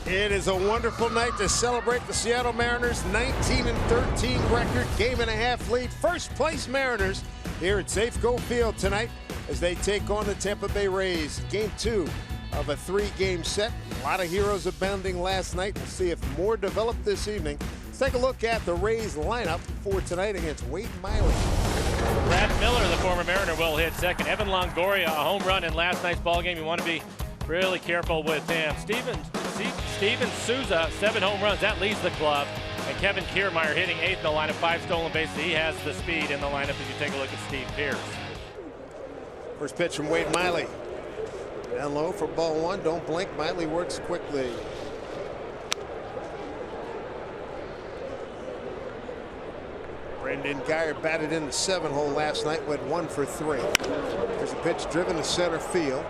It is a wonderful night to celebrate the Seattle Mariners' 19-13 record, game-and-a-half lead. First place Mariners here at Safeco Field tonight as they take on the Tampa Bay Rays. Game 2 of a 3-game set. A lot of heroes abounding last night. We'll see if more develop this evening. Let's take a look at the Rays lineup for tonight against Wade Miley. Brad Miller, the former Mariner, will hit second. Evan Longoria, a home run in last night's ballgame. You want to be really careful with him. Steven Souza, 7 home runs. That leads the club. And Kevin Kiermaier hitting 8th in the lineup, 5 stolen bases. He has the speed in the lineup as you take a look at Steve Pearce. First pitch from Wade Miley. Down low for ball 1. Don't blink. Miley works quickly. Brendan Guyer batted in the 7-hole last night, went 1 for 3. There's a pitch driven to center field.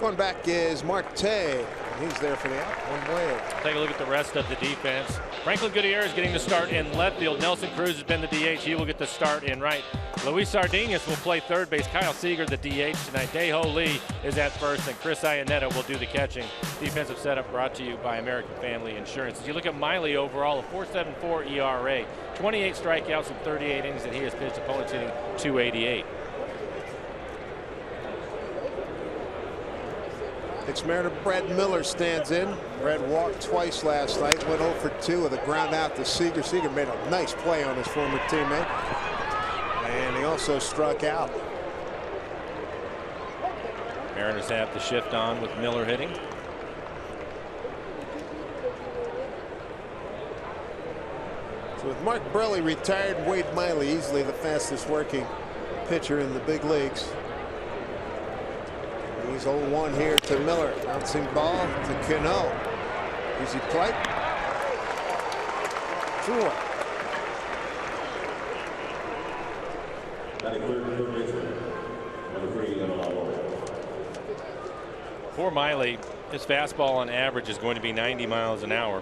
Going back is Marte. He's there for the out. One way. Take a look at the rest of the defense. Franklin Gutierrez getting the start in left field. Nelson Cruz has been the DH. He will get the start in right. Luis Sardinas will play third base. Kyle Seager the DH tonight. Dae-Ho Lee is at first, and Chris Iannetta will do the catching. Defensive setup brought to you by American Family Insurance. As you look at Miley overall, a 4.74 ERA, 28 strikeouts in 38 innings that he has pitched. Opponents hitting .288. Ex-Mariner Brad Miller stands in. Brad walked twice last night, went 0 for 2 with a ground out to Seager. Seager made a nice play on his former teammate. And he also struck out. Mariners have the shift on with Miller hitting. So with Mark Burley retired, Wade Miley easily the fastest working pitcher in the big leagues. He's 0-1 here to Miller. Bouncing ball to Cano. Easy play. 2-1. For Miley, his fastball on average is going to be 90 miles an hour.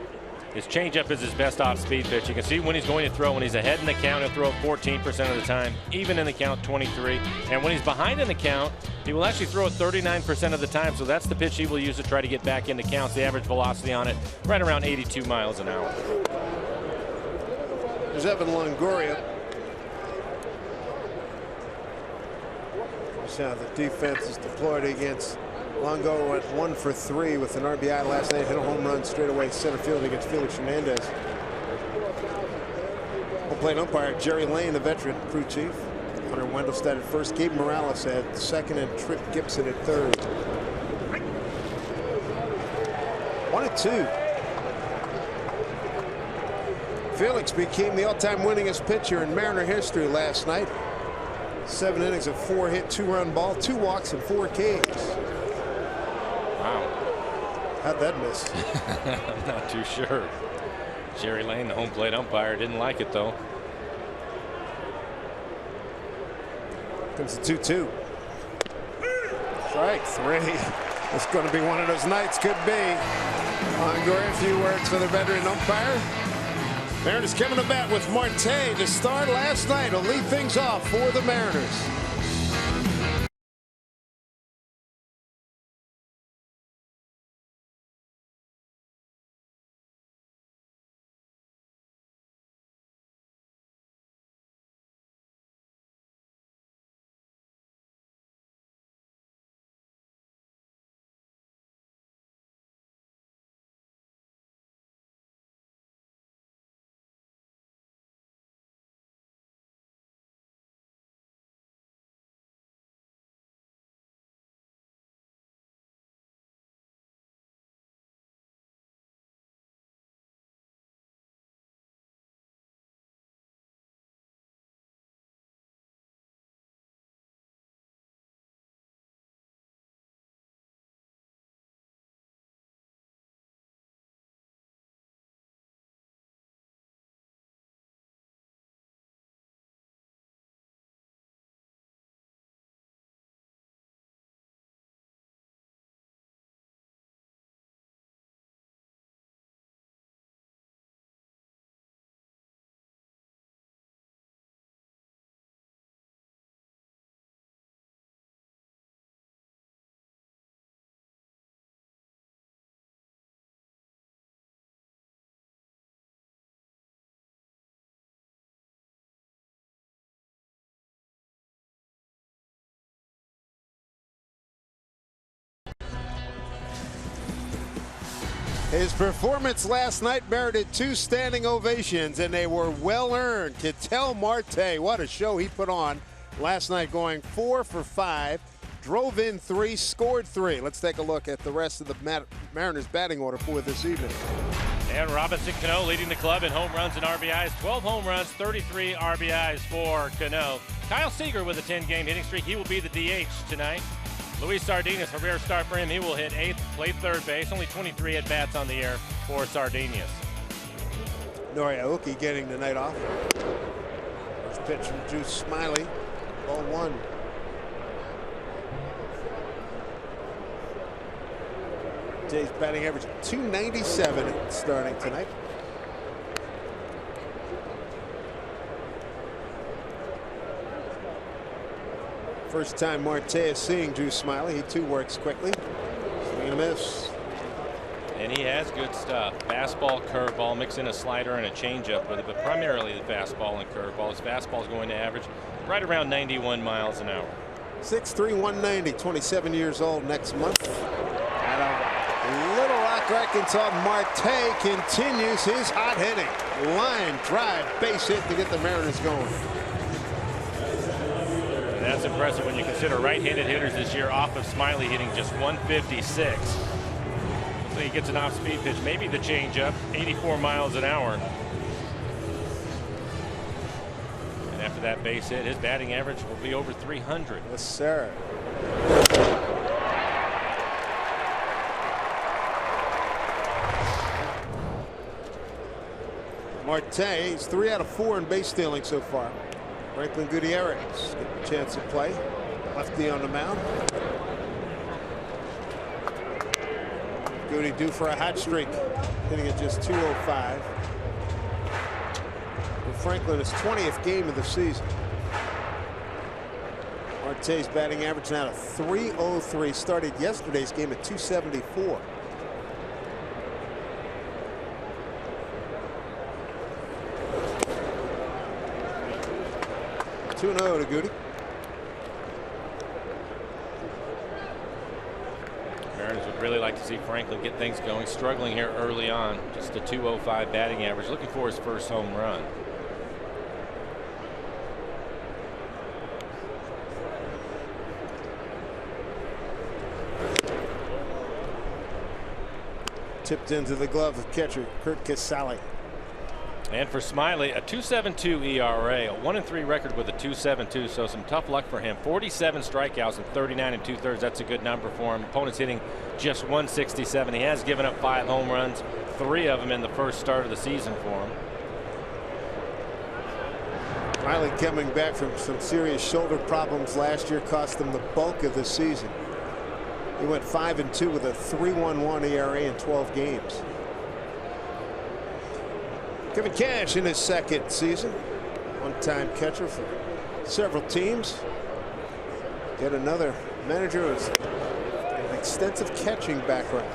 His changeup is his best off-speed pitch. You can see when he's going to throw. When he's ahead in the count, he'll throw it 14% of the time, even in the count 23. And when he's behind in the count, he will actually throw it 39% of the time. So that's the pitch he will use to try to get back into counts. The average velocity on it, right around 82 miles an hour. There's Evan Longoria. That's how the defense is deployed against Longo. Went 1 for 3 with an RBI last night. Hit a home run straight away center field against Felix Hernandez. Home plate umpire Jerry Lane, the veteran crew chief. Hunter Wendelstedt at first. Gabe Morales at second, and Trip Gibson at third. 1-2. Felix became the all-time winningest pitcher in Mariner history last night. 7 innings of 4 hit, 2-run ball, 2 walks, and 4 Ks. Wow. How'd that miss? I'm not too sure. Jerry Lane, the home plate umpire, didn't like it though. Comes the 2-2. Strike 3. It's going to be one of those nights. Could be. Longoria, a few words for the veteran umpire. Mariners coming to bat with Marte to start last night. Will lead things off for the Mariners. His performance last night merited 2 standing ovations, and they were well earned. Ketel Marte, what a show he put on last night, going 4 for 5, drove in 3, scored 3. Let's take a look at the rest of the Mariners batting order for this evening. And Robinson Cano leading the club in home runs and RBIs. 12 home runs, 33 RBIs for Cano. Kyle Seager with a 10-game hitting streak. He will be the DH tonight. Luis Sardinas, a rare start for him. He will hit 8th, play third base. Only 23 at-bats on the air for Sardinas. Noriaoki getting the night off. First pitch from Drew Smiley. Ball 1. Jay's batting average .297 starting tonight. First time Marte is seeing Drew Smiley. He too works quickly. Swing and a miss. And he has good stuff. Fastball, curveball, mix in a slider and a changeup with it, but primarily the fastball and curveball. His fastball is going to average right around 91 miles an hour. 6'3", 190, 27 years old next month. Out of Little Rock, Arkansas, Marte continues his hot hitting. Line drive, base hit to get the Mariners going. That's impressive when you consider right-handed hitters this year off of Smiley hitting just 156. So he gets an off-speed pitch, maybe the changeup, 84 miles an hour. And after that base hit, his batting average will be over 300. Yes, sir. Marte, he's 3 out of 4 in base stealing so far. Franklin Gutierrez getting a chance to play. Lefty on the mound. Goody due for a hot streak, hitting at just 205. And Franklin, his 20th game of the season. Marte's batting average now to 303. Started yesterday's game at 274. 2-0 to Goody. Mariners would really like to see Franklin get things going. Struggling here early on. Just a 205 batting average. Looking for his first home run. Tipped into the glove of catcher Kurt Casale. And for Smiley, a 2.72 ERA, a 1-3 record with a 2.72, so some tough luck for him. 47 strikeouts and 39 2/3. That's a good number for him. Opponents hitting just 167. He has given up 5 home runs, 3 of them in the first start of the season for him. Smiley coming back from some serious shoulder problems last year, cost him the bulk of the season. He went 5-2 with a 3.11 ERA in 12 games. Kevin Cash in his second season. One-time catcher for several teams. Yet another manager with an extensive catching background.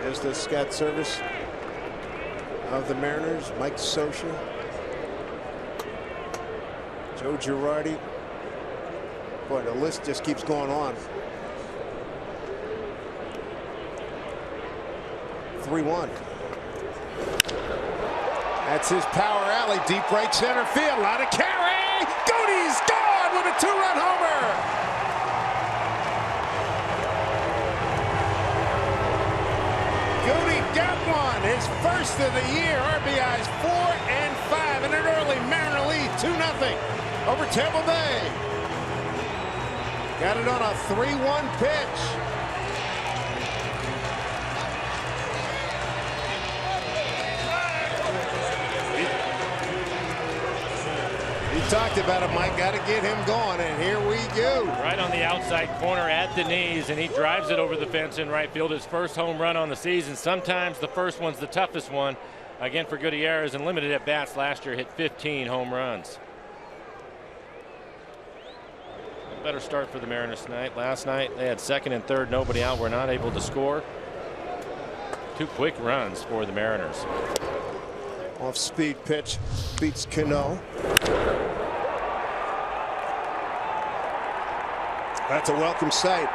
There's the scout service of the Mariners. Mike Scioscia, Joe Girardi. Boy, the list just keeps going on. 3-1. That's his power alley, deep right center field. A lot of carry. Goody's gone with a 2-run homer. Goody got one, his first of the year. RBIs 4 and 5 in an early Mariner lead, 2-0 over Tampa Bay. Got it on a 3-1 pitch. Talked about it, Mike. Got to get him going, and here we go. Right on the outside corner at the knees, and he drives it over the fence in right field. His first home run on the season. Sometimes the first one's the toughest one. Again for Gutierrez, and limited at bats last year, hit 15 home runs. A better start for the Mariners tonight. Last night they had second and third, nobody out. Were not able to score. 2 quick runs for the Mariners. Off speed pitch beats Cano. That's a welcome sight.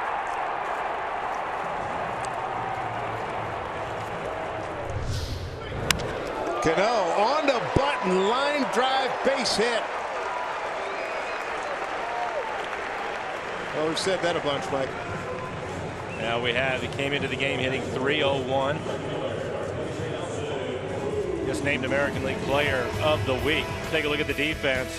Cano on the button, line drive, base hit. Well, we've said that a bunch, Mike. Now we have. He came into the game hitting .301. Just named American League Player of the Week. Take a look at the defense.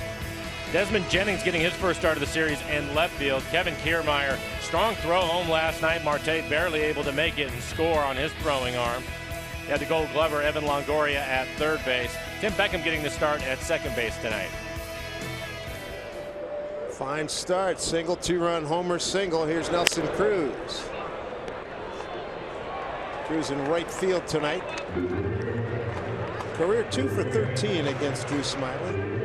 Desmond Jennings getting his first start of the series in left field. Kevin Kiermaier, strong throw home last night. Marte barely able to make it and score on his throwing arm. You had the Gold Glover Evan Longoria at third base. Tim Beckham getting the start at second base tonight. Fine start. Single, two-run homer single. Here's Nelson Cruz. Cruz in right field tonight. Career 2 for 13 against Drew Smyly.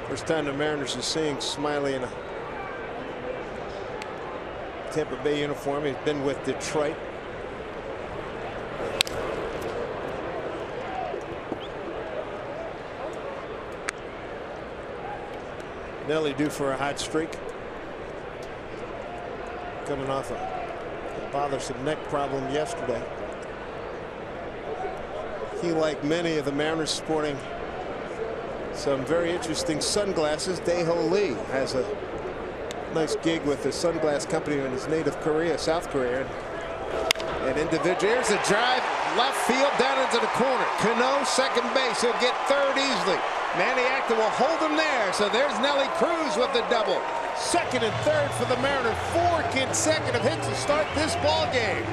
First time the Mariners are seeing Smyly in a Tampa Bay uniform. He's been with Detroit. Nelly due for a hot streak. Coming off a bothersome neck problem yesterday. He, like many of the Mariners, sporting some very interesting sunglasses. Dae-Ho Lee has a nice gig with the sunglass company in his native Korea, South Korea. And individual, here's a drive, left field down into the corner. Cano, second base, he'll get third easily. Manny Acta will hold him there. So there's Nelly Cruz with the double. Second and third for the Mariners. 4 consecutive hits to start this ball game.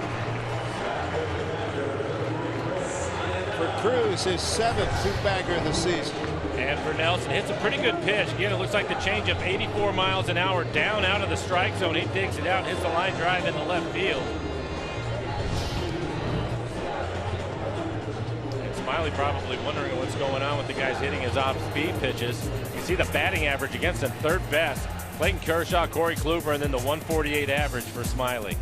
For Cruz, his 7th two-bagger of the season. And for Nelson, hits a pretty good pitch. Again, it looks like the changeup, 84 miles an hour, down out of the strike zone. He digs it out, hits the line drive in the left field. And Smyly probably wondering what's going on with the guys hitting his off-speed pitches. You see the batting average against him, third best. Clayton Kershaw, Corey Kluber, and then the 148 average for Smyly.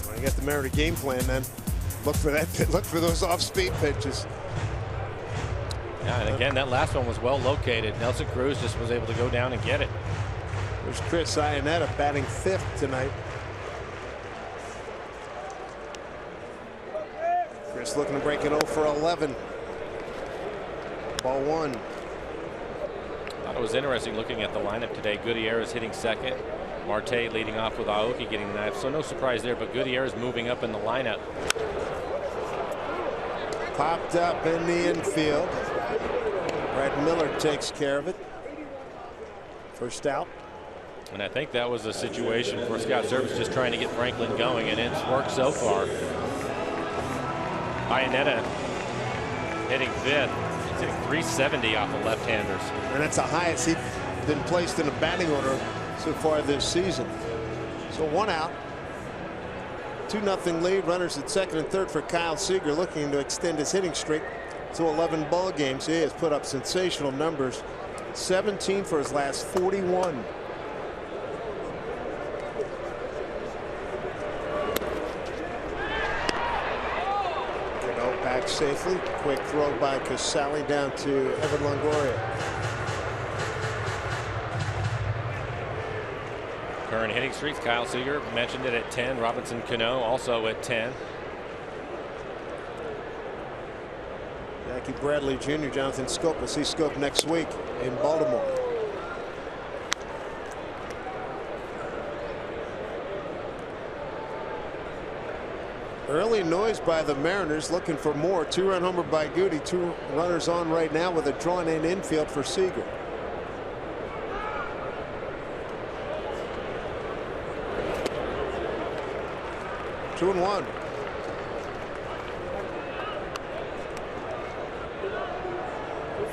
Well, you got the Mariner game plan then. Look for that. Look for those off-speed pitches. Yeah, and again, that last one was well located. Nelson Cruz just was able to go down and get it. There's Chris Iannetta batting 5th tonight. Chris looking to break it 0 for 11. Ball 1. Thought it was interesting looking at the lineup today. Gutierrez hitting second. Marte leading off with Aoki getting the knife. So no surprise there, but Gutierrez moving up in the lineup. Popped up in the infield. Brad Miller takes care of it. First out. And I think that was a situation for Scott Servais just trying to get Franklin going, and it's worked so far. Iannetta hitting 5th. He's hitting 370 off the left-handers. And that's the highest he's been placed in a batting order so far this season. So 1 out. 2-0 lead. Runners at second and third for Kyle Seager, looking to extend his hitting streak to 11 ball games. He has put up sensational numbers. 17 for his last 41. Back safely. Quick throw by Casali down to Evan Longoria. Current hitting streaks, Kyle Seager mentioned it at 10. Robinson Cano also at 10. Jackie Bradley Jr., Jonathan Scope. We'll see Scope next week in Baltimore. Early noise by the Mariners, looking for more. 2-run homer by Goody. 2 runners on right now with a drawn-in infield for Seager. Two and 1.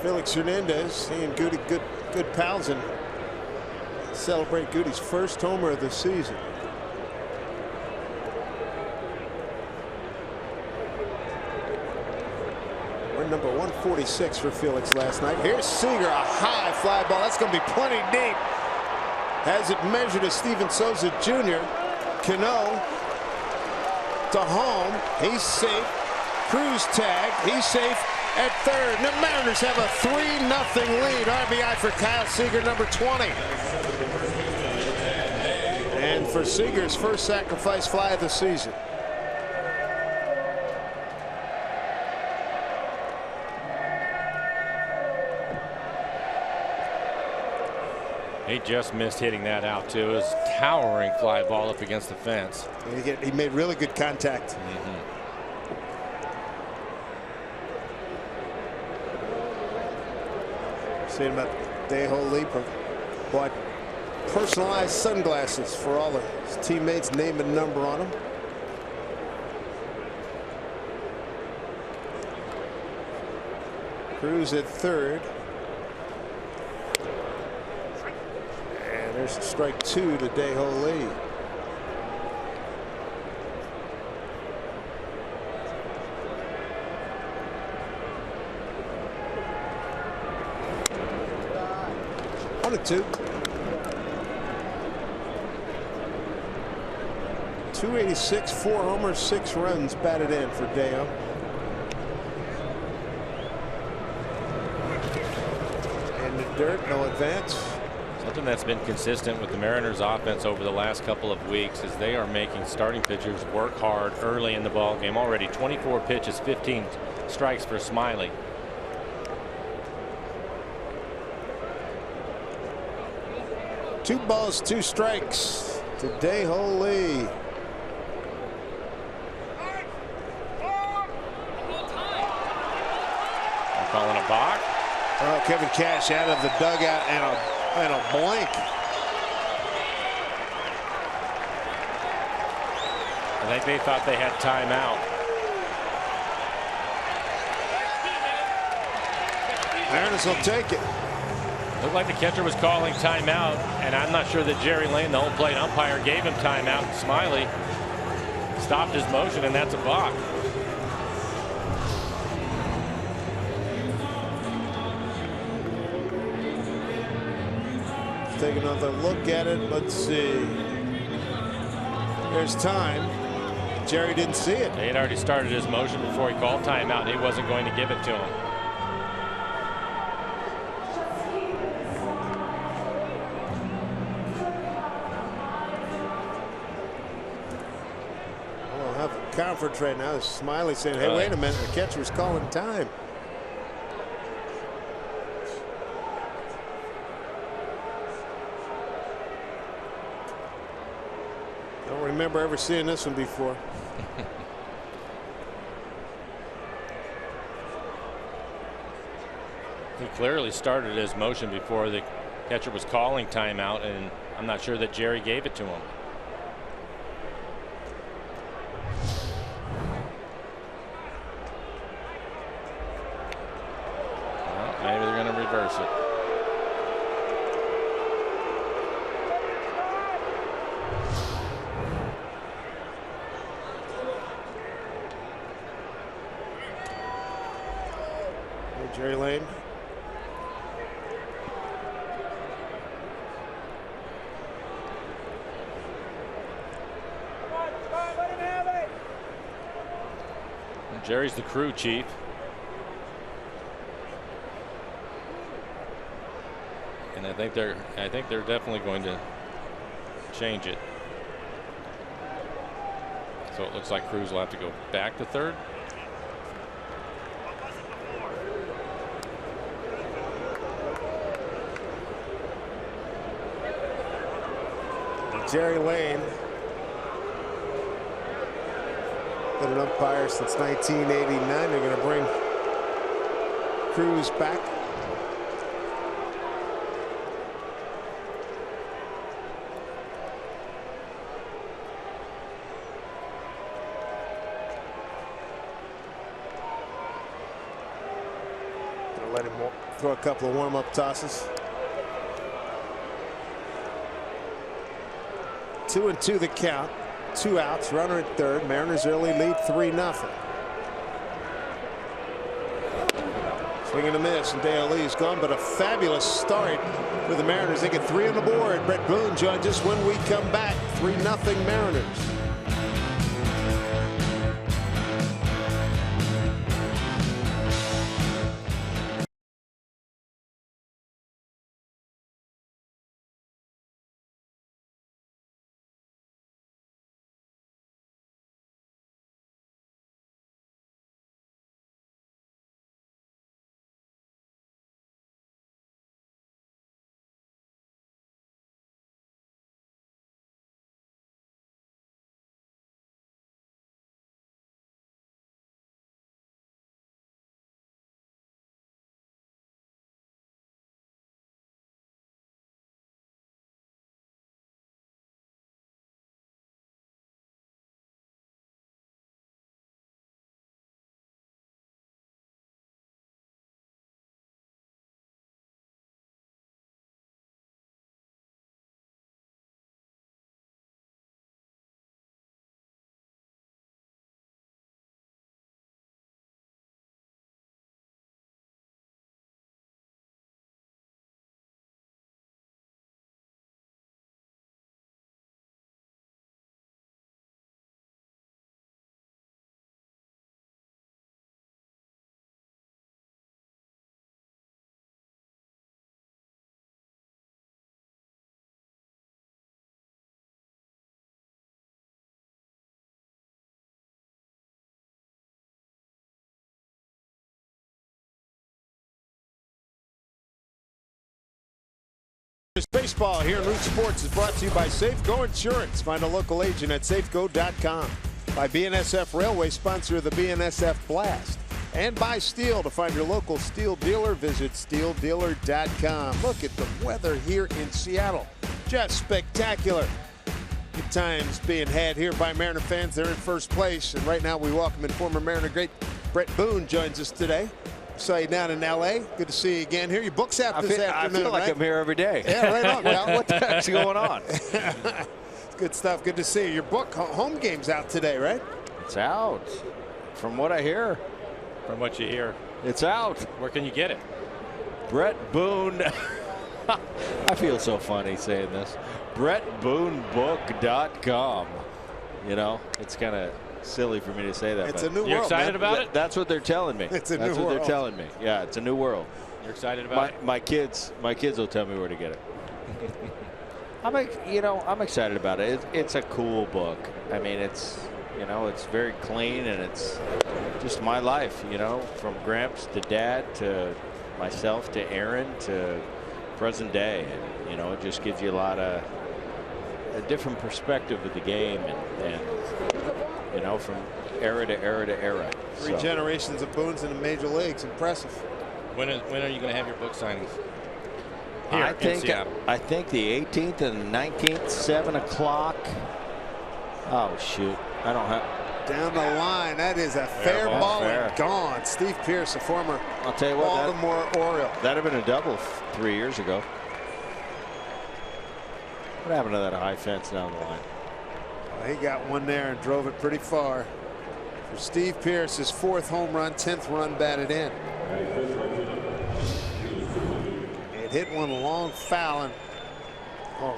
Felix Hernandez, he and Goody good pals, and celebrate Goody's first homer of the season. We're number 146 for Felix last night. Here's Seager, a high fly ball. That's going to be plenty deep. Has it measured to Steven Souza Jr. Cano to home. He's safe. Cruz tag. He's safe at third. And the Mariners have a 3-0 lead. RBI for Kyle Seager, number 20. And for Seager's first sacrifice fly of the season. He just missed hitting that out too. It was a towering fly ball up against the fence. He made really good contact. Saying about Dae-Ho Lee bought personalized sunglasses for all of his teammates, name and number on them. Cruz at third. And there's a strike 2 to Dae-Ho Lee. One and 2. 286, 4 homers, 6 runs batted in for Dae-Ho. Dirt, no advance. Something that's been consistent with the Mariners offense over the last couple of weeks is they are making starting pitchers work hard early in the ball game. Already 24 pitches, 15 strikes for Smiley. Two balls, 2 strikes to Dae-Ho Lee. They're calling a balk. Oh, Kevin Cash out of the dugout and a blank. I think they thought they had timeout. Mariners will take it. Looked like the catcher was calling timeout, and I'm not sure that Jerry Lane, the home plate umpire, gave him timeout. Smiley stopped his motion, and that's a balk. Take another look at it. Let's see. There's time. Jerry didn't see it. He had already started his motion before he called timeout. He wasn't going to give it to him. We'll have a conference right now. Smiley saying, hey, wait a minute. The catcher was calling time. Don't remember ever seeing this one before. He clearly started his motion before the catcher was calling timeout, and I'm not sure that Jerry gave it to him. Well, maybe they're going to reverse it. Jerry Lane. Jerry's the crew chief. And I think they're definitely going to change it. So it looks like Cruz will have to go back to third. Jerry Lane, been an umpire since 1989. They're going to bring Cruz back. Going to let him throw a couple of warm-up tosses. 2-2 the count. 2 outs. Runner at third. Mariners early lead 3-0. Swing and a miss, and Dae-Ho Lee's gone, but a fabulous start for the Mariners. They get 3 on the board. Brett Boone joins us when we come back. 3-0 Mariners. Baseball here in Root Sports is brought to you by Safeco Insurance. Find a local agent at safeco.com. By BNSF Railway, sponsor of the BNSF Blast. And by Steel. To find your local Steel dealer, visit steeldealer.com. Look at the weather here in Seattle. Just spectacular. Good times being had here by Mariner fans. They're in first place. And right now we welcome in former Mariner great Brett Boone joins us today. Saw you down in L.A. Good to see you again here. Your book's out this afternoon, I feel like right? I'm here every day. Yeah, right on. Well, what the heck's going on? Good stuff. Good to see you. Your book, Home Game's out today, right? It's out. From what I hear. From what you hear. It's out. Where can you get it? Brett Boone. I feel so funny saying this. BrettBooneBook.com. You know, it's kind of silly for me to say that. It's a new world. You're excited man. about it? That's what they're telling me. It's a new That's what world. they're telling me. Yeah, it's a new world. You're excited about it? My kids will tell me where to get it. I'm excited about it. It's a cool book. I mean, it's very clean, and it's just my life, from Gramps to Dad to myself to Aaron to present day. And, it just gives you a different perspective of the game and from era to era to era. Three generations of Boones in the major leagues. Impressive. When are you going to have your book signings? Here I in Seattle. think the 18th and 19th, 7 o'clock. Oh, shoot. I don't have. Down the line. That is a fair ball and gone. Steve Pearce, a former I'll tell you what, Baltimore Oriole. That'd have been a double 3 years ago. What happened to that high fence down the line? He got one there and drove it pretty far. For Steve Pearce, his 4th home run, 10th run batted in. It hit one long foul and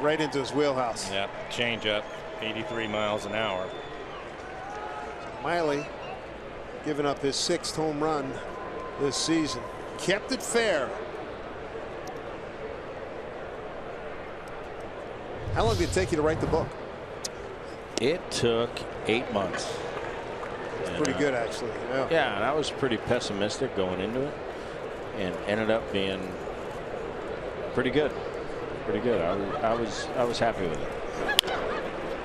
right into his wheelhouse. Yeah, change up, 83 miles an hour. Miley giving up his 6th home run this season. Kept it fair. How long did it take you to write the book? It took 8 months. It's pretty good, actually. Yeah, and I was pretty pessimistic going into it, and ended up being pretty good. Pretty good. I was happy with it.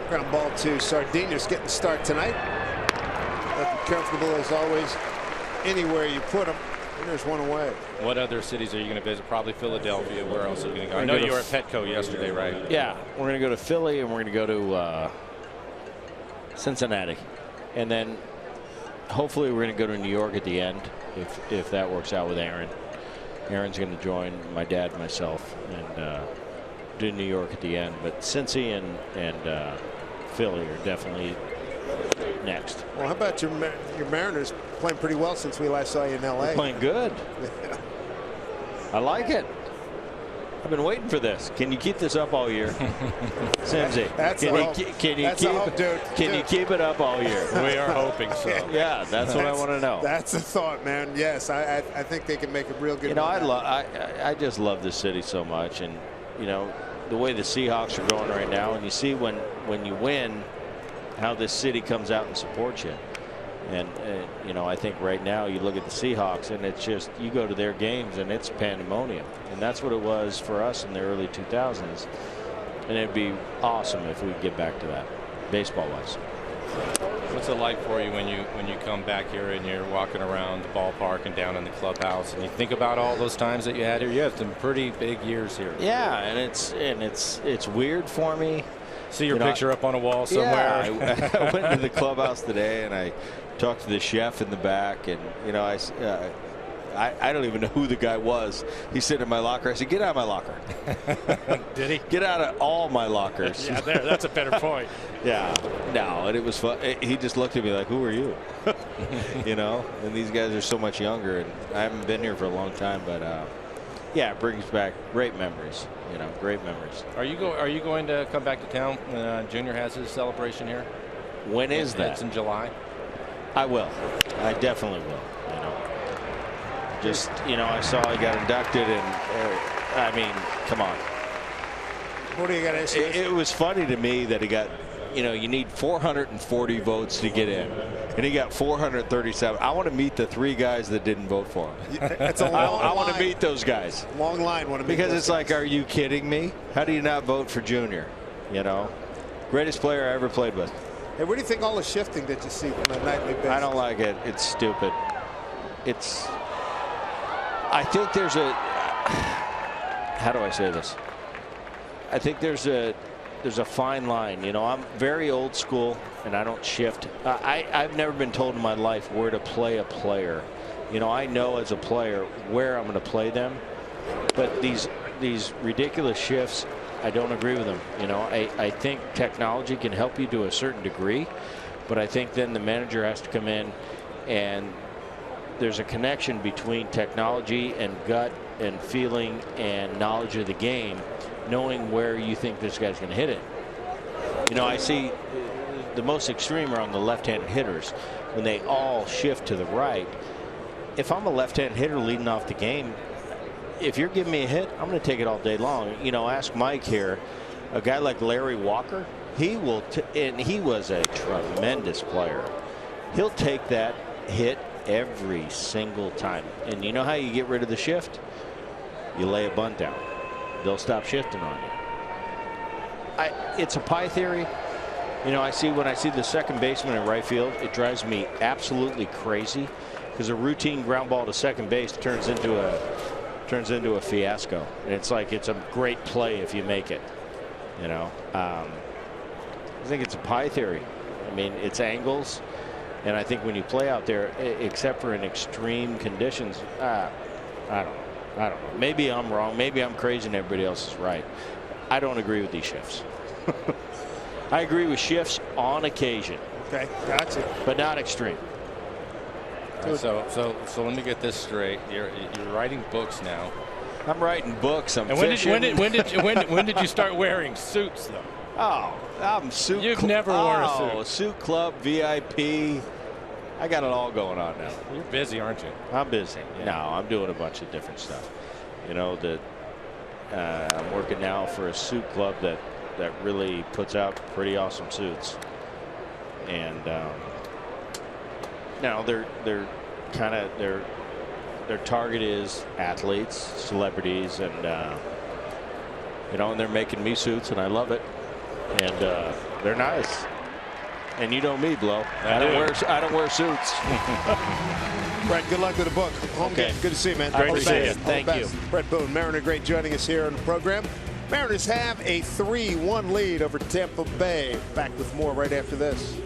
Ground ball to Sardinus, getting the start tonight. Looking comfortable as always. Anywhere you put him, and there's one away. What other cities are you going to visit? Probably Philadelphia. Where else are you going to go? I know you were at Petco yesterday, right? Yeah, we're going to go to Philly, and we're going to go to Cincinnati, and then hopefully we're going to go to New York at the end if that works out with Aaron. Aaron's going to join my dad and myself and do New York at the end. But Cincy and Philly are definitely next. Well, how about your Mariners playing pretty well since we last saw you in L.A.? Playing good. I like it. I've been waiting for this. Can you keep this up all year? Cincy, can you keep it up all year? We are hoping so. Yeah, that's what I want to know. That's a thought, man. Yes, I think they can make a real good. I just love this city so much, and the way the Seahawks are going right now, and you see when you win, how this city comes out and supports you. And I think right now you look at the Seahawks, and it's just you go to their games and it's pandemonium, and that's what it was for us in the early 2000s. And it'd be awesome if we could get back to that, baseball-wise. What's it like for you when you come back here and you're walking around the ballpark and down in the clubhouse, and you think about all those times that you had here? You had some pretty big years here. Yeah, and it's weird for me. See your picture up on a wall somewhere. Yeah, I went to the clubhouse today and I talked to the chef in the back, and I don't even know who the guy was. He's sitting in my locker. I said, "Get out of my locker." Did he? Get out of all my lockers. Yeah, that's a better point. Yeah, no, and it was fun. He just looked at me like, "Who are you?" And these guys are so much younger, and I haven't been here for a long time, but yeah, it brings back great memories. Great memories. Are you going to come back to town when Junior has his celebration here? When is that? It's in July. I will. I definitely will. Just I saw he got inducted, and I mean, come on. What do you got to say? It was funny to me that he got you know, you need 440 votes to get in, and he got 437. I want to meet the 3 guys that didn't vote for him. That's a long I want to meet those guys. Long line. Want to meet because those it's like, are you kidding me? How do you not vote for Junior? You know, greatest player I ever played with. Hey, what do you think all the shifting that you see on a nightly basis? I don't like it. It's stupid. I think there's a, how do I say this? I think there's a fine line. You know, I'm very old school and I don't shift. I've never been told in my life where to play a player. You know, I know as a player where I'm going to play them, but these ridiculous shifts, I don't agree with them. You know, I think technology can help you to a certain degree, but I think then the manager has to come in, and there's a connection between technology and gut and feeling and knowledge of the game, knowing where you think this guy's going to hit it. You know, I see the most extreme are on the left-handed hitters when they all shift to the right. If I'm a left-handed hitter leading off the game, if you're giving me a hit, I'm going to take it all day long. You know, ask Mike here. A guy like Larry Walker, he will, and he was a tremendous player. He'll take that hit every single time. And you know how you get rid of the shift? You lay a bunt down. They'll stop shifting on you. It's a pie theory. You know, when I see the second baseman in right field, it drives me absolutely crazy, because a routine ground ball to second base turns into a fiasco. And it's like, it's a great play if you make it. You know, I think it's a pie theory. I mean, it's angles, and I think when you play out there, except for in extreme conditions, I don't know. Maybe I'm wrong. Maybe I'm crazy and everybody else is right. I don't agree with these shifts. I agree with shifts on occasion. Okay, gotcha. But not extreme. Right, so let me get this straight. You're writing books now. I'm writing books. I'm and fishing. When did you start wearing suits though? Oh, I'm suit. You've never worn a suit. Oh, suit club, VIP. I got it all going on now. You're busy, aren't you? I'm busy. Yeah. No, I'm doing a bunch of different stuff. You know, I'm working now for a suit club that really puts out pretty awesome suits. And now their target is athletes, celebrities, and you know, and they're making me suits, and I love it. And they're nice. And you know me, Blow. I don't wear suits. Brett, good luck with the book. Home game. Good to see you, man. Great to see you. Thank you. Brett Boone, Mariner great, joining us here on the program. Mariners have a 3-1 lead over Tampa Bay. Back with more right after this.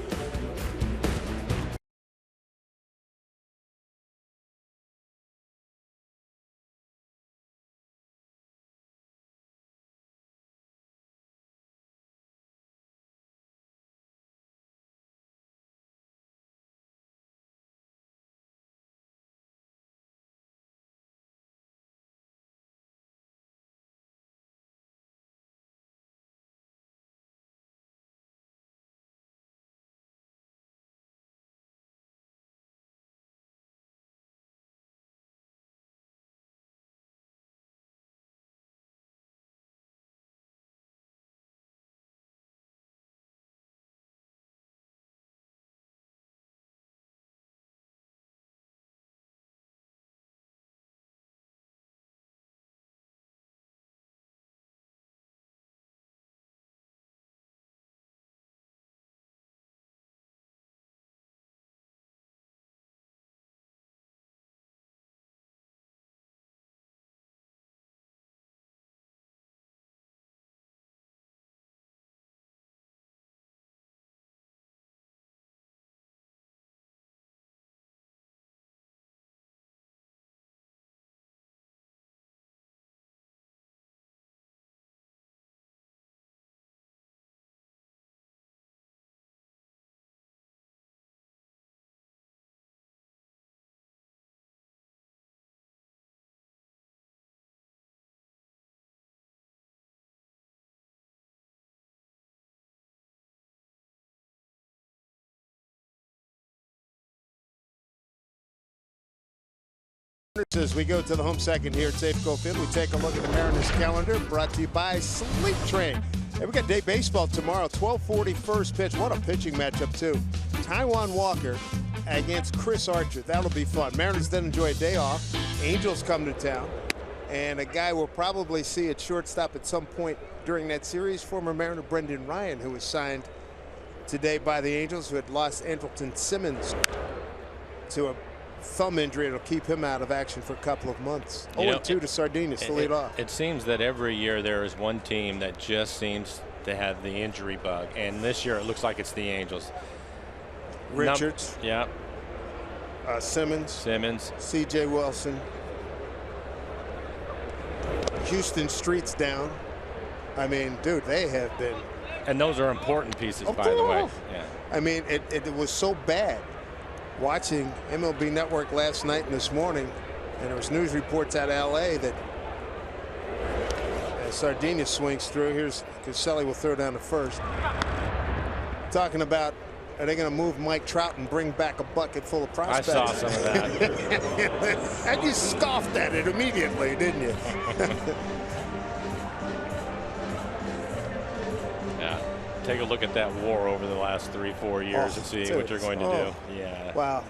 As we go to the home second here at Safeco Field, we take a look at the Mariners calendar, brought to you by Sleep Train. Hey, we got day baseball tomorrow, 12:40 first pitch. What a pitching matchup, too. Taijuan Walker against Chris Archer. That'll be fun. Mariners then enjoy a day off. Angels come to town. And a guy we'll probably see at shortstop at some point during that series, former Mariner Brendan Ryan, who was signed today by the Angels, who had lost Andrelton Simmons to a thumb injury. It'll keep him out of action for a couple of months. 0-2 to Sardinius to lead off. It seems that every year there is one team that just seems to have the injury bug, and this year it looks like it's the Angels. Richards. Yeah. Simmons. C.J. Wilson. Houston Street's down. I mean, dude, they have been. And those are important pieces, by the way. Yeah. I mean, it was so bad watching MLB Network last night and this morning, and there was news reports out of L.A. that as Sardinius swings through, here's Caselli will throw down to first. Talking about, are they going to move Mike Trout and bring back a bucket full of prospects? I saw some of that. And you scoffed at it immediately, didn't you? Yeah. Take a look at that WAR over the last 3-4 years and see what they're going to do. Yeah. Wow.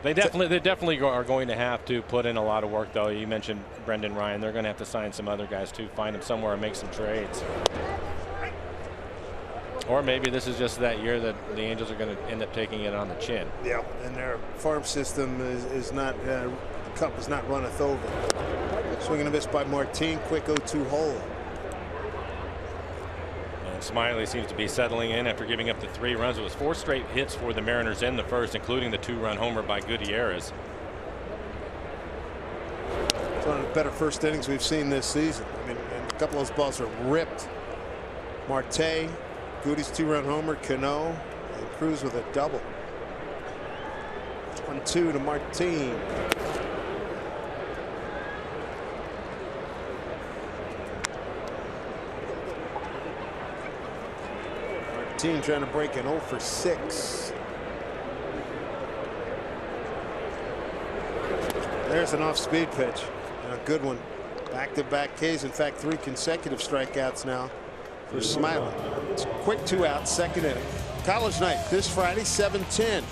They definitely are going to have to put in a lot of work, though. You mentioned Brendan Ryan. They're going to have to sign some other guys too, find them somewhere and make some trades. Or maybe this is just that year that the Angels are going to end up taking it on the chin. Yeah, and their farm system is not, the cup is not runneth over. Swing and a miss by Martin, quick 0-2 hole. And Smiley seems to be settling in after giving up the 3 runs. It was 4 straight hits for the Mariners in the first, including the 2-run homer by Gutierrez. It's one of the better first innings we've seen this season. I mean, and a couple of those balls are ripped. Marte, Goody's 2-run homer, Cano, and Cruz with a double. 1-2 to Martin. Martin trying to break an 0 for 6. There's an off-speed pitch and a good one. Back-to-back Ks. In fact, 3 consecutive strikeouts now for Smiley. It's a quick 2 out, second inning. College night this Friday, 7:10.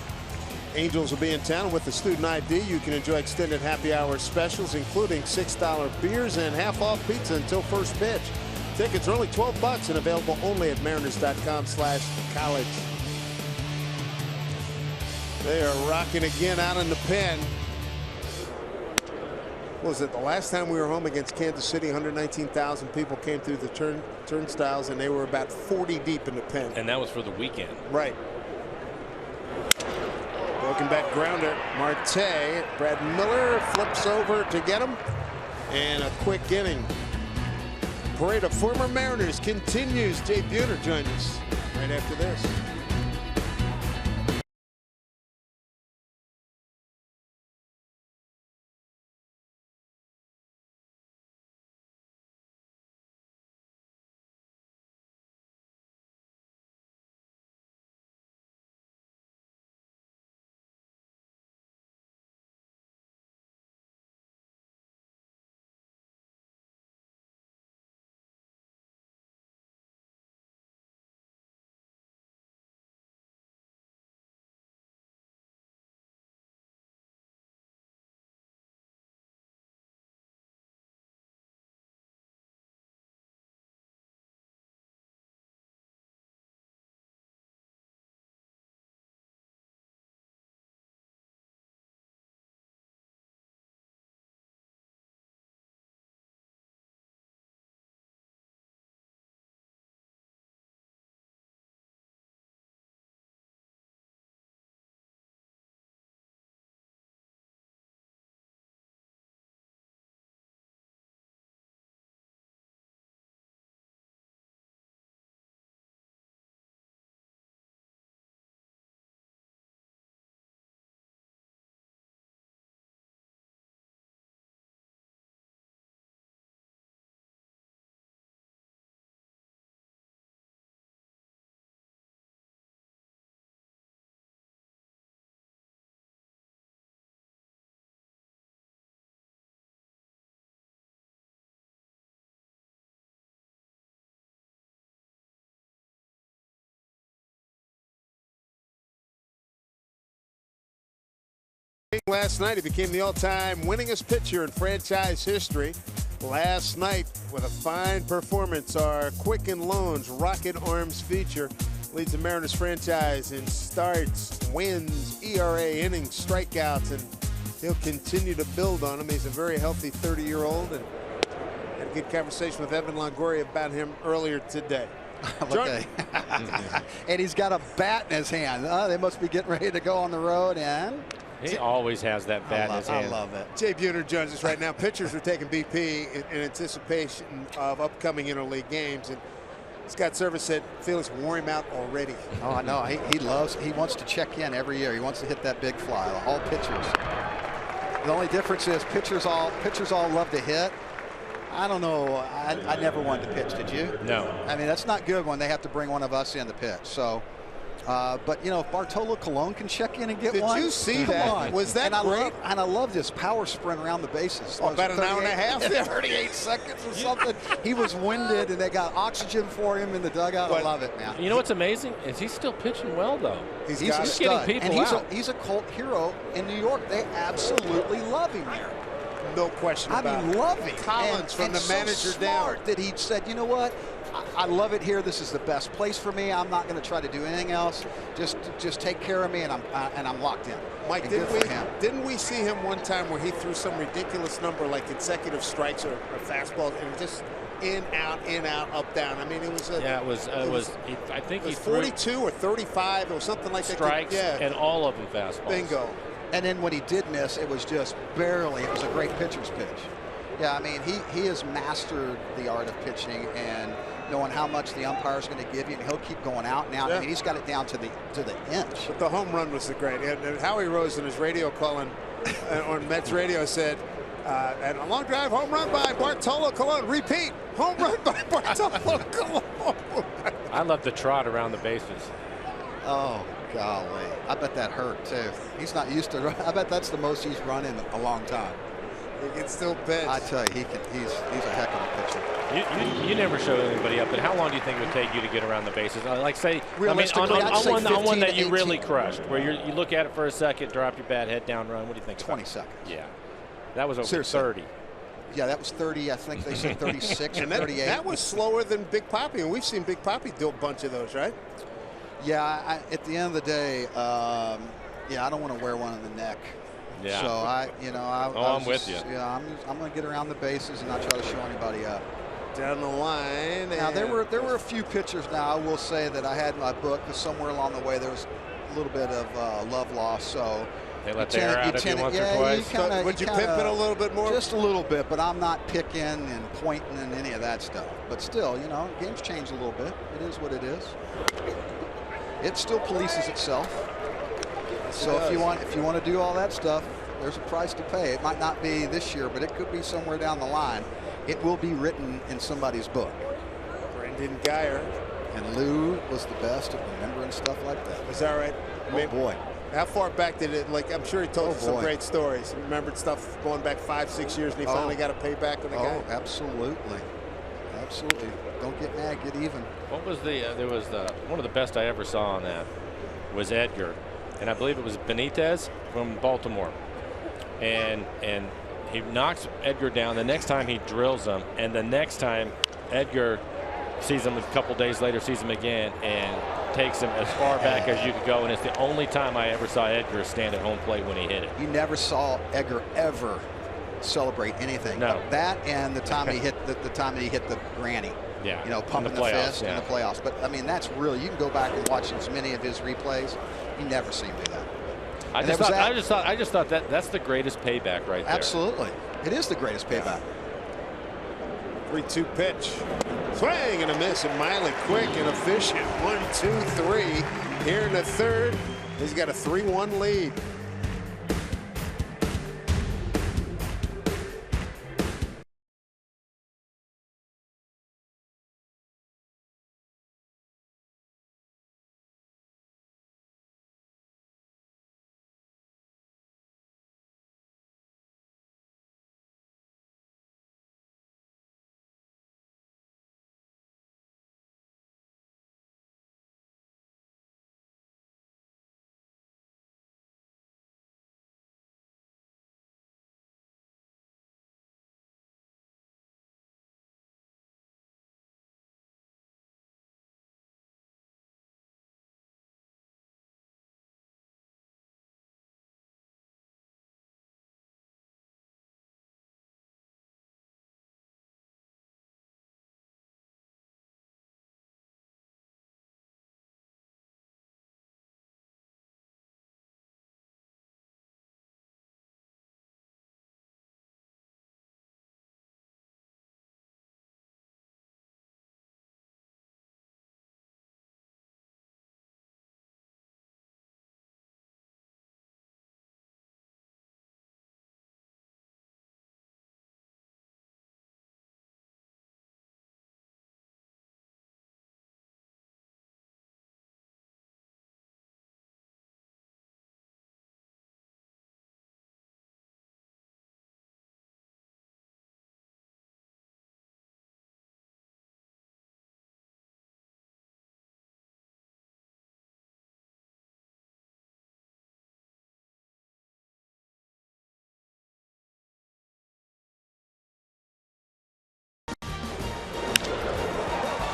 Angels will be in town with the student ID. You can enjoy extended happy hour specials, including $6 beers and half-off pizza until first pitch. Tickets are only $12 and available only at mariners.com/college. They are rocking again out in the pen. Was it the last time we were home against Kansas City? 119,000 people came through the turnstiles, and they were about 40 deep in the pen. And that was for the weekend. Right. Broken back grounder. Marte. Brad Miller flips over to get him. And a quick inning. Parade of former Mariners continues. Jay Buhner joins us right after this. Last night, he became the all-time winningest pitcher in franchise history. Last night, with a fine performance, our Quicken Loans Rocket Arms feature leads the Mariners franchise in starts, wins, ERA, innings, strikeouts, and he'll continue to build on him. He's a very healthy 30-year-old, and had a good conversation with Evan Longoria about him earlier today. Okay. And he's got a bat in his hand. They must be getting ready to go on the road, and he always has that bat in his hand. I love it. Jay Buhner joins us right now. Pitchers are taking BP in anticipation of upcoming interleague games, and Scott Service said Felix wore him out already. Oh, I know. He wants to check in every year. He wants to hit that big fly. All pitchers. The only difference is pitchers all love to hit. I don't know. I never wanted to pitch. Did you? No. I mean, that's not good when they have to bring one of us in to pitch. So, but you know, if Bartolo Colon can check in and get one. Did you see that? On. Was that great? I love this power sprint around the bases. Oh, about an hour and a half. 38 seconds or something. He was winded, and they got oxygen for him in the dugout. I love it, man. You know what's amazing is he's still pitching well, though. He's getting people out. He's a cult hero in New York. They absolutely love him there. No question about it. I mean, love him. Collins from the manager down. That he said, you know what? I love it here. This is the best place for me. I'm not going to try to do anything else. Just take care of me, and I'm locked in. Mike, didn't we see him one time where he threw some ridiculous number like consecutive strikes or fastballs and just in out up down? I mean, it was I think he threw 42 or 35 or something like strikes, that. and all of them fastballs. Bingo. And then when he did miss, it was just barely. It was a great pitcher's pitch. Yeah, I mean, he has mastered the art of pitching and knowing how much the umpire's going to give you, and he'll keep going out and out. Yeah. I mean, he's got it down to the inch. But the home run was the great. And Howie Rose in his radio calling on Mets radio said, and a long drive home run by Bartolo Colon. Repeat, home run by Bartolo Colon. I love the trot around the bases. Oh, golly. I bet that hurt, too. He's not used to I bet that's the most he's run in a long time. He can still pitch. I tell you, he's a heck of a pitcher. You never showed anybody up, but how long do you think it would take you to get around the bases? Like, say, realistically, on one that you really crushed, where you look at it for a second, drop your bat, head down, run. What do you think? 20 seconds. Yeah. That was over Seriously. 30. Yeah, that was 30. I think they said 36 or 38. That was slower than Big Papi, and we've seen Big Papi do a bunch of those, right? Yeah, at the end of the day, yeah, I don't want to wear one on the neck. Yeah. So I'm with you. Yeah, I'm going to get around the bases and not try to show anybody up. Down the line. Now there were a few pitchers. Now I will say that I had in my book because somewhere along the way there was a little bit of love loss. So they let the air out of you once or twice. Would you pimp it a little bit more? Just a little bit, but I'm not picking and pointing and any of that stuff. But still, games change a little bit. It is what it is. It still polices itself. So if you want to do all that stuff, there's a price to pay. It might not be this year, but it could be somewhere down the line. It will be written in somebody's book. Brendan Geyer. And Lou was the best at remembering stuff like that. Is that right? Oh, boy. How far back did it, like, I'm sure he told you some great stories. He remembered stuff going back 5-6 years, and he finally got a payback on the guy. Oh, absolutely. Absolutely. Don't get mad, get even. What was one of the best I ever saw on that was Edgar. And I believe it was Benitez from Baltimore. And he knocks Edgar down. The next time he drills him. And the next time Edgar sees him a couple days later, sees him again, and takes him as far back as you could go. And it's the only time I ever saw Edgar stand at home plate when he hit it. You never saw Edgar ever celebrate anything. No. That and the time he hit the time that he hit the granny. Yeah. Pumping the fist in the playoffs. But I mean, that's really, you can go back and watch as many of his replays. You never seen him do that. I just thought that's the greatest payback right there. Absolutely. It is the greatest payback. 3-2 pitch. Swing and a miss, and Miley quick and efficient. 1-2-3 here in the third. He's got a 3-1 lead.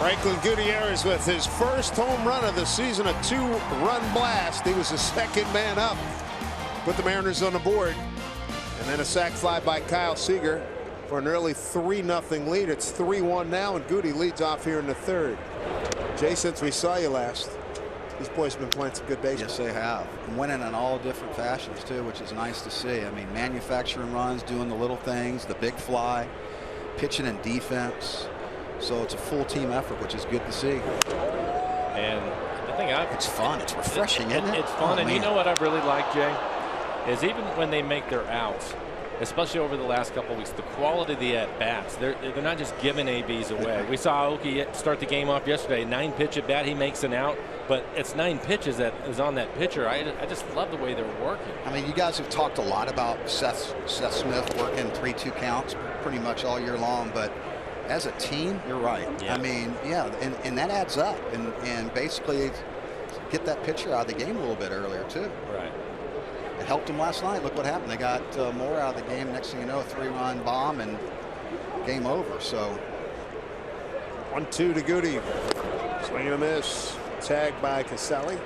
Franklin Gutierrez with his first home run of the season, a 2-run blast. He was the second man up. Put the Mariners on the board. And then a sac fly by Kyle Seager for an early 3-0 lead. It's 3-1 now, and Goody leads off here in the third. Jay, since we saw you last, these boys have been playing some good baseball. Yes, they have. Winning in all different fashions, too, which is nice to see. I mean, manufacturing runs, doing the little things, the big fly, pitching and defense. So it's a full team effort, which is good to see. And the thing it's fun. It's refreshing, isn't it? It's fun. Oh, and man. you know what I really like, Jay, is even when they make their outs, especially over the last couple of weeks, the quality of the at-bats. They're not just giving ABs away. We saw Oki start the game off yesterday. 9-pitch at bat, he makes an out, but it's 9 pitches that is on that pitcher. I just love the way they're working. I mean, you guys have talked a lot about Seth Smith working 3-2 counts pretty much all year long, but as a team, you're right. Yeah. I mean, yeah, and that adds up, and basically get that pitcher out of the game a little bit earlier too. Right. It helped them last night. Look what happened. They got more out of the game. Next thing you know, a 3-run bomb and game over. So 1-2 to Goody. Swing and a miss. Tagged by Caselli.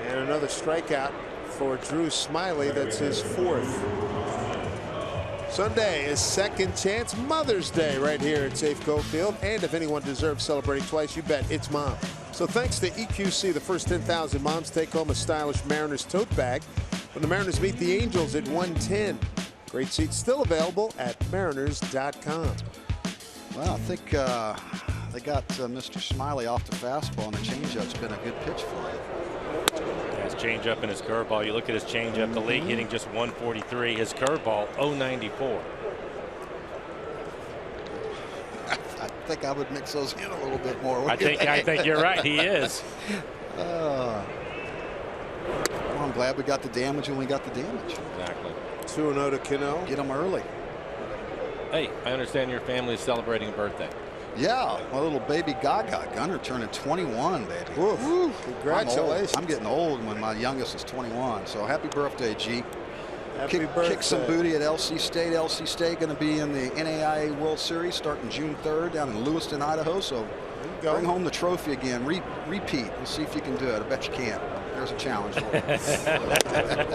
And another strikeout for Drew Smiley. That's his 4th. Sunday is Second Chance Mother's Day right here at Safeco Field. And if anyone deserves celebrating twice, you bet it's Mom. So thanks to EQC, the first 10,000 moms take home a stylish Mariners tote bag when the Mariners meet the Angels at 1:10. Great seats still available at mariners.com. Well, I think they got Mr. Smiley off the fastball, and the changeup's been a good pitch for him. His changeup and his curveball. You look at his changeup, the league hitting just 143. His curveball, 094. I think I would mix those in a little bit more. I think you're right. He is. Well, I'm glad we got the damage when we got the damage. Exactly. 2-0 to Cano. Get them early. Hey, I understand your family is celebrating a birthday. Yeah, my little baby Gaga Gunner turning 21, baby. Woo. Congratulations. I'm getting old when my youngest is 21. So happy birthday, G. Happy birthday. Kick some booty at LC State. LC State going to be in the NAIA World Series starting June 3rd down in Lewiston, Idaho. So bring home the trophy again. Repeat. We'll see if you can do it. I bet you can't. There's a challenge for you.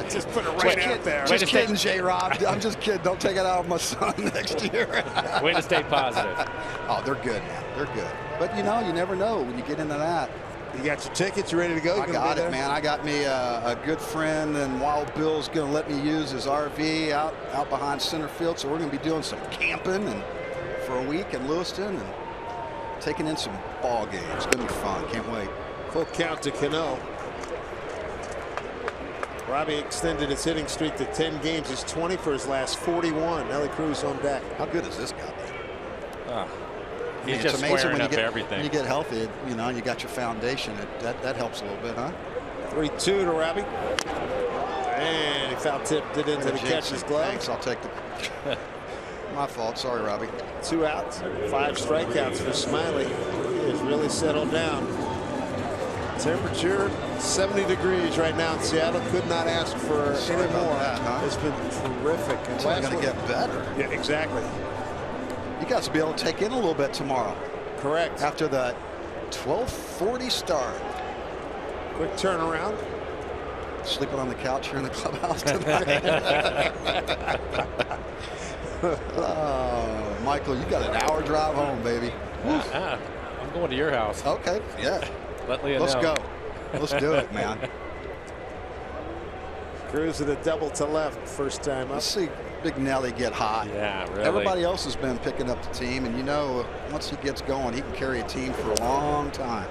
Just put it right out there. Just kidding, J-Rob. I'm just kidding. Don't take it out of my son next year. Way to stay positive. Oh, they're good, man. They're good. But, you know, you never know when you get into that. You got your tickets? You ready to go? I got it, man. I got me a good friend, and Wild Bill's going to let me use his RV out behind center field. So we're going to be doing some camping and for a week in Lewiston and taking in some ball games. It's going to be fun. Can't wait. Full count to Cano. Robbie extended his hitting streak to 10 games. He's 20 for his last 41. Nelly Cruz on deck. How good is this guy? He's just squaring up everything. When you get healthy, you know, you got your foundation. That helps a little bit, huh? 3-2 to Robbie. And he foul tipped it into the catcher's glove. Thanks. I'll take the. My fault. Sorry, Robbie. 2 outs, 5 strikeouts for Smiley. He has really settled down. Temperature 70 degrees right now in Seattle. Could not ask for any more. It's been terrific. It's only going to get better. Yeah, exactly. You guys will be able to take in a little bit tomorrow. Correct. After the 12:40 start. Quick turnaround. Sleeping on the couch here in the clubhouse tonight. Oh, Michael, you got an hour drive home, baby. I'm going to your house. Okay, yeah. Let Leah Let's know. go. Let's do it, man. Cruz with a double to left first time up. Let's see Big Nelly get hot. Yeah, really. Everybody else has been picking up the team, and you know, once he gets going, he can carry a team for a long time.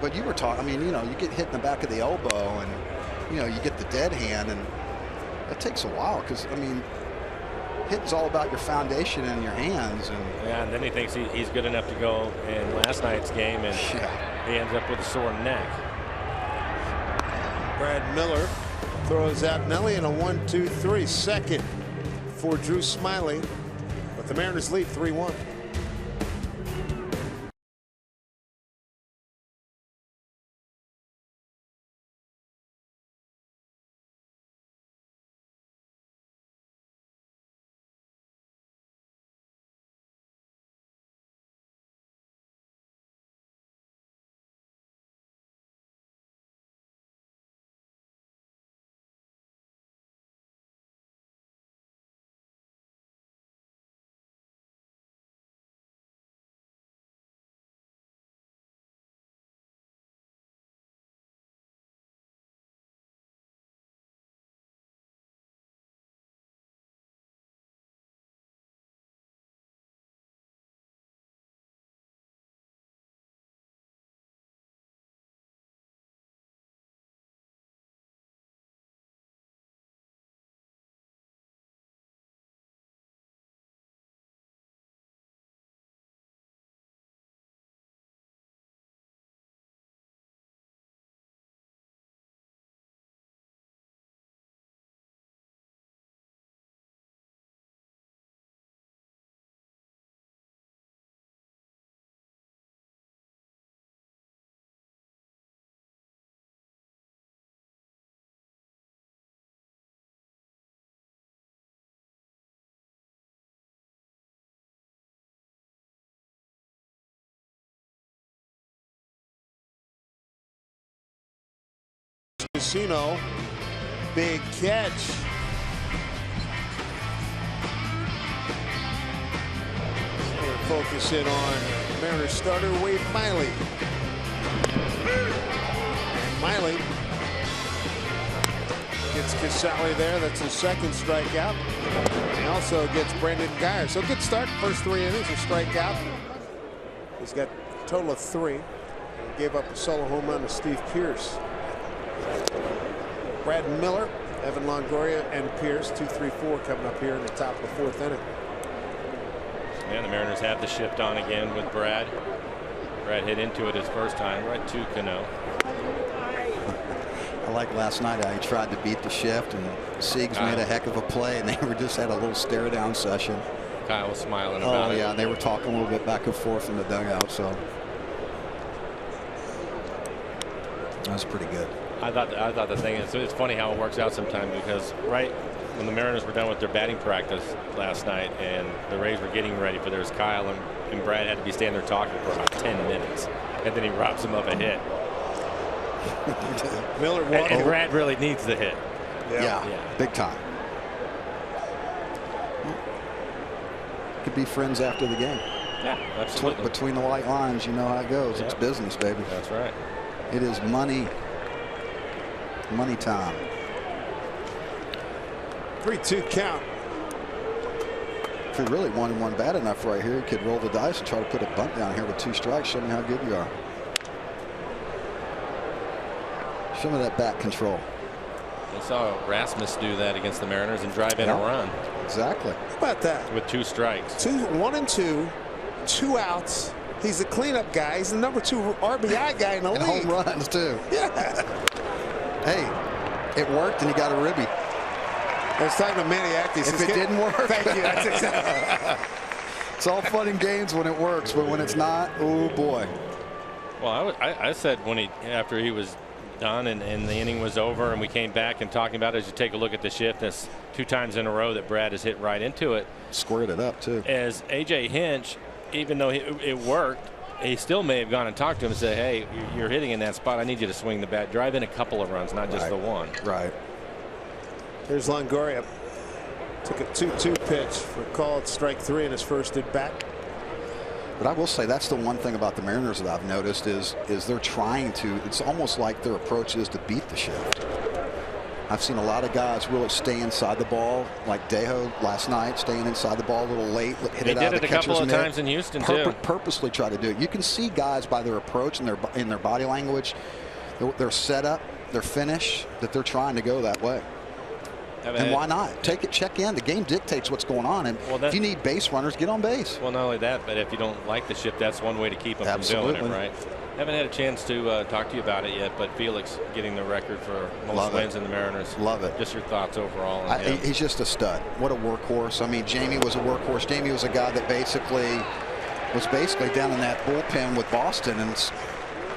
But you were talking, I mean, you know, you get hit in the back of the elbow, and you know, you get the dead hand, and it takes a while because, I mean, hitting's all about your foundation and your hands. And yeah, and then he thinks he's good enough to go in last night's game, and he ends up with a sore neck. Brad Miller throws out Nelly in a 1-2-3. Second for Drew Smiley, but the Mariners lead 3-1. Orsino. Big catch. We're focusing on Mariners starter Wade Miley. And Miley gets Casale there. That's his second strikeout. He also gets Brandon Guyer. So good start. First 3 innings, a strikeout. He's got a total of 3. He gave up a solo home run to Steve Pearce. Brad Miller, Evan Longoria, and Pearce, 2, 3, 4 coming up here in the top of the 4th inning. And the Mariners have the shift on again with Brad. Brad hit into it his first time, right to Cano. I like last night how he tried to beat the shift, and Siegs made a heck of a play, and they were just had a little stare down session. Kyle was smiling about it. Oh yeah, they were talking a little bit back and forth in the dugout, so that was pretty good. I thought the thing is, it's funny how it works out sometimes, because right when the Mariners were done with their batting practice last night and the Rays were getting ready for theirs, Kyle and Brad had to be standing there talking for about 10 minutes, and then he robs him of a hit. Miller and Brad really needs the hit. Yeah, big time. Could be friends after the game. Yeah, absolutely. Between the white lines, you know how it goes. It's business, baby. That's right. It is money. Money time. 3-2 count. If he really wanted one bad enough right here, he could roll the dice and try to put a bunt down here with 2 strikes. Show me how good you are. Show me that bat control. We saw Rasmus do that against the Mariners and drive in a run. Exactly. How about that? With 2 strikes. 1 and 2, 2 outs. He's the cleanup guy. He's the number 2 RBI guy in the league. Home runs too. Yeah. Hey, it worked, and he got a ribby. I was talking to Manny Actis. If it didn't work, thank you. That's exactly. It's all fun and games when it works, but when it's not, oh boy. Well, I said after he was done and the inning was over and we came back and talking about it, as you take a look at the shift, that's 2 times in a row that Brad has hit right into it. Squared it up too. As AJ Hinch, even though it worked, he still may have gone and talked to him and said, hey, you're hitting in that spot. I need you to swing the bat. Drive in a couple of runs, not just the one. Right. Here's Longoria. Took a 2-2 pitch for called strike 3 in his first at bat. But I will say that's the one thing about the Mariners that I've noticed is they're trying to. It's almost like their approach is to beat the shift. I've seen a lot of guys really stay inside the ball, like Dejo last night, staying inside the ball a little late, hit it out of the catcher's mitt. They did it a couple of times in Houston too. Purposely try to do it. You can see guys by their approach and in their body language, their setup, their finish, that they're trying to go that way. And why not? Take it, check in. The game dictates what's going on. And if you need base runners, get on base. Well, not only that, but if you don't like the shift, that's one way to keep them from doing it, right? Haven't had a chance to talk to you about it yet, but Felix getting the record for most wins in the Mariners. Love it. Just your thoughts overall. He's just a stud. What a workhorse. I mean, Jamie was a workhorse. Jamie was a guy that was basically down in that bullpen with Boston. And,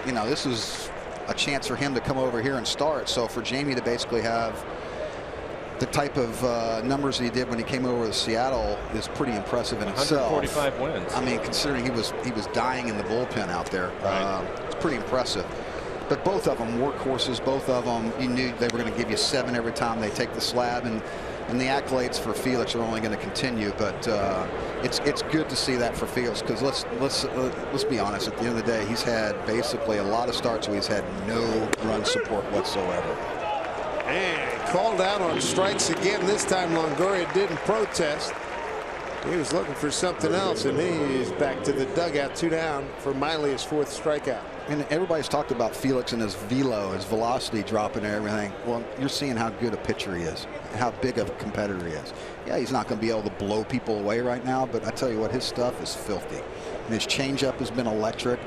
you know, this is a chance for him to come over here and start. So for Jamie to basically have the type of numbers he did when he came over to Seattle is pretty impressive in itself. 145 wins. I mean, considering he was dying in the bullpen out there, it's pretty impressive. But both of them workhorses. Both of them, you knew they were going to give you 7 every time they take the slab, and the accolades for Felix are only going to continue. But it's good to see that for Felix, because let's be honest. At the end of the day, he's had basically a lot of starts where he's had no run support whatsoever. And called out on strikes again. This time Longoria didn't protest. He was looking for something else, and he's back to the dugout. 2 down for Miley, his 4th strikeout. And everybody's talked about Felix and his velo, his velocity dropping and everything. Well, you're seeing how good a pitcher he is, how big of a competitor he is. Yeah, he's not going to be able to blow people away right now, but I tell you what, his stuff is filthy. And his changeup has been electric.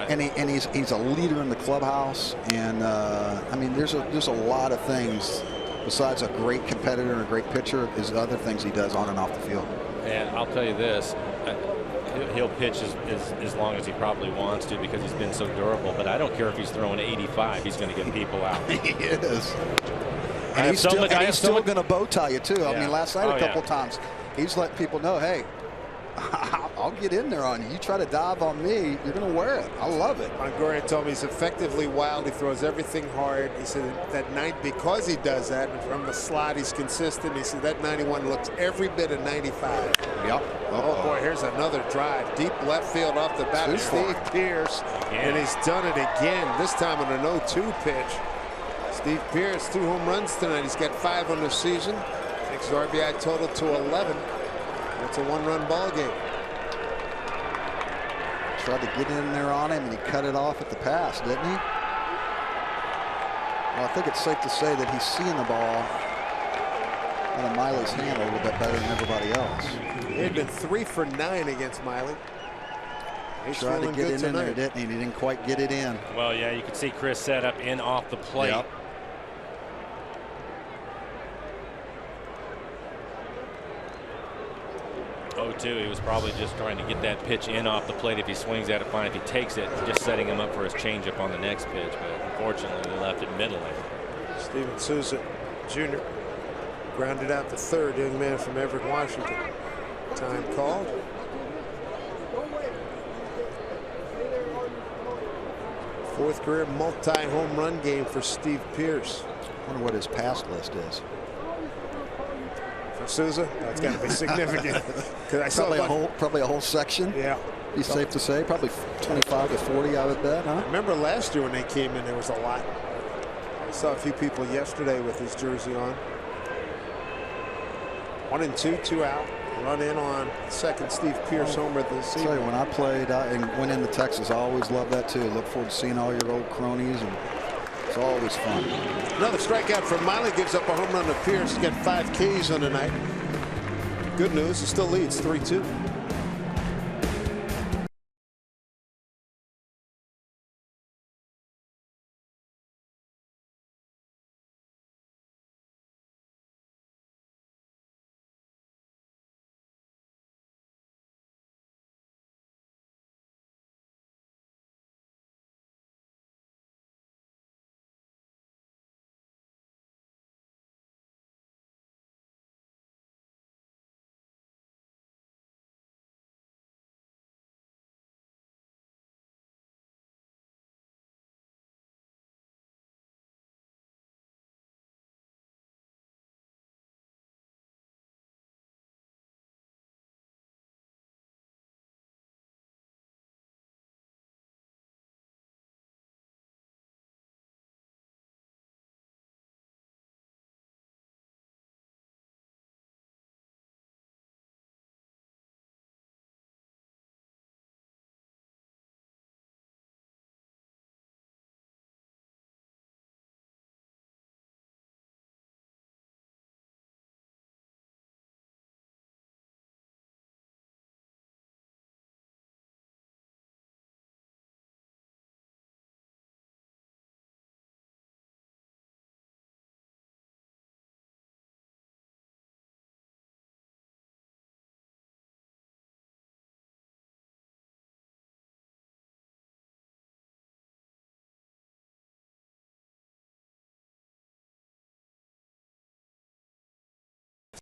And he's a leader in the clubhouse, and I mean, there's a lot of things besides a great competitor and a great pitcher. There's other things he does on and off the field. And I'll tell you this, he'll pitch as long as he probably wants to, because he's been so durable. But I don't care if he's throwing 85; he's going to get people out. He is. And he's still going to bow tie you too. I mean, last night a couple times he's letting people know, hey, I'll get in there on you. You try to dive on me, you're going to wear it. I love it. Longoria told me he's effectively wild. He throws everything hard. He said that night, because he does that, and from the slot he's consistent. He said that 91 looks every bit of 95. Yep. Oh boy, here's another drive. Deep left field off the bat of Steve Pearce. And he's done it again, this time on an 0-2 pitch. Steve Pearce, 2 home runs tonight. He's got 5 on the season. Takes his RBI total to 11. It's a 1-run ball game. Tried to get in there on him, and he cut it off at the pass, didn't he? Well, I think it's safe to say that he's seeing the ball out of Miley's hand a little bit better than everybody else. He had been 3 for 9 against Miley. He's tried to get in there, didn't he? He didn't quite get it in. Well, yeah, you can see Chris set up in off the plate. Yep. He was probably just trying to get that pitch in off the plate. If he swings at it, fine. If he takes it, just setting him up for his changeup on the next pitch. But unfortunately, they left it middle. Steven Souza Jr. grounded out to third. Young man from Everett, Washington. Time called. Fourth career multi-home run game for Steve Pearce. I wonder what his pass list is. For Souza, that's got to be significant. I saw probably a whole section. Yeah. Be safe to say, probably 25 to 40, I would bet, huh? I remember last year when they came in, there was a lot. I saw a few people yesterday with his jersey on. 1-2, 2 out. Run in on second Steve Pearce homer this season. When I played and went into Texas, I always loved that too. Look forward to seeing all your old cronies, and it's always fun. Another strikeout from Miley, gives up a home run to Pearce. He's got 5 Ks on the night. Good news, he still leads 3-2.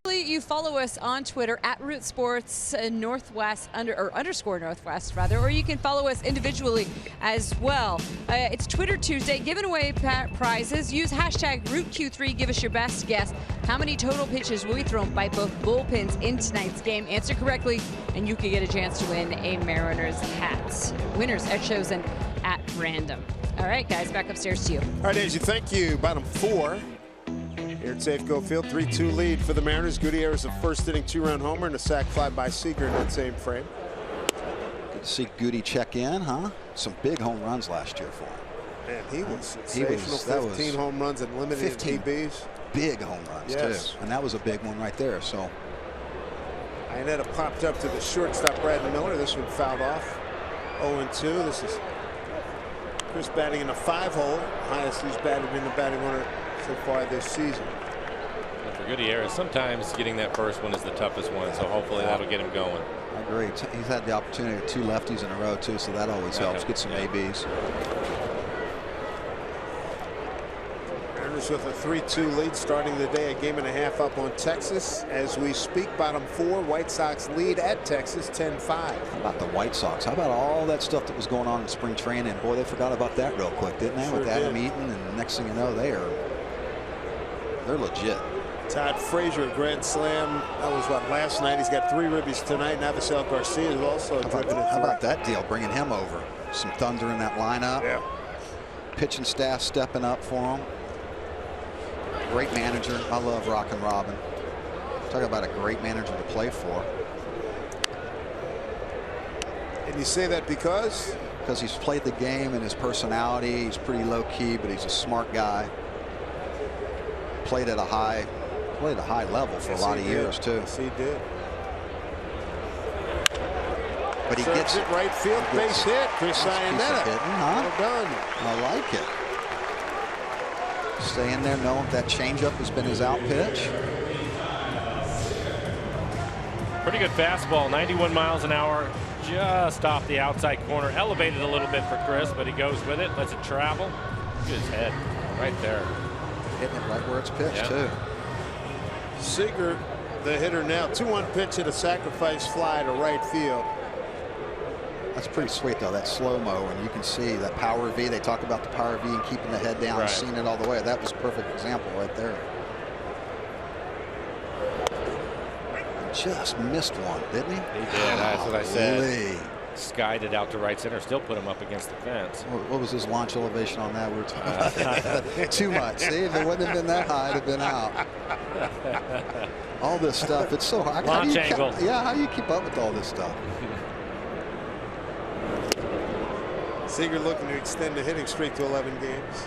You follow us on Twitter at Root Sports Northwest underscore Northwest rather, or you can follow us individually as well. It's Twitter Tuesday, giving away prizes. Use hashtag RootQ3. Give us your best guess. How many total pitches will be thrown by both bullpens in tonight's game? Answer correctly, and you could get a chance to win a Mariners hat. Winners are chosen at random. All right, guys, back upstairs to you. All right, Angie, thank you. Bottom 4. Here at Safeco Field, 3-2 lead for the Mariners. Gutierrez, a first inning 2-run homer and a sac fly by Seager in that same frame. Good to see Goody check in, huh? Some big home runs last year for him. Man, he was sensational. 15 home runs and limited 15 TBs. Big home runs, too. And that was a big one right there. So Iannetta popped up to the shortstop, Brandon Miller. This one fouled off. 0-2. This is Chris batting in a 5-hole. Highest he's batted in the batting order so far this season. And for Gutierrez, sometimes getting that first one is the toughest one, so hopefully that'll get him going. I agree. He's had the opportunity of 2 lefties in a row too, so that always helps. Get some ABs. Mariners Braves with a 3-2 lead starting the day, a game and a half up on Texas. As we speak, bottom 4, White Sox lead at Texas 10-5. How about the White Sox? How about all that stuff that was going on in spring training? Boy, they forgot about that real quick, didn't they? Sure with Adam did. Eaton, and the next thing you know, they're legit. Todd Frazier, grand slam. That was what, last night. He's got 3 ribbies tonight. Navasel Garcia is also driven it. How about that deal, bringing him over? Some thunder in that lineup. Yeah. Pitching staff stepping up for him. Great manager. I love Rockin' Robin. Talk about a great manager to play for. And you say that because? Because he's played the game and his personality. He's pretty low key, but he's a smart guy. Played at a high level for a lot of years too. Yes, he did. But he Serves gets it right field, base hit. Chris Iannetta. Huh? Well done. I like it. Staying there knowing that changeup has been his out pitch. Pretty good fastball, 91 miles an hour, just off the outside corner. Elevated a little bit for Chris, but he goes with it, lets it travel. Look at his head right there. Hitting it right where it's pitched too. Seager, the hitter now. 2-1 pitch at a sacrifice fly to right field. That's pretty sweet though, that slow-mo, and you can see that power V. They talk about the power V and keeping the head down, right. Seeing it all the way. That was a perfect example right there. Just missed one, didn't he? He did. That's what I said. Golly. Skied it out to right center. Still put him up against the fence. What was his launch elevation on that? We were talking about that. Too much. See, if it wouldn't have been that high, it'd have been out. All this stuff, it's so hard. Launch angle. How do you keep up with all this stuff? Seager looking to extend the hitting streak to 11 games.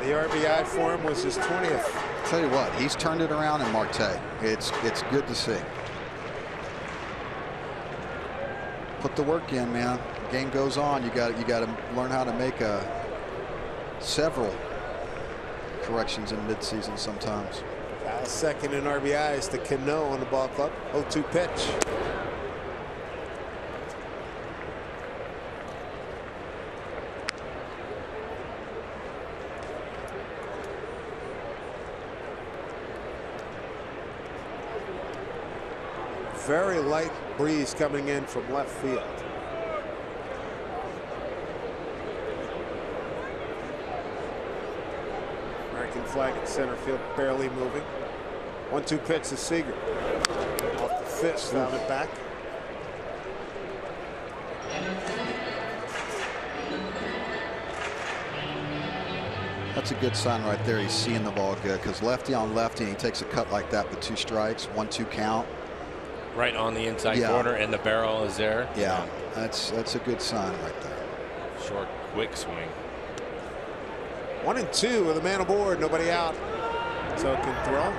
The RBI for him was his 20th. Tell you what, he's turned it around in Marte. It's good to see. Put the work in, man. The game goes on. You got to learn how to make several corrections in midseason sometimes. Second in RBIs to Cano on the ball club. 0-2 pitch. Very light breeze coming in from left field. American flag at center field, barely moving. 1-2 pitch to Seager. Off the fist, down and back. That's a good sign right there. He's seeing the ball good, because lefty on lefty, and he takes a cut like that with 2 strikes, 1-2 count. Right on the inside corner, and the barrel is there. Yeah, that's a good sign right there. Short, quick swing. 1-2 with a man aboard, nobody out. So it can throw.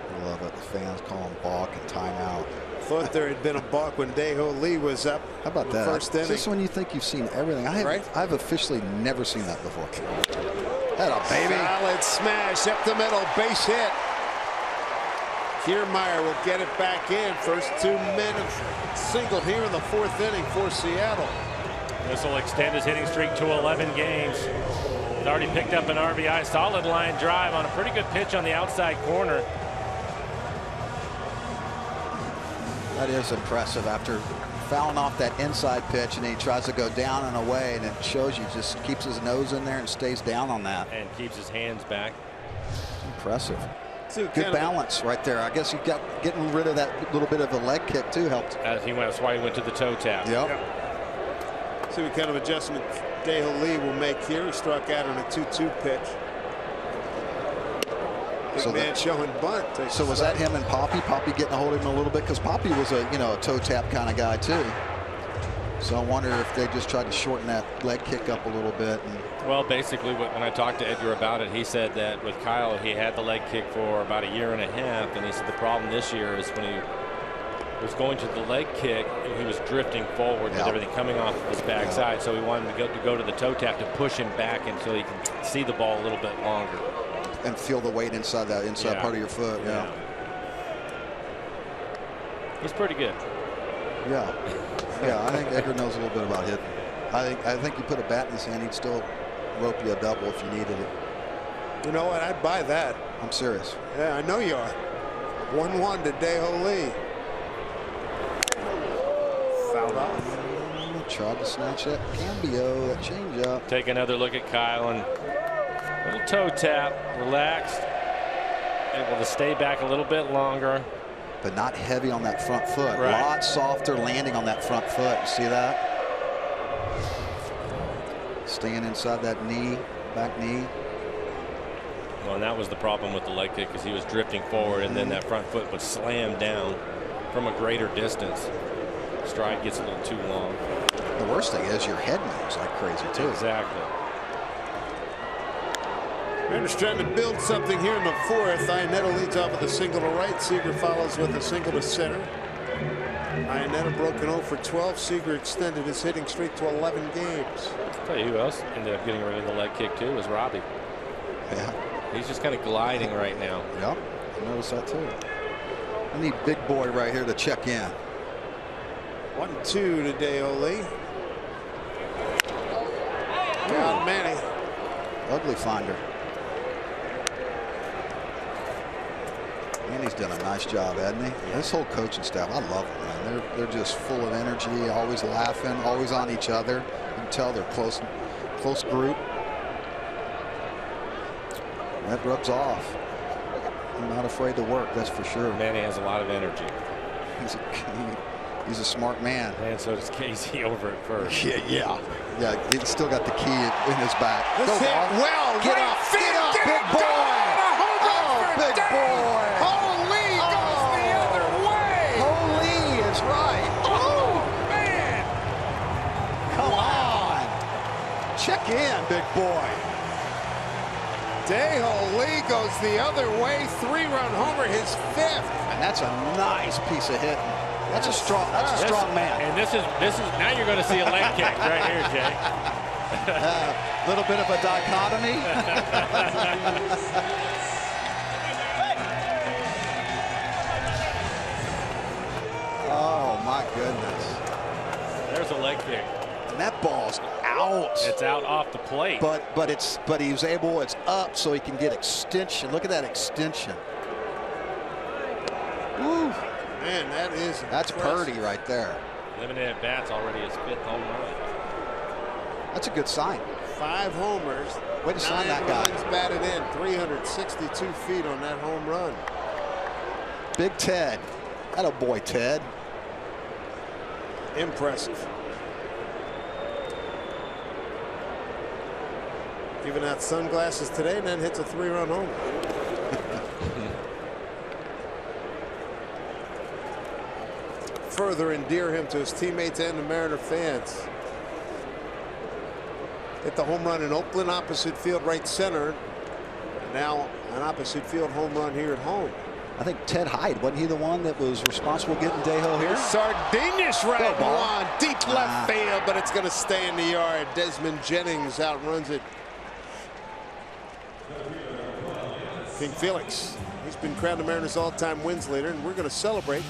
I love it. The fans call him balk and timeout. Thought there had been a balk when Dae-Ho Lee was up. How about that? First inning. Just when you think you've seen everything. I've officially never seen that before. That a baby. Solid smash up the middle, base hit. Kiermaier will get it back in. First 2 minutes single here in the 4th inning for Seattle. This will extend his hitting streak to 11 games. He's already picked up an RBI. Solid line drive on a pretty good pitch on the outside corner. That is impressive. After fouling off that inside pitch, and then he tries to go down and away, and it shows you just keeps his nose in there and stays down on that. And keeps his hands back. Impressive. Good balance right there. I guess you got getting rid of that little bit of a leg kick too helped. That's why he went to the toe tap. Yep. See what kind of adjustment Dae-Ho Lee will make here. He struck out on a 2-2 pitch. Big man showing bunt. So was that him and Poppy? Poppy getting a hold of him a little bit, because Poppy was a a toe tap kind of guy too. So I wonder if they just tried to shorten that leg kick up a little bit. Well, basically, when I talked to Edgar about it, he said that with Kyle, he had the leg kick for about 1.5 years, and he said the problem this year is when he was going to the leg kick, he was drifting forward with everything coming off of his backside. So he wanted to go to the toe tap to push him back until he can see the ball a little bit longer. And feel the weight inside that part of your foot. Yeah. He's pretty good. Yeah. Yeah, I think Edgar knows a little bit about hitting. I think you put a bat in his hand, he'd still rope you a double if you needed it. You know what? I'd buy that. I'm serious. Yeah, I know you are. 1-1 to Day-Ho Lee. Fouled off. Tried to snatch that cambio, that changeup. Take another look at Kyle and little toe tap, relaxed, able to stay back a little bit longer. But not heavy on that front foot. Right. A lot softer landing on that front foot. You see that? Staying inside that knee, back knee. Well, and that was the problem with the leg kick, because he was drifting forward, and then that front foot would slam down from a greater distance. Stride gets a little too long. The worst thing is your head moves like crazy too. Exactly. Mariners trying to build something here in the fourth. Iannetta leads off with a single to right. Seager follows with a single to center. Iannetta broken 0 for 12. Seager extended his hitting streak to 11 games. I'll tell you who else ended up getting rid of the leg kick too was Robbie. Yeah. He's just kind of gliding right now. Yep. I noticed that too. I need big boy right here to check in. 1-2 to Day-Ho Lee. God, Manny. Ugly finder. Manny's done a nice job, hasn't he? This whole coaching staff, I love it, man. They're just full of energy, always laughing, always on each other. You can tell they're close group. That rubs off. I'm not afraid to work, that's for sure. Manny has a lot of energy. He's a smart man. And so does Casey over at first. Yeah. He's still got the key in his back. This hit well. Get up, big boy. Oh, big boy. Holy goes the other way. Holy is right. Oh, man. Come on. Check in, big boy. Day-Ho Lee goes the other way. 3-run homer, his 5th. And that's a nice piece of hitting. That's a strong man. And this is now you're going to see a leg kick right here, Jay. A little bit of a dichotomy. Oh my goodness. There's a leg kick. And that ball's out. It's out off the plate. But he was able. It's up so he can get extension. Look at that extension. Woo. Man, that's Purdy right there. Limited at bats, already his 5th home run. That's a good sign. 5 homers. Way to sign that guy. 9 runs batted in. 362 feet on that home run. Big Ted. That a boy, Ted. Impressive. Giving out sunglasses today, and then hits a 3-run homer. Further endear him to his teammates and the Mariner fans. Hit the home run in Oakland, opposite field right center. And now an opposite field home run here at home. I think Ted Hyde, wasn't he the one that was responsible getting Day-Ho here? Sardinius right one, deep left field, but it's going to stay in the yard. Desmond Jennings outruns it. King Felix, he's been crowned the Mariners all-time wins leader, and we're going to celebrate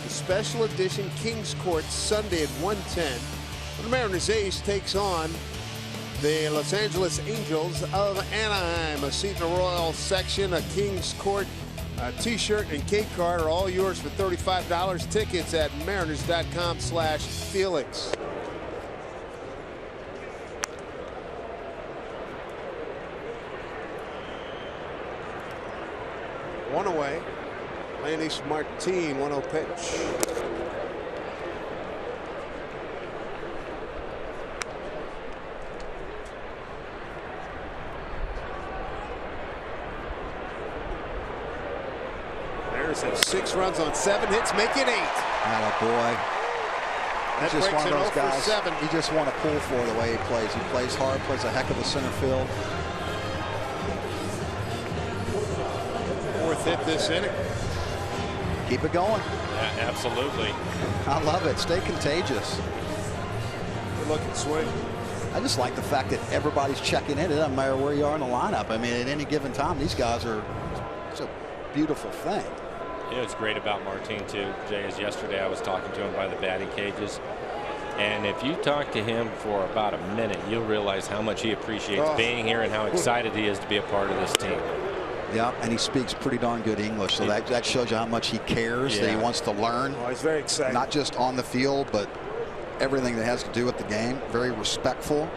the special edition Kings Court Sunday at 1:10. The Mariners Ace takes on the Los Angeles Angels of Anaheim. A seat in the Royal section, a Kings Court t-shirt and cake card are all yours for $35. Tickets at mariners.com/Felix. One away. Landis Martin, 1-0 pitch. Mariners have 6 runs on 7 hits, make it 8. Atta boy. He's just one of those guys. You just want to pull for the way he plays. He plays hard, plays a heck of a center field. 4th hit this inning. Keep it going. Yeah, absolutely. I love it. Stay contagious. Good looking swing. I just like the fact that everybody's checking in. It doesn't matter where you are in the lineup. I mean, at any given time, these guys are. It's a beautiful thing. You know what's great about Martin too, Jay, is yesterday I was talking to him by the batting cages. And if you talk to him for about a minute, you'll realize how much he appreciates being here and how excited he is to be a part of this team. Yeah, and he speaks pretty darn good English, so that shows you how much he cares, that he wants to learn. Oh, he's very excited. Not just on the field, but everything that has to do with the game. Very respectful.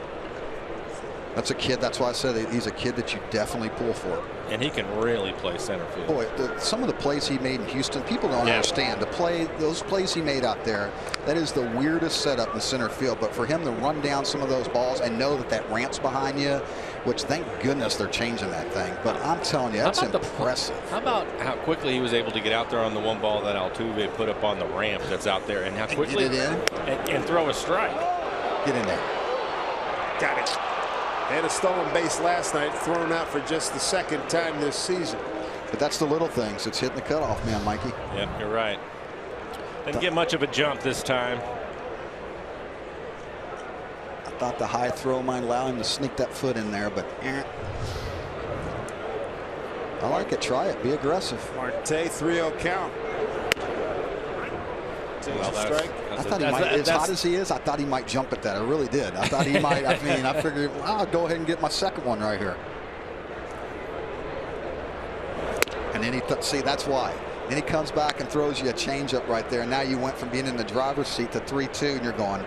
That's a kid. That's why I said he's a kid that you definitely pull for. And he can really play center field. Boy, some of the plays he made in Houston, people don't understand. Those plays he made out there, that is the weirdest setup in the center field. But for him to run down some of those balls and know that ramp's behind you, which thank goodness they're changing that thing. But I'm telling you, that's impressive. How about how quickly he was able to get out there on the one ball that Altuve put up on the ramp that's out there, and how quickly get it in and throw a strike. Get in there. Got it. Had a stolen base last night, thrown out for just the second time this season. But that's the little things. It's hitting the cutoff, man, Mikey. Yep, you're right. Didn't get much of a jump this time. I thought the high throw might allow him to sneak that foot in there, but I like it. Try it. Be aggressive. Marte, 3-0 count. Well, strike. I thought he might, as hot as he is, I thought he might jump at that. I really did. I thought he might. I mean, I figured I'll go ahead and get my second one right here. And then he see, that's why. Then he comes back and throws you a changeup right there. And now you went from being in the driver's seat to 3-2, and you're going,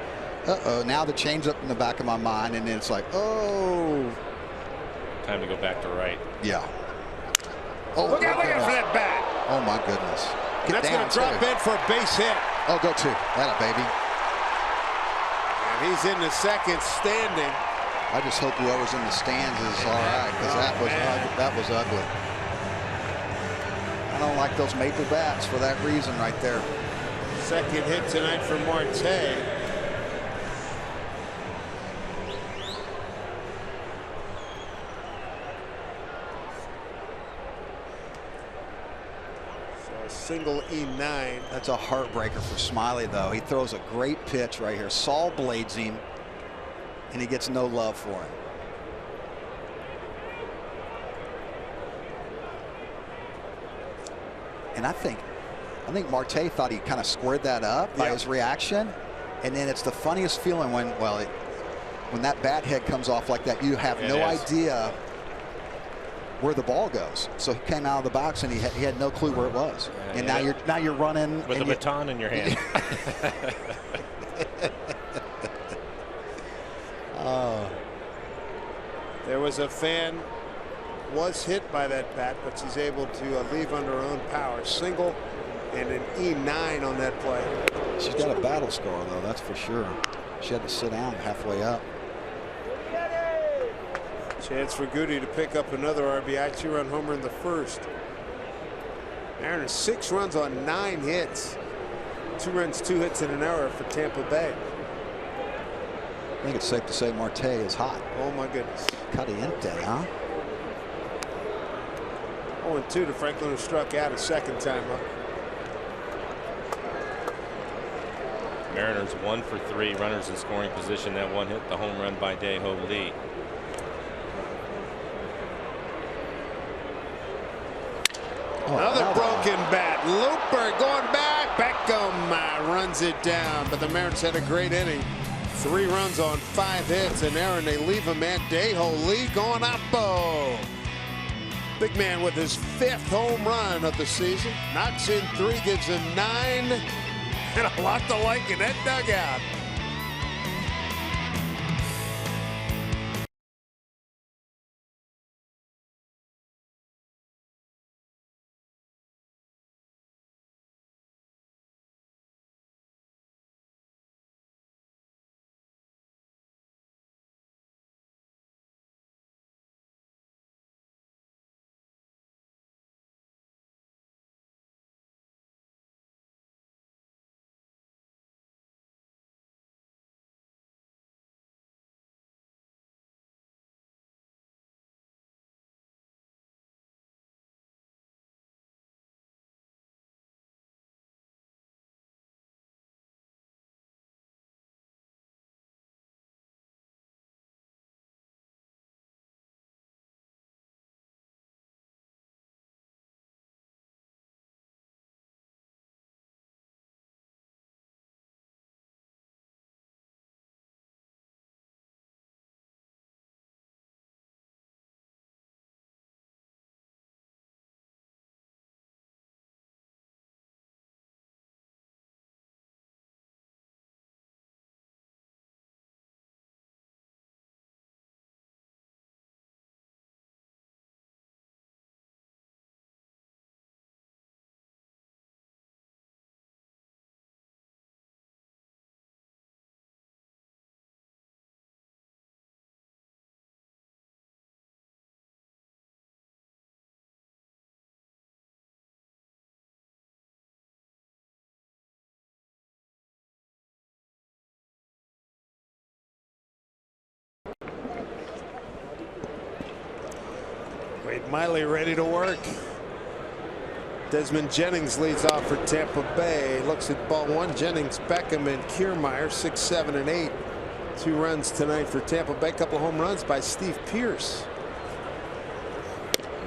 uh-oh. Now the changeup in the back of my mind, and then it's like, oh. Time to go back to right. Yeah. Oh, look out for that bat. Oh my goodness. That's going to drop in for a base hit. Oh, go to that, baby. And he's in the second, standing. I just hope whoever's in the stands is all right, because that was ugly. I don't like those maple bats for that reason right there. Second hit tonight for Marte. Single E9. That's a heartbreaker for Smiley, though. He throws a great pitch right here. Saul blades him, and he gets no love for him. And I think Marte thought he kind of squared that up by his reaction. And then it's the funniest feeling when that bat head comes off like that. You have no idea where the ball goes. So he came out of the box and he had no clue where it was. And now you're running with a baton in your hand. There was a fan was hit by that bat, but she's able to leave under her own power. Single and an E9 on that play. She's got a battle scar, though, that's for sure. She had to sit down halfway up. Chance for Goody to pick up another RBI, 2-run homer in the first. Mariners 6 runs on 9 hits. 2 runs, 2 hits, and an error for Tampa Bay. I think it's safe to say Marte is hot. Oh my goodness. Caliente, huh? 0-2 to Franklin, who struck out a second time up. Mariners 1 for 3 runners in scoring position. That one hit the home run by Dae-Ho Lee. Another broken bat. Looper going back. Beckham runs it down. But the Mariners had a great inning. 3 runs on 5 hits. And Aaron, they leave him at Dae-Ho Lee going up. Big man with his 5th home run of the season. Knocks in 3, gives him 9. And a lot to like in that dugout. Miley ready to work. Desmond Jennings leads off for Tampa Bay. Looks at ball one. Jennings, Beckham, and Kiermaier, 6, 7, and 8. 2 runs tonight for Tampa Bay. Couple of home runs by Steve Pearce.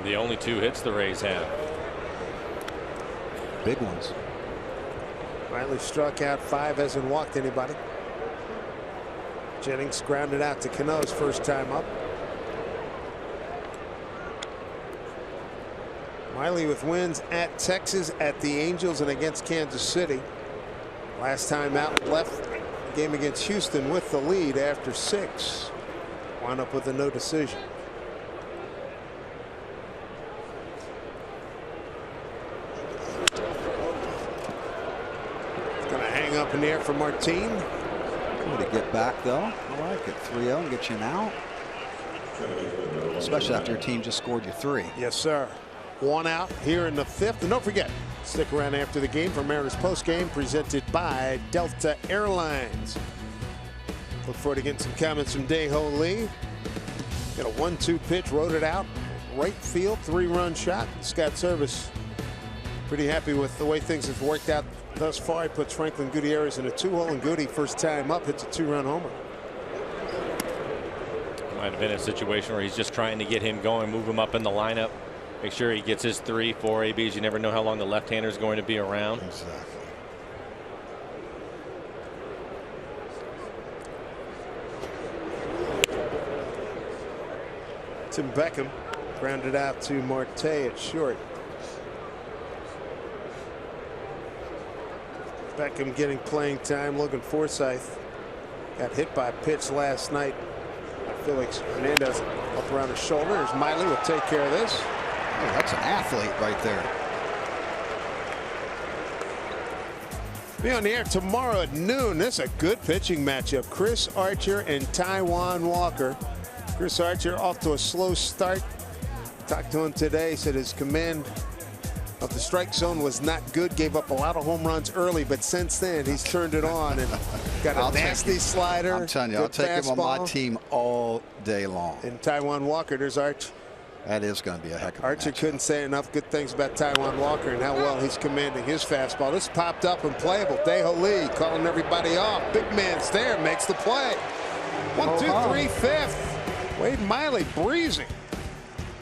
The only 2 hits the Rays have. Big ones. Miley struck out 5, hasn't walked anybody. Jennings grounded out to Cano's first time up. Miley with wins at Texas, at the Angels, and against Kansas City. Last time out, left the game against Houston with the lead after 6. Wound up with a no decision. Gonna hang up in the air for Martin. Way to get back, though. I like it. 3-0 and get you an out. Especially after your team just scored you 3. Yes, sir. 1 out here in the 5th. And don't forget, stick around after the game for Mariners postgame presented by Delta Airlines. Look forward to getting some comments from Dae-Ho Lee. Got a 1-2 pitch, rode it out. Right field, 3-run shot. Scott Service pretty happy with the way things have worked out thus far. He puts Franklin Gutierrez in a 2-hole, and Goody, first time up, hits a 2-run homer. Might have been a situation where he's just trying to get him going, move him up in the lineup, make sure he gets his 3, 4 ABs. You never know how long the left-hander is going to be around. Exactly. Tim Beckham grounded out to Marte at short. Beckham getting playing time. Logan Forsythe got hit by a pitch last night. Felix Hernandez up around his shoulder. As Miley will take care of this. Oh, that's an athlete right there. Be on the air tomorrow at noon. This is a good pitching matchup. Chris Archer and Taijuan Walker. Chris Archer off to a slow start. Talked to him today. Said his command of the strike zone was not good. Gave up a lot of home runs early, but since then he's turned it on and got a nasty slider. I'm telling you, I'll take him on my team all day long. And Taijuan Walker, there's Arch. That is going to be a heck of a Archer matchup. couldn't say enough good things about Taijuan Walker and how well he's commanding his fastball. This popped up and playable. Dae-Ho Lee calling everybody off. Big man's there, makes the play. 1, 2, 3, 5th. Wade Miley breezing.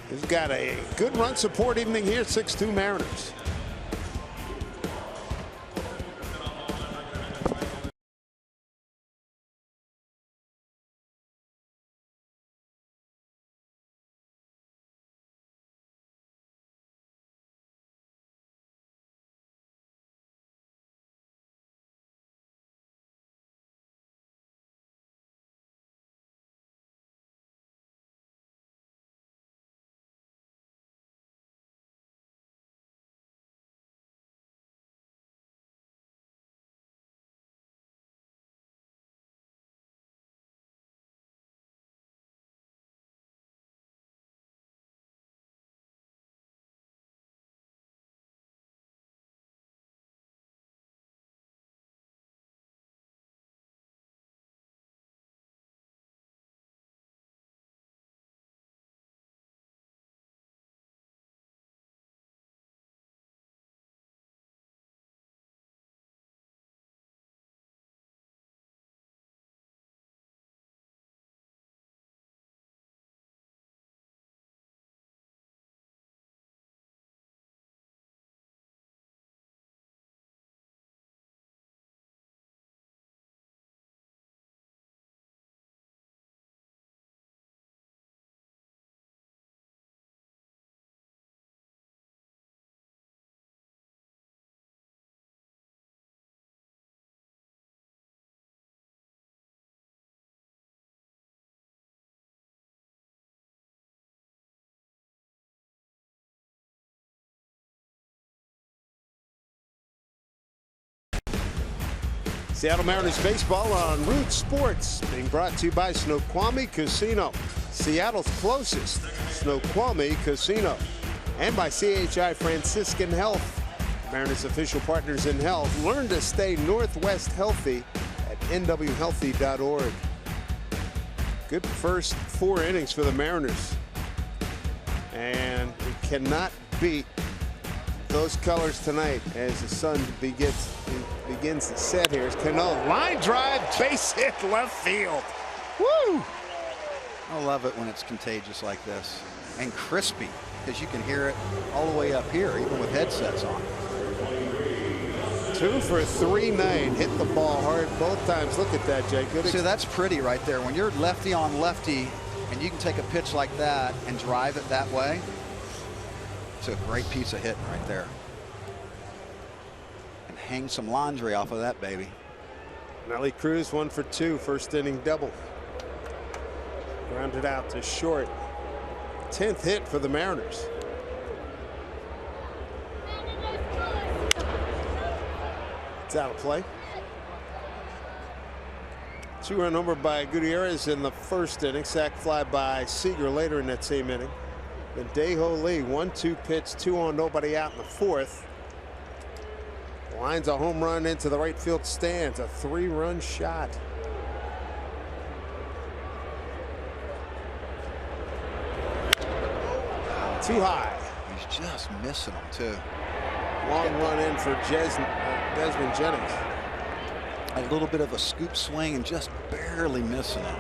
He's got a good run support evening here. 6-2 Mariners. Seattle Mariners baseball on Root Sports, being brought to you by Snoqualmie Casino, Seattle's closest Snoqualmie Casino, and by CHI Franciscan Health, Mariners official partners in health. Learn to stay Northwest healthy at nwhealthy.org. Good first 4 innings for the Mariners. And cannot beat those colors tonight as the sun begins to set here. It's Cano, line drive, base hit, left field. Woo! I love it when it's contagious like this and crispy, because you can hear it all the way up here, even with headsets on. 2 for 3-9. Hit the ball hard both times. Look at that, Jay. Good. See, that's pretty right there. When you're lefty on lefty and you can take a pitch like that and drive it that way, it's a great piece of hitting right there. And hang some laundry off of that baby. Nelly Cruz 1 for 2. First inning double. Grounded out to short. 10th hit for the Mariners. It's out of play. 2-run homer by Gutierrez in the first inning. Sac fly by Seager later in that same inning. Then Dae-Ho Lee 1-2 pitch, 2 on, nobody out in the fourth. Lines a home run into the right field stands. A 3-run shot. Too high. He's just missing them too. Long run in for Desmond Jennings. A little bit of a scoop swing and just barely missing it.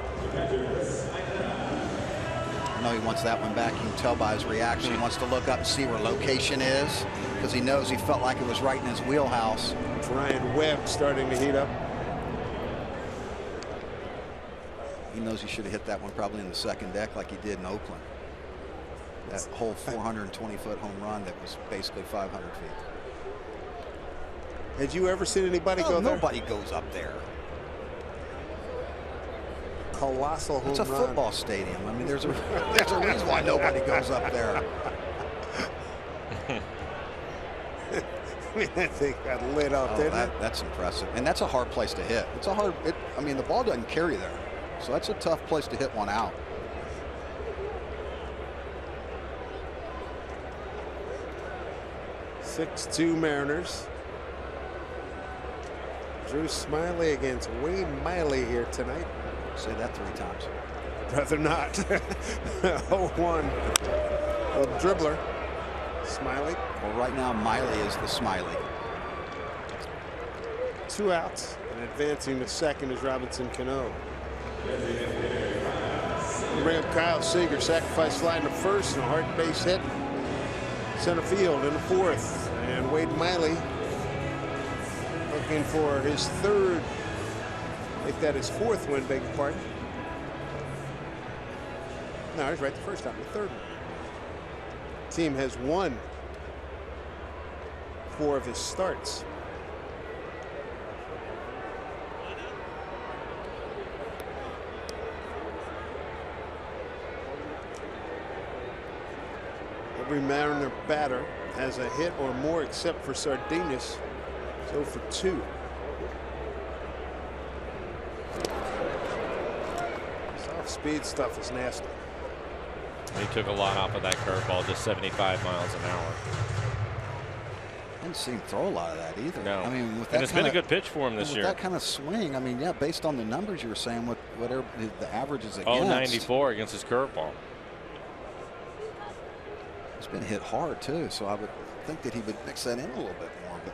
I know he wants that one back. You can tell by his reaction. He wants to look up and see where location is, because he knows he felt like it was right in his wheelhouse. Ryan Webb starting to heat up. He knows he should have hit that one probably in the second deck like he did in Oakland. That whole 420-foot home run that was basically 500 feet. Had you ever seen anybody go there? Nobody goes up there. Colossal home run. It's a football stadium. I mean, there's a reason why nobody goes up there. That thing got lit up, didn't it? That's impressive. And that's a hard place to hit. It's a hard, I mean, the ball doesn't carry there. So that's a tough place to hit one out. (6-2) Mariners. Drew Smiley against Wayne Miley here tonight. Say that 3 times. Rather not. 0-1. Little dribbler. Smiley. Well, right now, Miley is the Smiley. 2 outs. And advancing to second is Robinson Cano. Bring up Kyle Seager. Sacrifice fly to first and a hard base hit. Center field in the fourth. And Wade Miley looking for his third. Make that his 4th win, beg your pardon. No, he's right the first time, the 3rd one. Team has won 4 of his starts. Every Mariner batter has a hit or more except for Sardinas. So for 2. Soft speed stuff is nasty. He took a lot off of that curveball, just 75 miles an hour. Didn't see him throw a lot of that either. No. I mean, with that and it's been a good pitch for him this year. That kind of swing, I mean, yeah, based on the numbers you were saying, with whatever the average is against. 94 against his curveball. He's been hit hard too, so I would think that he would mix that in a little bit more. But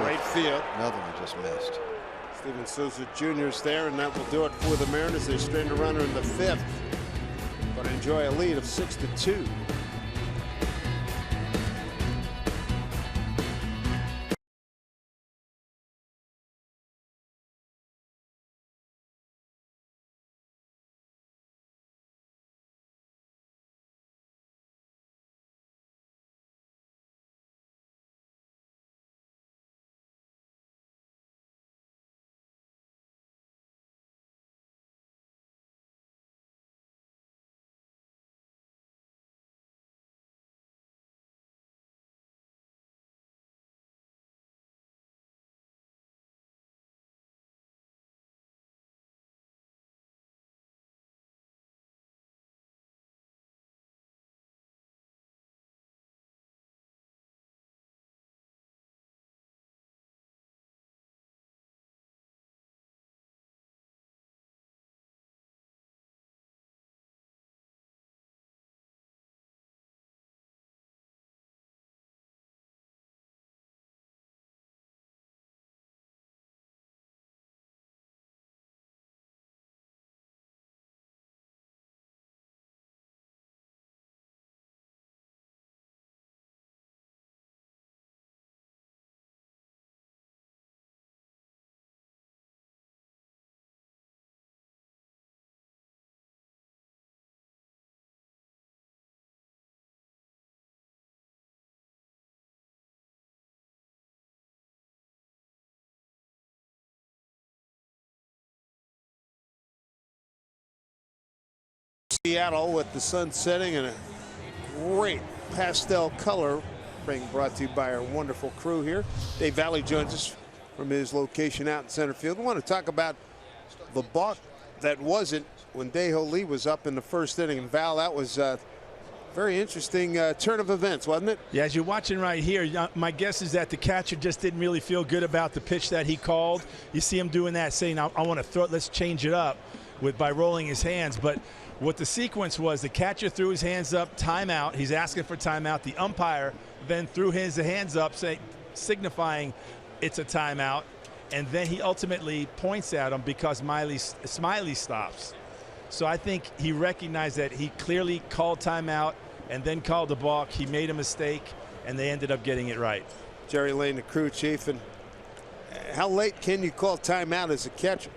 Right field. Another one just missed. Steven Souza Jr. is there, and that will do it for the Mariners. They strand a runner in the 5th, but enjoy a lead of 6-2. Seattle with the sun setting and a great pastel color being brought to you by our wonderful crew here. Dave Valley joins us from his location out in center field. We want to talk about the balk that wasn't when Dae-Ho Lee was up in the first inning. And Val, that was very interesting turn of events, wasn't it? Yeah, as you're watching right here, my guess is that the catcher just didn't really feel good about the pitch that he called. You see him doing that, saying, I want to throw it, let's change it up by rolling his hands. But what the sequence was, the catcher threw his hands up, timeout. He's asking for timeout. The umpire then threw his hands up, signifying it's a timeout. And then he ultimately points at him because Smiley stops. So I think he recognized that he clearly called timeout and then called the balk. He made a mistake, and they ended up getting it right. Jerry Lane, the crew chief. And how late can you call timeout as a catcher?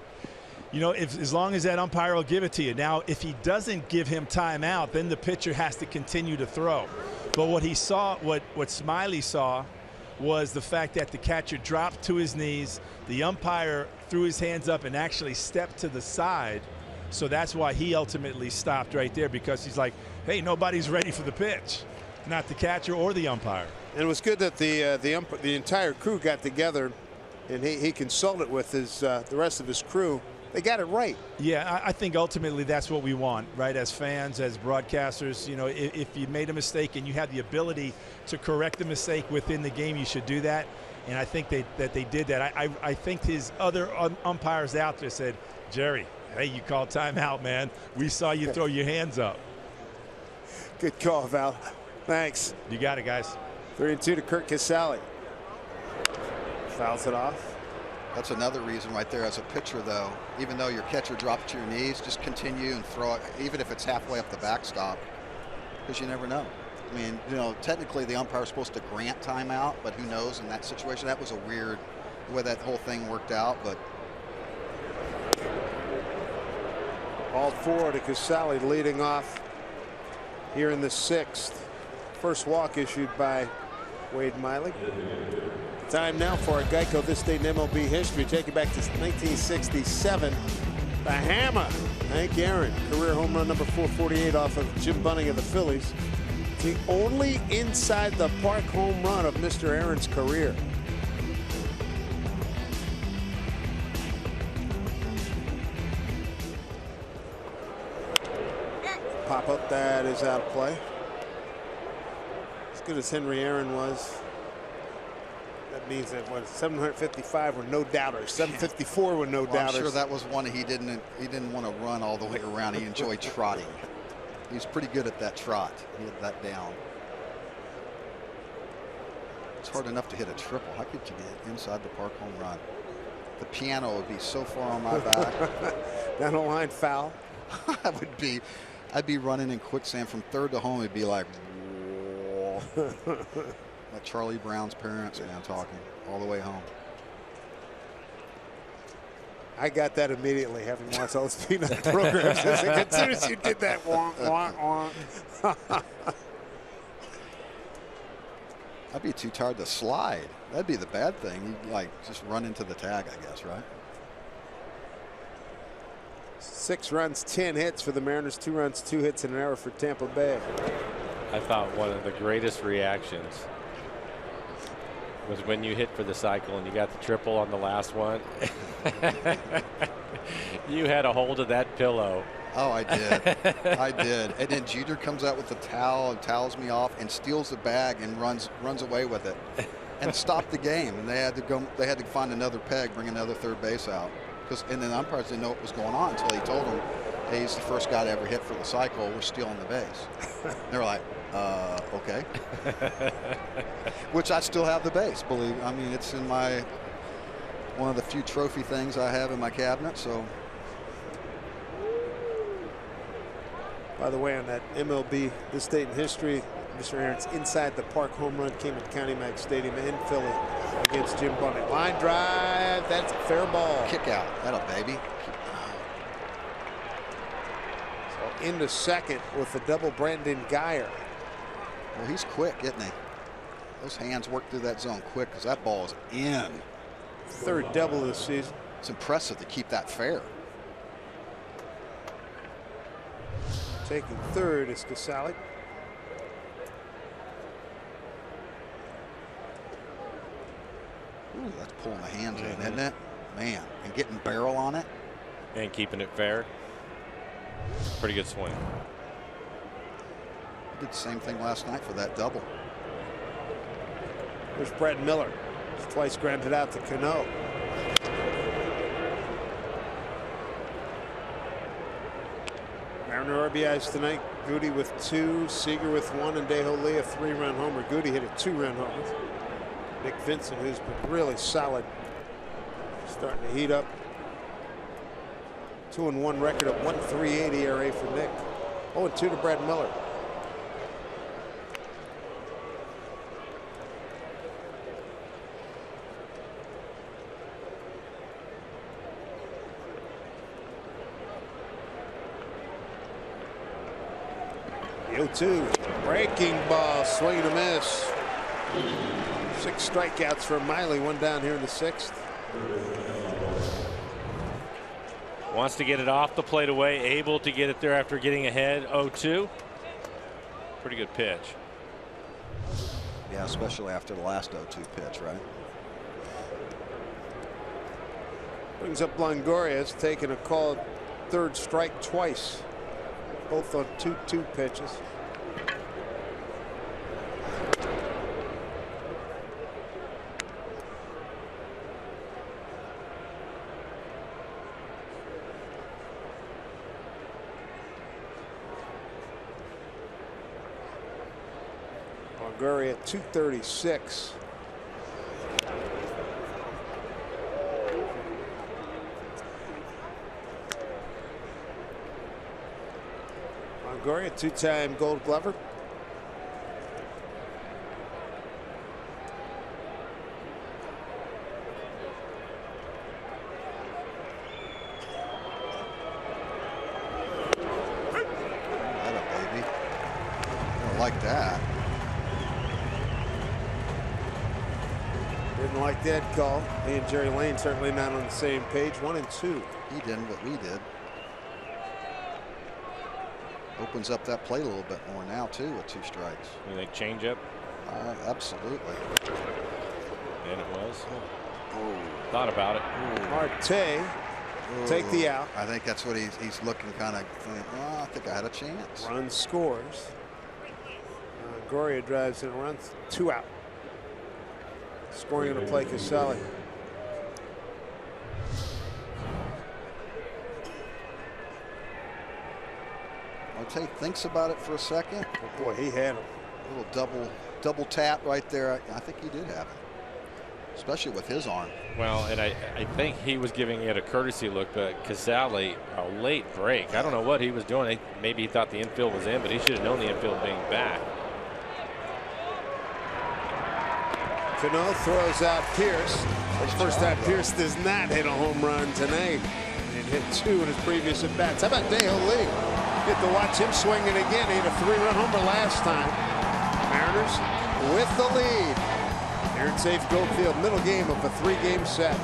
You know, as long as that umpire will give it to you. Now, if he doesn't give him timeout, then the pitcher has to continue to throw. But what he saw, what Smiley saw, was the fact that the catcher dropped to his knees. The umpire threw his hands up and actually stepped to the side. So that's why he ultimately stopped right there, because he's like, hey, nobody's ready for the pitch, not the catcher or the umpire. And it was good that the entire crew got together and he consulted with the rest of his crew. They got it right. Yeah, I think ultimately that's what we want, right? As fans, as broadcasters, you know, if you made a mistake and you had the ability to correct the mistake within the game, you should do that. And I think that they did that. I think his other umpires out there said, Jerry, hey, you called timeout, man. We saw you throw your hands up. Good call, Val. Thanks. You got it, guys. 3-2 to Kurt Casale. Fouls it off. That's another reason right there as a pitcher, though, even though your catcher drops to your knees, just continue and throw it, even if it's halfway up the backstop, because you never know. I mean, you know, technically the umpire's supposed to grant timeout, but who knows in that situation. That was a weird way that whole thing worked out, but. All four to Casale leading off here in the sixth. First walk issued by Wade Miley. Time now for a Geico This Day in MLB history. Take it back to 1967. The Hammer, Hank Aaron, career home run number 448 off of Jim Bunning of the Phillies. The only inside the park home run of Mr. Aaron's career. Pop up, that is out of play. As good as Henry Aaron was, that means that what 755 were no doubters. 754 were no doubters. I'm sure that was one he didn't want to run all the way around. He enjoyed trotting. He was pretty good at that trot. He had that down. It's hard enough to hit a triple. How could you get inside the park home run? The piano would be so far on my back. Down the line foul. I'd be running in quicksand from third to home. It'd be like, like Charlie Brown's parents, man, talking all the way home. I got that immediately, having watched all those peanut programs. As soon as you did that, wonk, wonk, wonk. I'd be too tired to slide. That'd be the bad thing. You'd like just run into the tag, I guess, right? 6 runs, 10 hits for the Mariners. 2 runs, 2 hits, and an error for Tampa Bay. I thought one of the greatest reactions was when you hit for the cycle and you got the triple on the last one. You had a hold of that pillow. Oh, I did. I did. And then Jeter comes out with the towel and towels me off and steals the bag and runs away with it and stopped the game. And they had to go. They had to find another peg, bring another third base out. And then the umpires didn't know what was going on until he told them, hey, he's the first guy to ever hit for the cycle. We're stealing the base. They were like, okay. Which I still have the base, believe. I mean, it's in one of the few trophy things I have in my cabinet. So, by the way, on that MLB This Date in History, Mr. Aaron's inside the park home run came at County Mac Stadium in Philly against Jim Bunning. Line drive, that's a fair ball. Kick out, that'll baby. So into second with the double Brandon Geyer. Well, he's quick, isn't he? Those hands work through that zone quick because that ball is in. Third double this season. It's impressive to keep that fair. Taking third is Casale. Ooh, that's pulling the hands in, isn't it? Man, and getting barrel on it. And keeping it fair. Pretty good swing. Did the same thing last night for that double. There's Brad Miller. He's twice grounded out to Cano. Mariner RBIs tonight. Goody with 2, Seager with 1, and DeJong a 3-run homer. Goody hit a 2-run homer. Nick Vincent, who's been really solid, starting to heat up. 2-1 record of 1.38 ERA for Nick. 0-2 to Brad Miller. The 0-2, breaking ball, swing and a miss. 6 strikeouts for Miley, 1 down here in the 6th. Wants to get it off the plate away, able to get it there after getting ahead. 0-2. Pretty good pitch. Yeah, especially after the last 0-2 pitch, right? Brings up Longoria. Has taken a called third strike twice, both on 2-2 pitches. Longoria at 236. Longoria, 2-time Gold Glover. That a baby. I don't like that. Didn't like that call. He and Jerry Lane certainly not on the same page. 1-2. He didn't, but we did. Opens up that plate a little bit more now too with 2 strikes. You think change up? Absolutely. And it was. Oh. Thought about it. Marte take the out. I think that's what he's looking kind of. Oh, I think I had a chance. Run scores. Goria drives in a run. 2 out. Scoring on the play, Casale. Marte thinks about it for a second. Oh boy, he had him. A little double tap right there. I think he did have it, especially with his arm. Well, and I think he was giving it a courtesy look, but Casale, a late break. I don't know what he was doing. Maybe he thought the infield was in, but he should have known the infield being back. Cano throws out Pierce. It's the first time Pierce does not hit a home run tonight. And hit 2 in his previous at-bats. How about DeJong? Get to watch him swinging again. He had a 3-run homer last time. Mariners with the lead. Here at Safeco Field, middle game of a 3-game set.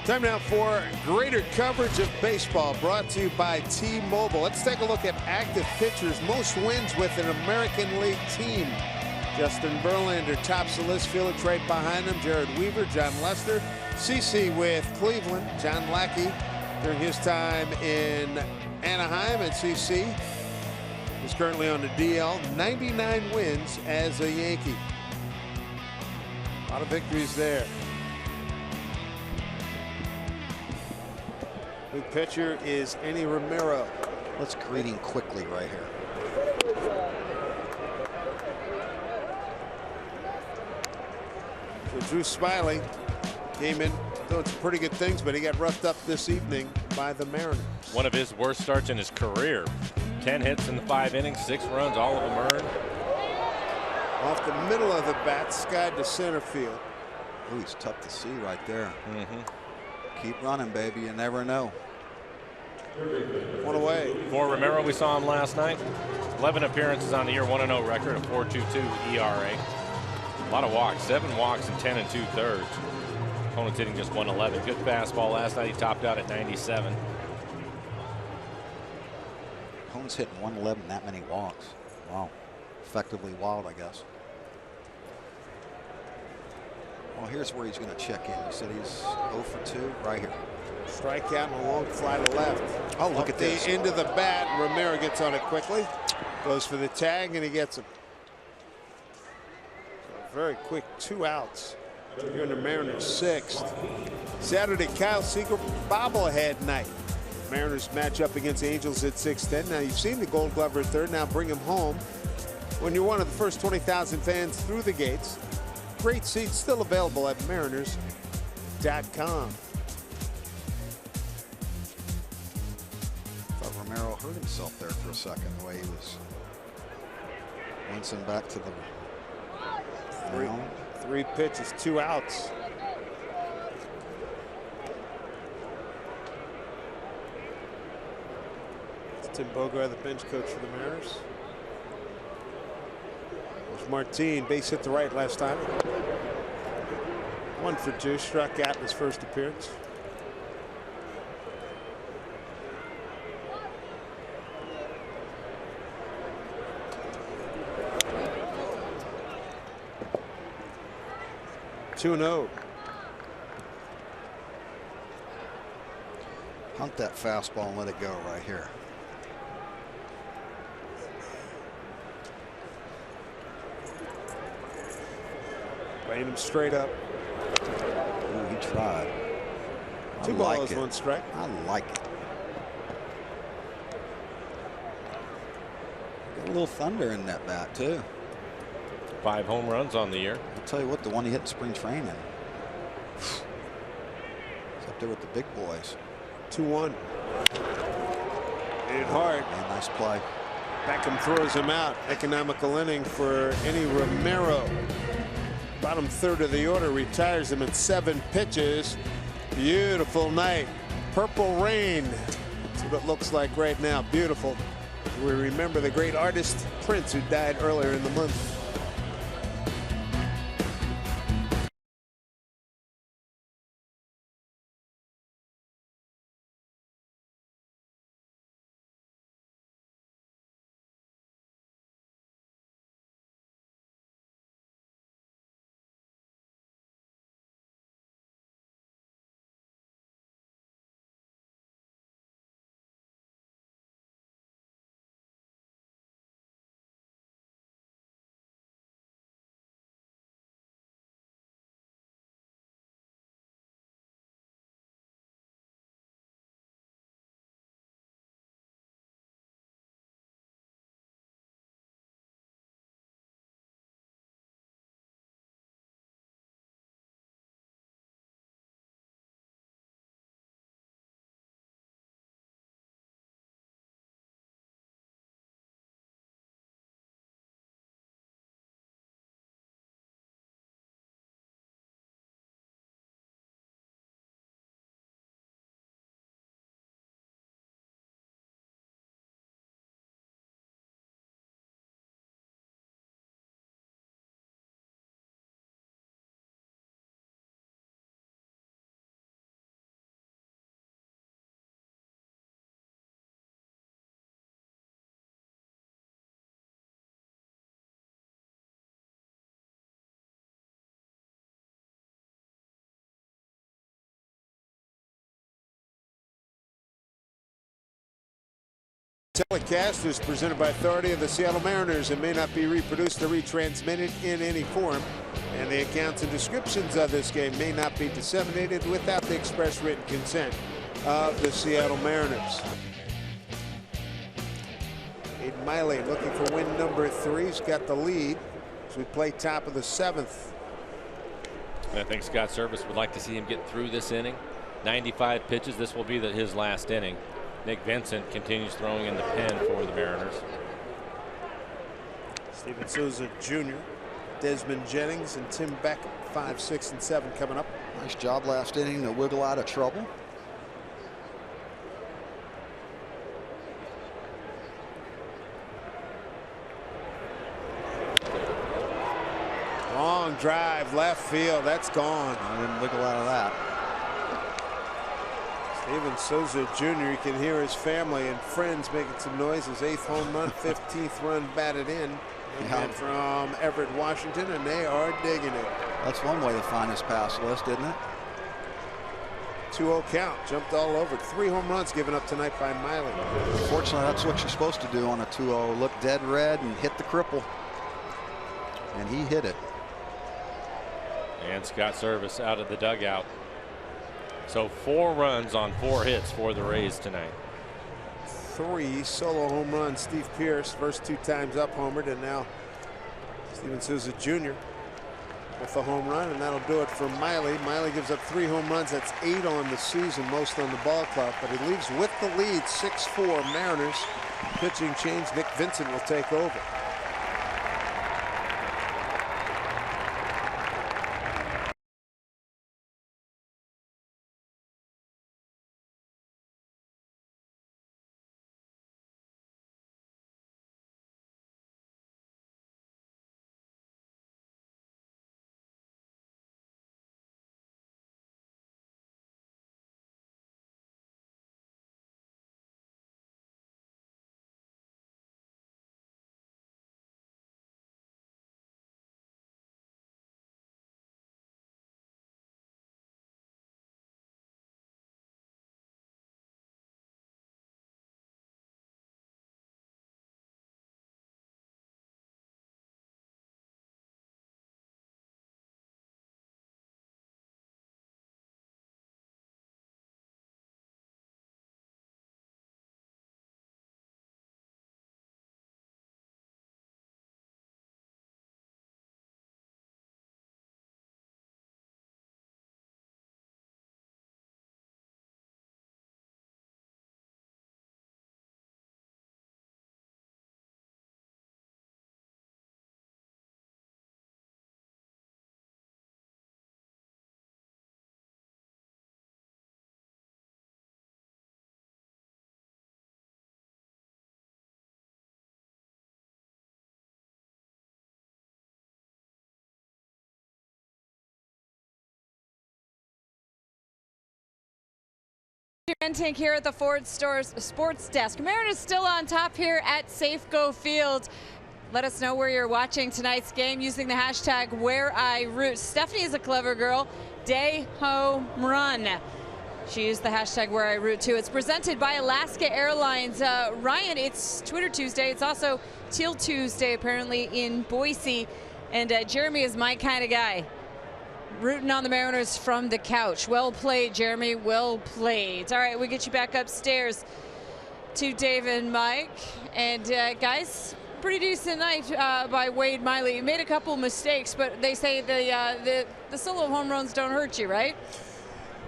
Time now for greater coverage of baseball, brought to you by T-Mobile. Let's take a look at active pitchers, most wins with an American League team. Justin Verlander tops the list. Felix right behind him. Jared Weaver, John Lester, CC with Cleveland, John Lackey during his time in Anaheim, and CC is currently on the DL. 99 wins as a Yankee. A lot of victories there. New pitcher is Enny Romero. Let's greet him quickly right here. So Drew Smyly came in doing some pretty good things, but he got roughed up this evening by the Mariners. One of his worst starts in his career. 10 hits in the 5 innings, 6 runs, all of them earned. Off the middle of the bat, skied to center field. Oh, he's tough to see right there. Keep running, baby. You never know. One away. For Romero, we saw him last night. 11 appearances on the year, 1-0 record, a 4.22 ERA. A lot of walks, 7 walks and 10 2/3. Opponents hitting just 111. Good fastball last night. He topped out at 97. Opponents hitting 111, that many walks. Wow. Effectively wild, I guess. Well, here's where he's going to check in. You said he's 0 for 2 right here. Strikeout and a long fly to left. Oh, look at this. The end of the bat. Romero gets on it quickly. Goes for the tag, and he gets him. So very quick 2 outs. Here in the Mariners' 6th. Saturday, Kyle Seager bobblehead night. Mariners match up against Angels at 6:10. Now, you've seen the Gold Glover at third. Now bring him home. When you're one of the first 20,000 fans through the gates, great seats still available at Mariners.com. Thought Romero hurt himself there for a second, the way he was wincing back to the mound. 3 pitches, 2 outs. It's Tim Bogart, the bench coach for the Mariners. There's Martin, base hit to right last time. 1 for 2, struck out in his first appearance. Two and 0. Hunt that fastball and let it go right here. Playing him straight up. Ooh, he tried. 2 balls, 1 strike. I like it. Got a little thunder in that bat, too. 5 home runs on the year. I'll tell you what, the one he hit in spring training. He's up there with the big boys. 2-1. Hit it hard. Man, nice play. Beckham throws him out. Economical inning for Enny Romero. Bottom third of the order, retires him in 7 pitches. Beautiful night. Purple rain. That's what it looks like right now. Beautiful. We remember the great artist Prince, who died earlier in the month. Telecast is presented by authority of the Seattle Mariners and may not be reproduced or retransmitted in any form. And the accounts and descriptions of this game may not be disseminated without the express written consent of the Seattle Mariners. Aiden Miley looking for win number 3. He's got the lead as we play top of the 7th. I think Scott Service would like to see him get through this inning. 95 pitches. This will be his last inning. Nick Vincent continues throwing in the pen for the Mariners. Steven Souza Jr., Desmond Jennings, and Tim Beck, 5, 6, and 7 coming up. Nice job last inning to wiggle out of trouble. Long drive left field. That's gone. I didn't wiggle out of that. Steven Souza Jr. You can hear his family and friends making some noise. His 8th home run, 15th run batted in. And from Everett, Washington, and they are digging it. That's one way to find his pass list, isn't it? 2-0 count. Jumped all over. 3 home runs given up tonight by Miley. Fortunately, that's what you're supposed to do on a 2-0. Look dead red and hit the cripple. And he hit it. And Scott Service out of the dugout. So 4 runs on 4 hits for the Rays tonight. 3 solo home runs. Steve Pearce, first 2 times up homered, and now Steven Souza Jr. with the home run, and that'll do it for Miley. Miley gives up 3 home runs. That's 8 on the season, most on the ball club, but he leaves with the lead, 6-4 Mariners. Pitching change. Nick Vincent will take over. Tank here at the Ford Stores Sports Desk. Mariners still on top here at Safeco Field. Let us know where you're watching tonight's game using the hashtag #WhereIRoot. Stephanie is a clever girl. Day home run. She used the hashtag #WhereIRoot too. It's presented by Alaska Airlines. Ryan, it's Twitter Tuesday. It's also Teal Tuesday apparently in Boise. And Jeremy is my kind of guy. Rooting on the Mariners from the couch. Well played, Jeremy. Well played. All right, we get you back upstairs to Dave and Mike. And guys, pretty decent night by Wade Miley. He made a couple mistakes, but they say the solo home runs don't hurt you, right?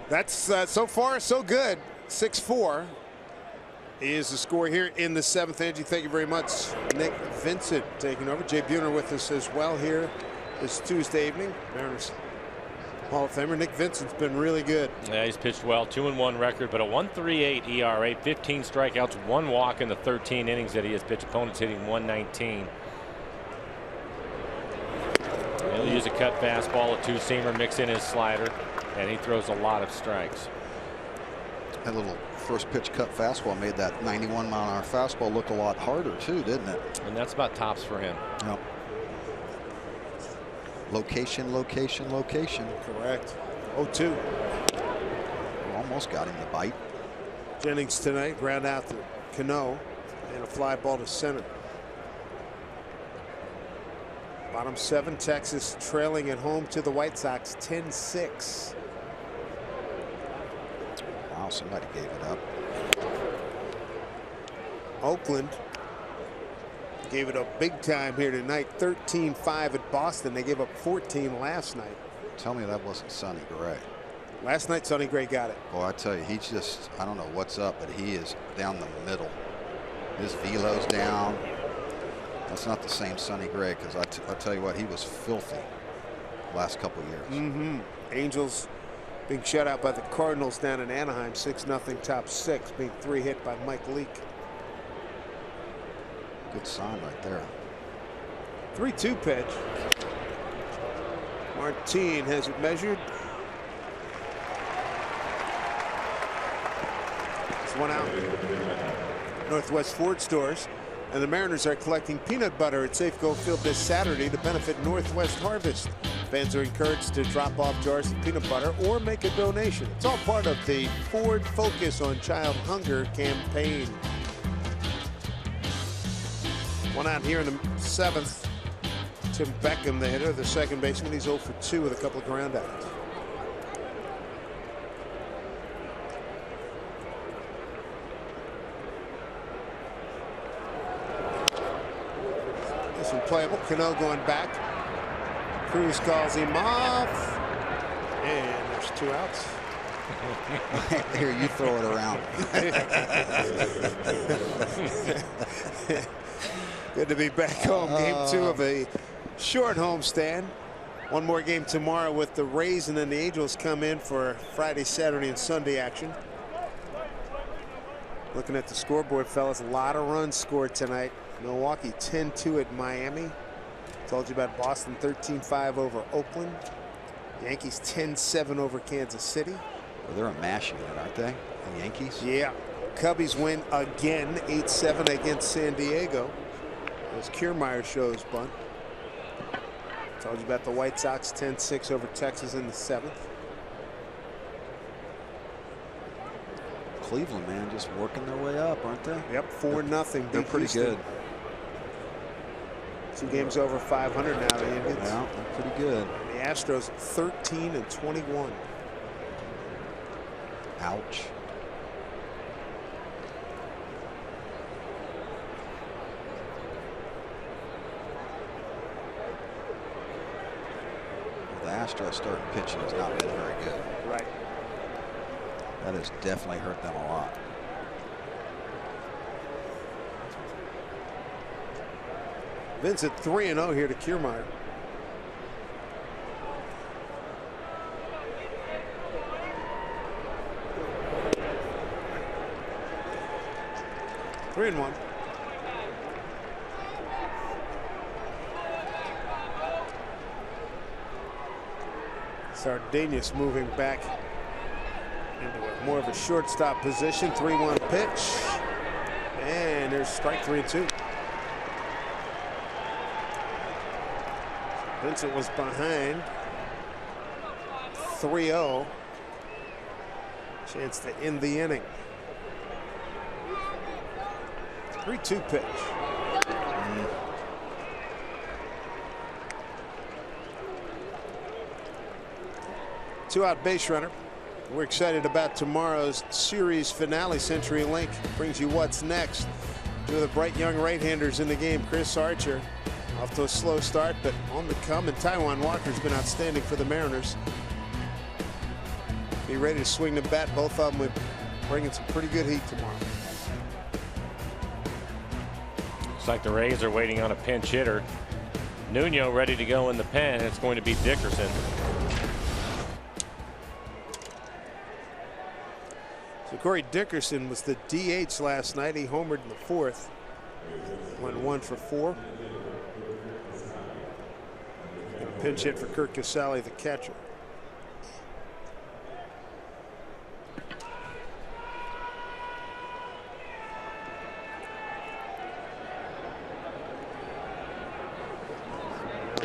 That's so far so good. 6-4 is the score here in the 7th. Angie, thank you very much. Nick Vincent taking over. Jay Buhner with us as well here this Tuesday evening. Mariners Hall of Famer Nick Vincent's been really good. Yeah, he's pitched well. 2-1 record, but a 1.38 ERA, 15 strikeouts, 1 walk in the 13 innings that he has pitched. Opponents hitting 119. He'll use a cut fastball, a 2-seamer, mix in his slider, and he throws a lot of strikes. That little first pitch cut fastball made that 91-mile-an-hour fastball look a lot harder too, didn't it? And that's about tops for him. Yep. Location, location, location. Correct. 0-2. Almost got him to bite. Jennings tonight ground out to Cano. And a fly ball to center. Bottom 7, Texas trailing at home to the White Sox 10-6. Wow, somebody gave it up. Oakland gave it up big time here tonight. 13-5 at Boston. They gave up 14 last night. Tell me that wasn't Sonny Gray. Last night, Sonny Gray got it. Boy, I tell you, he's just, I don't know what's up, but he is down the middle. His velo's down. That's not the same Sonny Gray, because I tell you what, he was filthy last couple years. Angels being shut out by the Cardinals down in Anaheim, 6-0 top 6, being 3 hit by Mike Leake. Good sign right there. 3-2 pitch. Martin has it measured. It's one out. Northwest Ford stores. And the Mariners are collecting peanut butter at Safeco Field this Saturday to benefit Northwest Harvest. Fans are encouraged to drop off jars of peanut butter or make a donation. It's all part of the Ford Focus on Child Hunger campaign. One out here in the 7th. Tim Beckham, the hitter, the second baseman. He's 0 for 2 with a couple of ground outs. This one playable. Cano going back. Cruz calls him off. And there's 2 outs. Here, you throw it around. Good to be back home. Game 2 of a short homestand. One more game tomorrow with the Rays, and then the Angels come in for Friday, Saturday, and Sunday action. Looking at the scoreboard, fellas, a lot of runs scored tonight. Milwaukee 10-2 at Miami. Told you about Boston 13-5 over Oakland. Yankees 10-7 over Kansas City. Well, they're a mash unit, aren't they? The Yankees? Yeah. Cubbies win again, 8-7 against San Diego. As Kiermaier shows bunt. Told you about the White Sox 10-6 over Texas in the 7th. Cleveland, man, just working their way up, aren't they? Yep, 4-0. They're pretty good. 2 games over 500 now, the Indians. Yeah, they're pretty good. The Astros 13-21. Ouch. The Astros starting pitching has not been very good. Right. That has definitely hurt them a lot. Vince at 3-0 here to Kiermaier. Three and 1. Sardinius moving back into more of a shortstop position. 3-1 pitch. And there's strike 3 and 2. Vincent was behind 3-0. Chance to end the inning. 3-2 pitch. Two-out base runner. We're excited about tomorrow's series finale. CenturyLink brings you what's next. 2 of the bright young right-handers in the game. Chris Archer off to a slow start, but on the come, and Taijuan Walker's been outstanding for the Mariners. Be ready to swing the bat. Both of them with bringing some pretty good heat tomorrow. Looks like the Rays are waiting on a pinch hitter. Nuno ready to go in the pen. It's going to be Dickerson. So Corey Dickerson was the DH last night. He homered in the 4th. Went 1 for 4. And a pinch hit for Kirk Casale, the catcher.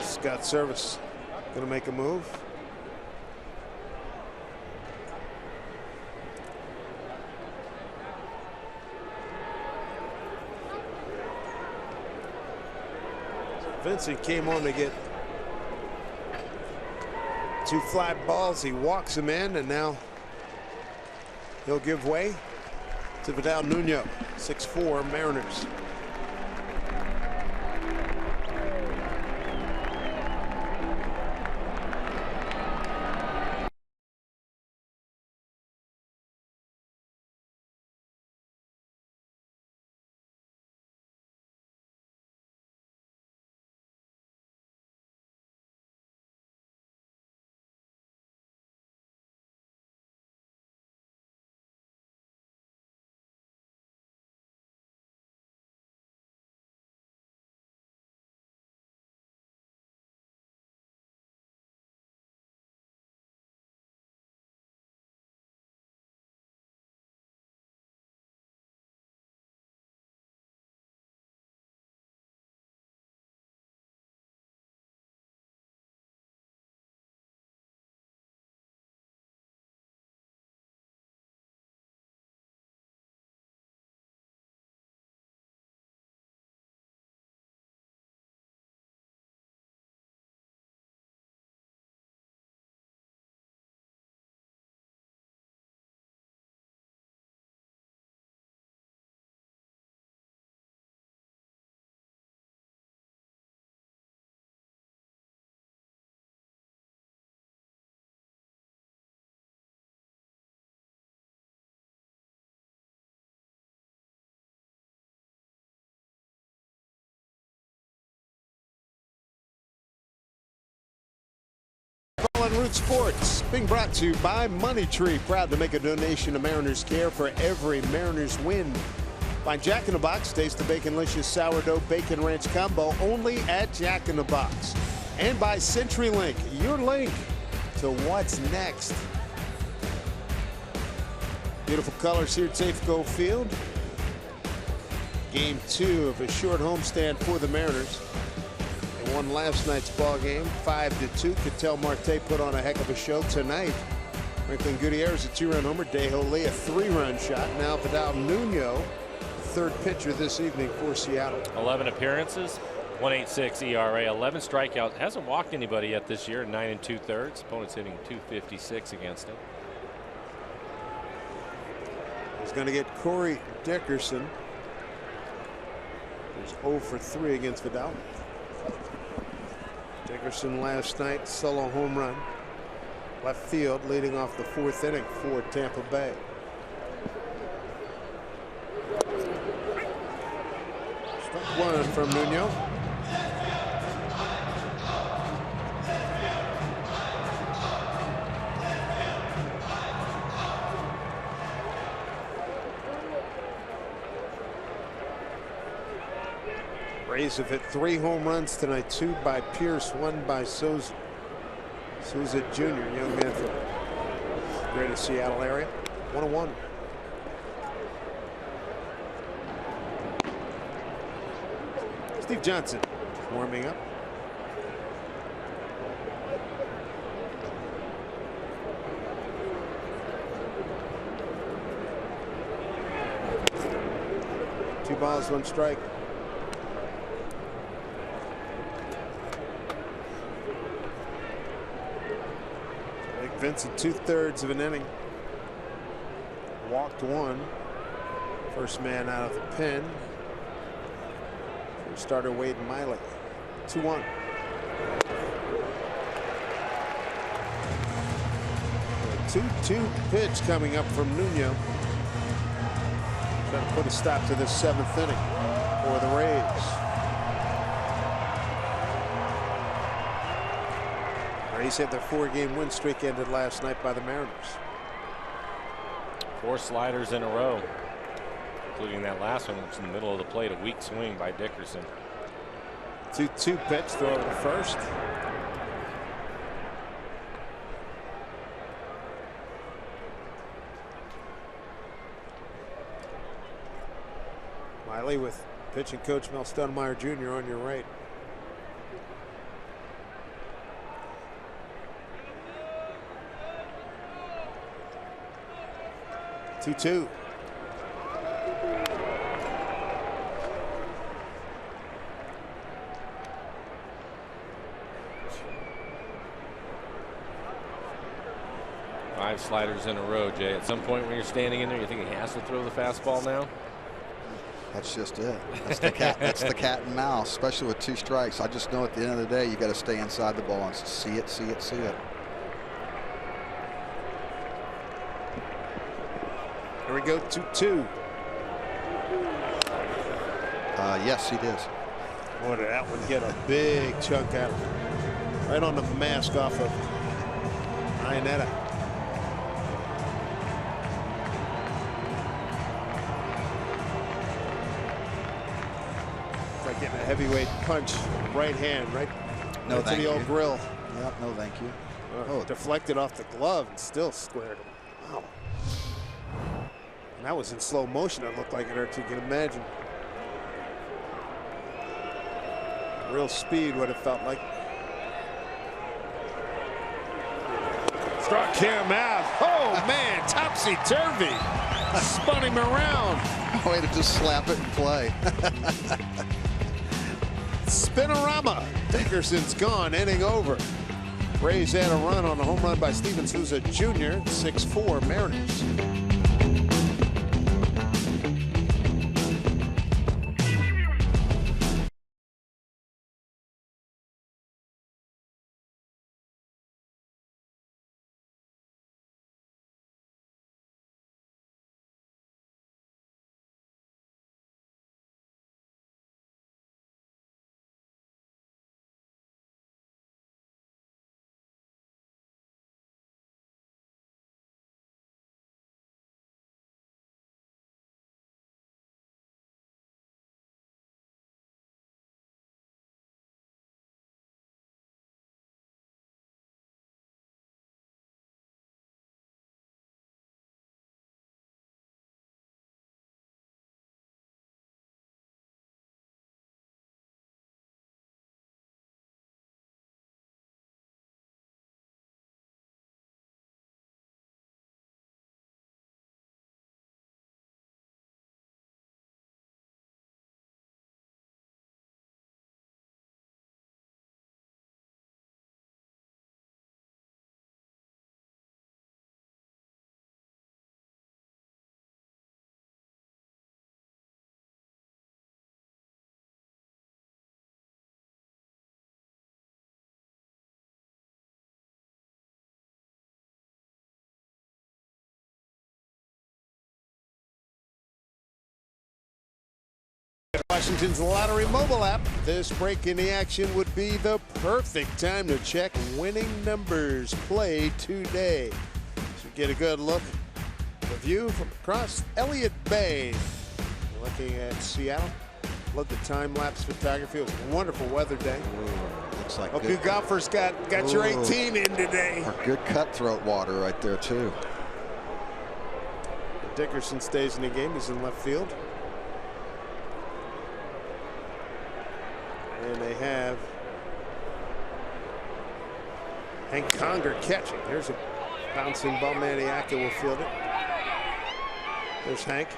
Scott Service going to make a move. Vincent came on to get 2 fly balls. He walks him in, and now he'll give way to Vidal Nuno. 6-4 Mariners. On Root Sports, being brought to you by Money Tree, proud to make a donation to Mariners Care for every Mariners win. By Jack in the Box, taste the Baconlicious Sourdough Bacon Ranch Combo only at Jack in the Box. And by CenturyLink, your link to what's next. Beautiful colors here at Safeco Field. Game 2 of a short homestand for the Mariners. Won last night's ball game 5-2. Ketel Marte put on a heck of a show tonight. Franklin Gutierrez a 2-run homer. Dae-Ho Lee a 3-run shot. Now Vidal Nuno, third pitcher this evening for Seattle. 11 appearances, 1.86 ERA, 11 strikeouts. Hasn't walked anybody yet this year. 9 2/3. Opponent's hitting .256 against him. He's going to get Corey Dickerson. He's 0 for 3 against Vidal. Dickerson last night, solo home run. Left field, leading off the 4th inning for Tampa Bay. Strike 1 from Nuno. Rays have hit 3 home runs tonight, 2 by Pierce, 1 by Souza Jr., young man from the greater Seattle area. 1-1. Steve Johnson warming up. Two balls, 1 strike. Vincent 2/3 of an inning. Walked 1. First man out of the pen. For starter Wade Miley. 2-1. A 2-2 pitch coming up from Nuno. Trying to put a stop to this 7th inning for the Rays. Rays had their 4-game win streak ended last night by the Mariners. 4 sliders in a row, including that last one, which was in the middle of the plate, a weak swing by Dickerson. 2-2 pitch, throw to first. Miley with pitching coach Mel Stoudemire Jr. on your right. Two. sliders in a row, Jay. At some point when you're standing in there, you think he has to throw the fastball now? That's just it. That's the cat. That's the cat and mouse, especially with 2 strikes. I just know at the end of the day, you got to stay inside the ball and see it, see it, see it. Here we go, 2-2. Yes, he did. Boy, did that one get a big chunk out of it. Right on the mask off of Iannetta. It's like getting a heavyweight punch, right hand, right No, to thank the you. old grill. Yep, no, thank you. Oh, deflected off the glove and still squared him. Wow. And that was in slow motion. It looked like it hurt. You can imagine. Real speed, what it felt like. Struck him out. Oh, man, topsy-turvy. Spun him around. Way to just slap it and play. Spinorama. Dickerson's gone, inning over. Rays had a run on a home run by Steven Souza Jr. 6-4 Mariners. Washington's lottery mobile app. This break in the action would be the perfect time to check winning numbers played today. So get a good look, the view from across Elliott Bay. Looking at Seattle. Love the time-lapse photography. It was a wonderful weather day. Ooh, looks like hope you golfers got your 18 in today. Or good cutthroat water right there too. Dickerson stays in the game. He's in left field. And they have Hank Conger catching. There's a bouncing ball. Maniaca will field it. There's Hank.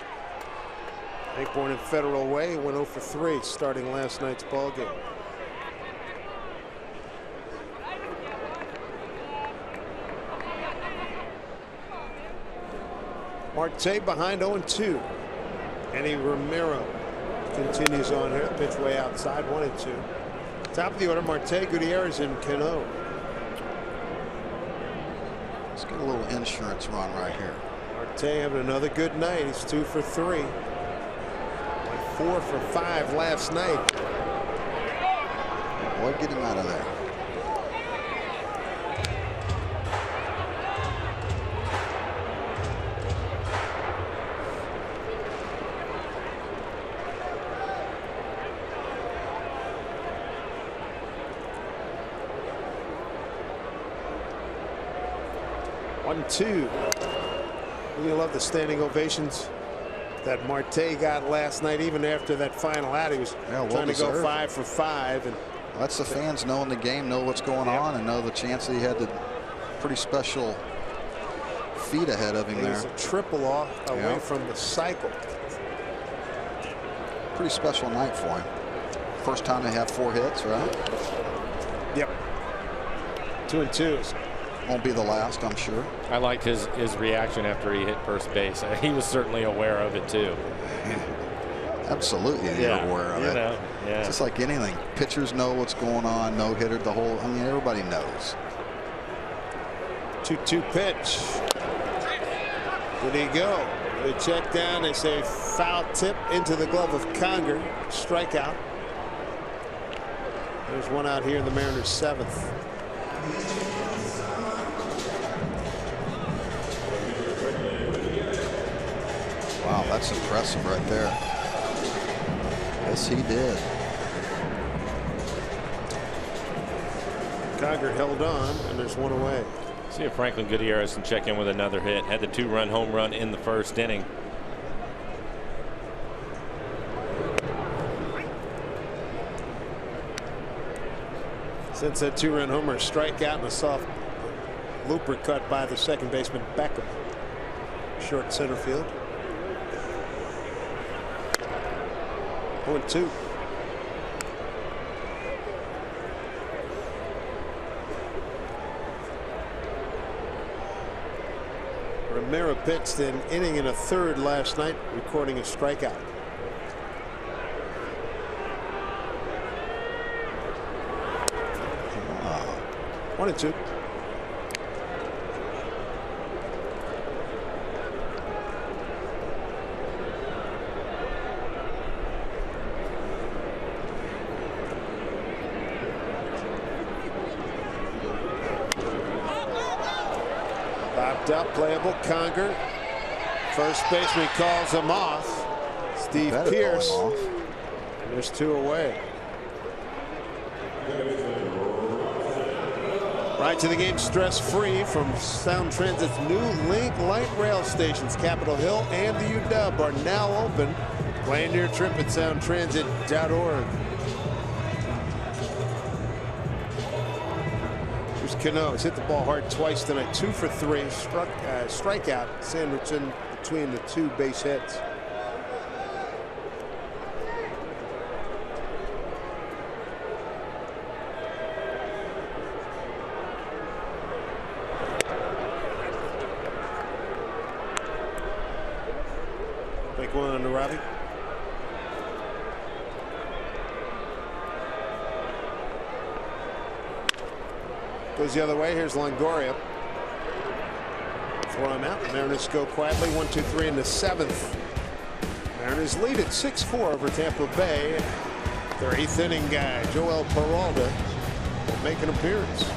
Hank born in Federal Way. Went 0 for 3 starting last night's ball game. Marte behind 0-2. Andy Romero continues on here. Pitch way outside, 1-2. Top of the order, Marte, Gutierrez, and Cano. Let's get a little insurance run right here. Marte having another good night. He's 2 for 3. Went 4 for 5 last night. Boy, get him out of there. Two. We love the standing ovations that Marte got last night. Even after that final out, he was trying to go 5 for 5. And that's the fans knowing the game, know what's going on, and know the chance that he had the pretty special feet ahead of him there. He was a triple off away from the cycle. Pretty special night for him. First time they have 4 hits, right? Yep. 2-2. Won't be the last, I'm sure. I liked his reaction after he hit first base. He was certainly aware of it too. Absolutely, you're aware of it. Yeah. It's just like anything. Pitchers know what's going on. No hitter, the whole. I mean, everybody knows. 2-2 pitch. Did he go? They check down. They say foul tip into the glove of Conger. Strikeout. There's one out here in the Mariners' 7th. Wow, that's impressive right there. Yes, he did. Conger held on, and there's one away. See if Franklin Gutierrez can check in with another hit. Had the 2-run home run in the first inning. Since that 2-run homer, strikeout and a soft looper cut by the second baseman Beckham. Short center field. 0-2. Romero pitched an inning and a third last night, recording a strikeout. Wow. 1-2. Popped up, playable. Conger. First baseman calls him off. Steve Pierce. There's 2 away. Right to the game stress-free from Sound Transit's new Link Light Rail stations. Capitol Hill and the UW are now open. Plan your trip at soundtransit.org. Here's Cano. He's hit the ball hard twice tonight. 2 for 3. Strikeout sandwich in between the 2 base hits. Take one on the Robbie. Goes the other way. Here's Longoria. Throw him out. Mariners go quietly. 1-2-3 in the 7th. Mariners lead at 6-4 over Tampa Bay. Their 8th inning guy, Joel Peralta, will make an appearance.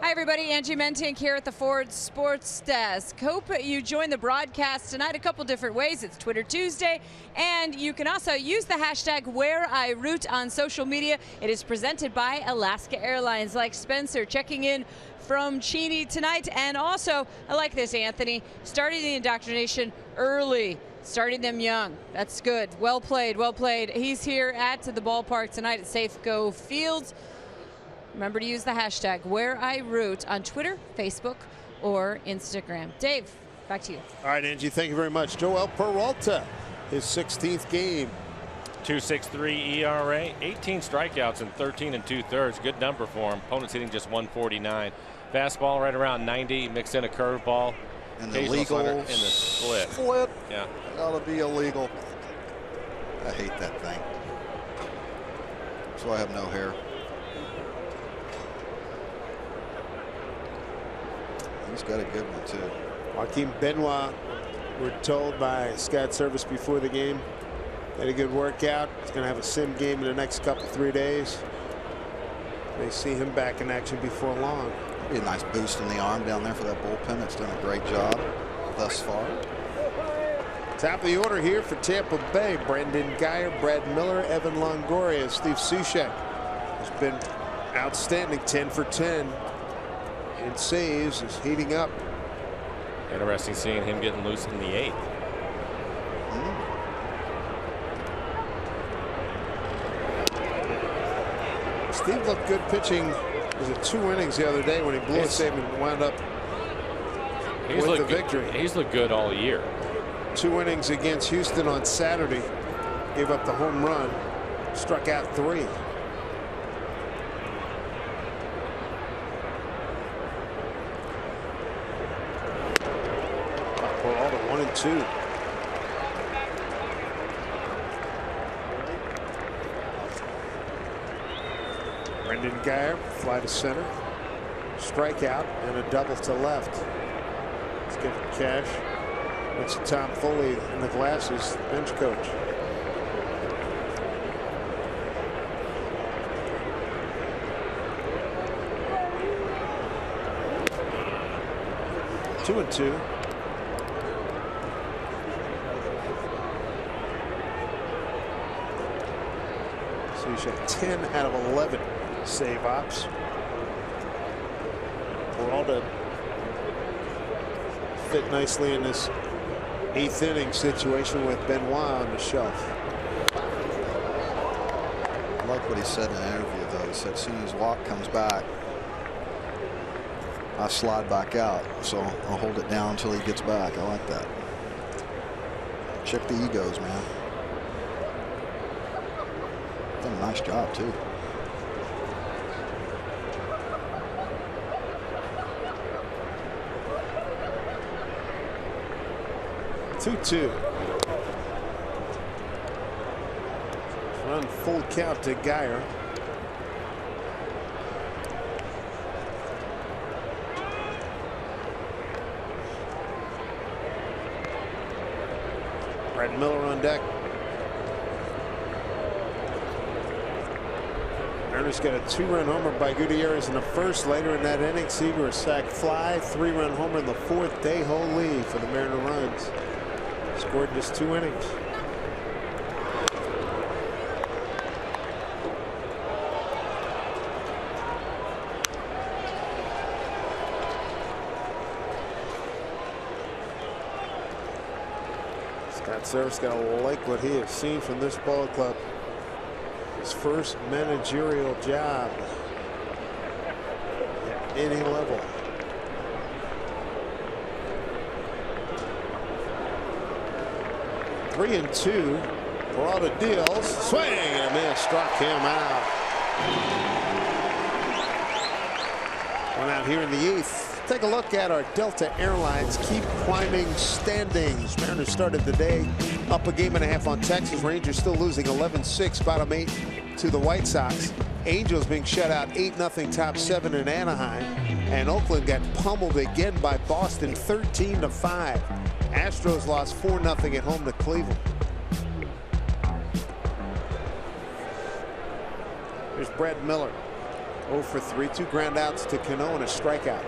Hi, everybody. Angie Mentink here at the Ford Sports Desk. Hope you join the broadcast tonight a couple different ways. It's Twitter Tuesday, and you can also use the hashtag #WhereIRoot on social media. It is presented by Alaska Airlines. Like Spencer checking in from Cheney tonight. And also, I like this, Anthony, starting the indoctrination early. Starting them young. That's good. Well played, well played. He's here at the ballpark tonight at Safeco Field. Remember to use the hashtag #WhereIRoot on Twitter, Facebook, or Instagram. Dave, back to you. All right, Angie, thank you very much. Joel Peralta, his 16th game. 2.63 ERA, 18 strikeouts and 13 2/3. Good number for him. Opponent's hitting just 149. Fastball right around 90. Mixed in a curveball. And the legal in the split. Yeah. Gotta be illegal. I hate that thing. So I have no hair. He's got a good one too. Joaquin Benoit, we're told by Scott Service before the game, had a good workout. He's going to have a sim game in the next couple 3 days. May see him back in action before long. Be a nice boost in the arm down there for that bullpen. That's done a great job thus far. Top of the order here for Tampa Bay: Brendan Guyer, Brad Miller, Evan Longoria. Steve Cishek has been outstanding, 10 for 10 in saves, is heating up. Interesting seeing him getting loose in the 8th. Steve looked good pitching. Was it 2 innings the other day when he blew a save and wound up with the victory? He's looked good all year. 2 innings against Houston on Saturday. Gave up the home run. Struck out 3. Peralta 1-2. Brendan Guyer, fly to center, strikeout, and a double to left. Let's get Cash. That's Tom Foley in the glasses, bench coach. Two and two. So he's got 10 out of 11 save ops. Peralta fit nicely in this 8th inning situation with Benoit on the shelf. I like what he said in the interview, though. He said as soon as Watt comes back, I slide back out, so I'll hold it down until he gets back. I like that. Check the egos, man. Done a nice job too. Two. Run full count to Guyer. Brad Miller on deck. Mariners got a 2-run homer by Gutierrez in the first. Later in that inning, Seager a sac fly, 3-run homer in the 4th. Day-ho lead for the Mariner runs. Scored just 2 innings. Scott Service got to like what he has seen from this ball club. His first managerial job at any level. Three and two. Peralta deals. Swing and a miss. Struck him out. One out here in the 8th. Take a look at our Delta Airlines keep climbing standings. Mariners started the day up a 1.5 games on Texas. Rangers still losing 11-6, bottom 8 to the White Sox. Angels being shut out 8-0, top 7 in Anaheim. And Oakland got pummeled again by Boston 13-5. Astros lost 4-0 at home to Cleveland. Here's Brad Miller. 0 for 3, 2 ground outs to Cano and a strikeout.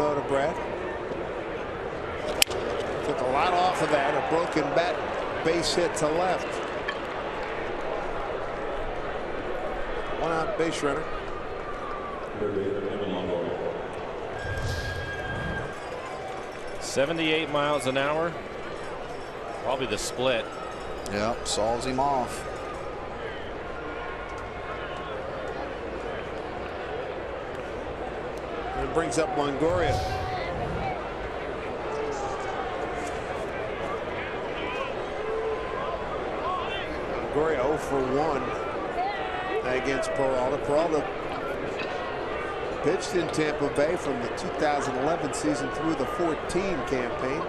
To Brad. Took a lot off of that. A broken bat, base hit to left. 1 out base runner. .78 miles an hour. Probably the split. Yep, saws him off. And brings up Longoria. Longoria 0 for 1 against Peralta. Peralta pitched in Tampa Bay from the 2011 season through the 14 campaign.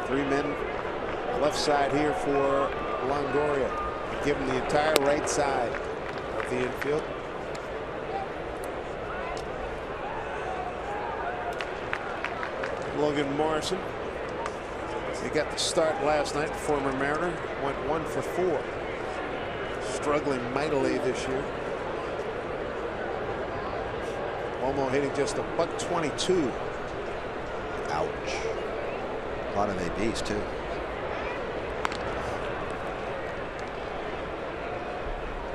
3 men left side here for Longoria. Give him the entire right side of the infield. Logan Morrison. He got the start last night. Former Mariner went 1 for 4. Struggling mightily this year. Momo hitting just a .122. Ouch. A lot of ABs too.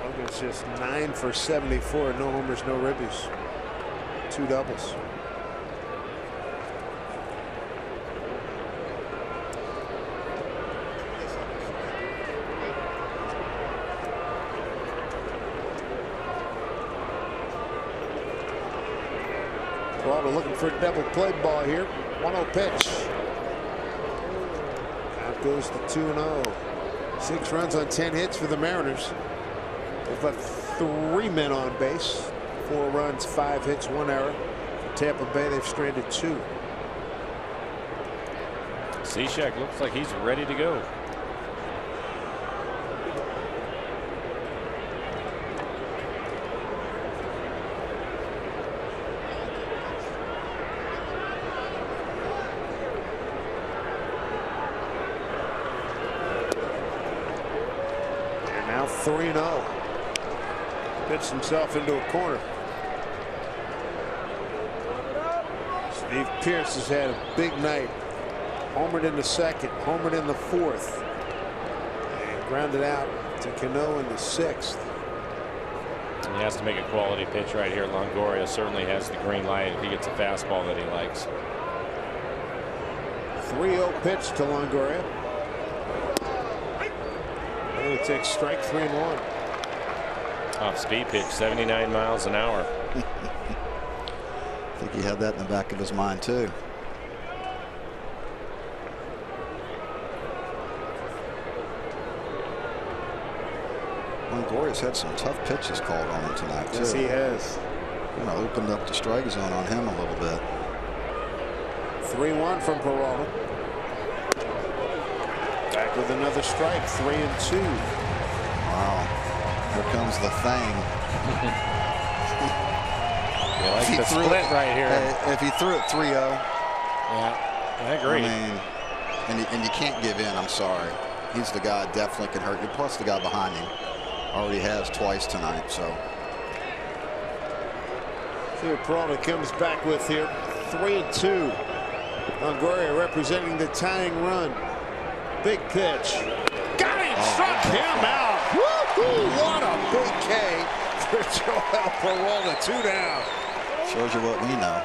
Logan's just 9 for 74. No homers, no ribbies. 2 doubles. Looking for a double play ball here. 1-0 pitch. Out goes the 2-0. 6 runs on 10 hits for the Mariners. They've left 3 men on base. 4 runs, 5 hits, 1 error. For Tampa Bay, they've stranded 2. Cishek looks like he's ready to go. Now 3-0. Pitched himself into a corner. Steve Pearce has had a big night. Homered in the 2nd, homered in the 4th, and grounded out to Cano in the 6th. He has to make a quality pitch right here. Longoria certainly has the green light if he gets a fastball that he likes. 3-0 pitch to Longoria. And he takes strike 3 and 1. Off speed pitch, 79 miles an hour. I think he had that in the back of his mind too. Longoria's had some tough pitches called on him tonight too. Yes, he has. Kind of opened up the strike zone on him a little bit. 3-1 from Peralta. Back with another strike, 3-2. Wow. Here comes the thing. You like the split right here. If he threw it 3-0. Yeah, I agree. I mean, and you can't give in. I'm sorry. He's the guy that definitely can hurt you. Plus the guy behind him already has twice tonight. So. See what Peralta comes back with here. 3-2. Longoria representing the tying run. Big pitch. Got him! Struck him out. Woo-hoo! What a big K for Joel Peralta. 2 down. Shows you what we know.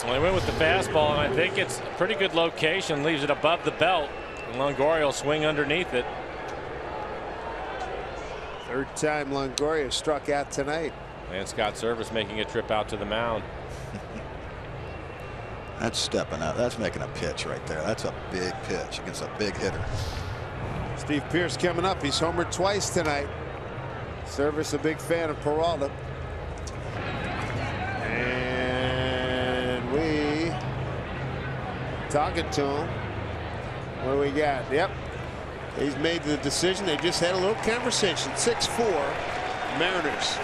Well, he went with the fastball, and I think it's a pretty good location. Leaves it above the belt. And Longoria will swing underneath it. 3rd time Longoria struck out tonight. And Scott Service making a trip out to the mound. That's stepping up. That's making a pitch right there. That's a big pitch against a big hitter. Steve Pearce coming up. He's homered twice tonight. Service a big fan of Peralta. And Talking to him. What do we got? Yep. He's made the decision. They just had a little conversation. 6-4 Mariners.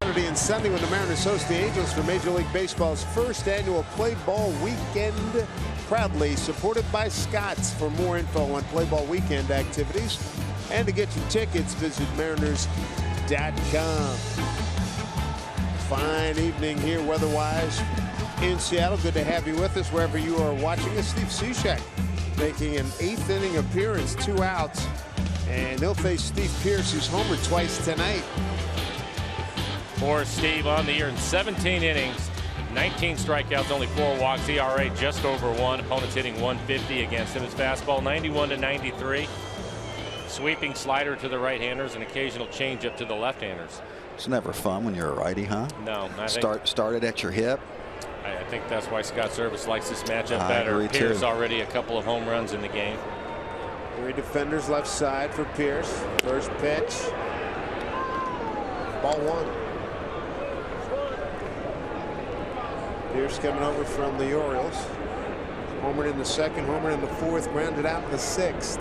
Saturday and Sunday when the Mariners host the Angels for Major League Baseball's first annual Play Ball Weekend, proudly supported by Scott's. For more info on Play Ball Weekend activities and to get your tickets, visit mariners.com. Fine evening here weather-wise in Seattle. Good to have you with us wherever you are watching us. Steve Cishek making an 8th inning appearance, 2 outs, and he'll face Steve Pearce, who's homered twice tonight. For Steve on the year in 17 innings, 19 strikeouts, only 4 walks, ERA just over 1. Opponents hitting 150 against him. His fastball 91-93. Sweeping slider to the right-handers, and occasional changeup to the left-handers. It's never fun when you're a righty, huh? No. Started at your hip. I think that's why Scott Service likes this matchup better. Pierce already a couple of home runs in the game. 3 defenders left side for Pierce. First pitch. Ball 1. Pierce coming over from the Orioles. Homered in the 2nd, homered in the 4th, grounded out in the 6th.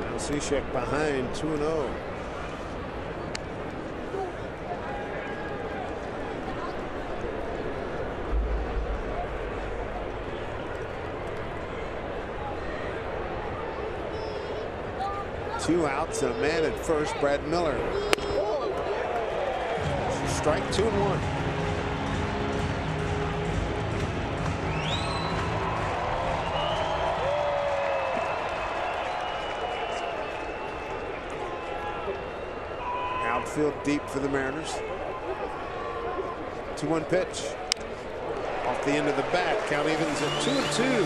Now Cishek behind 2-0. Two outs, a man at first, Brad Miller. Strike 2-1. Outfield deep for the Mariners. 2-1 pitch. Off the end of the bat. Count evens at 2-2.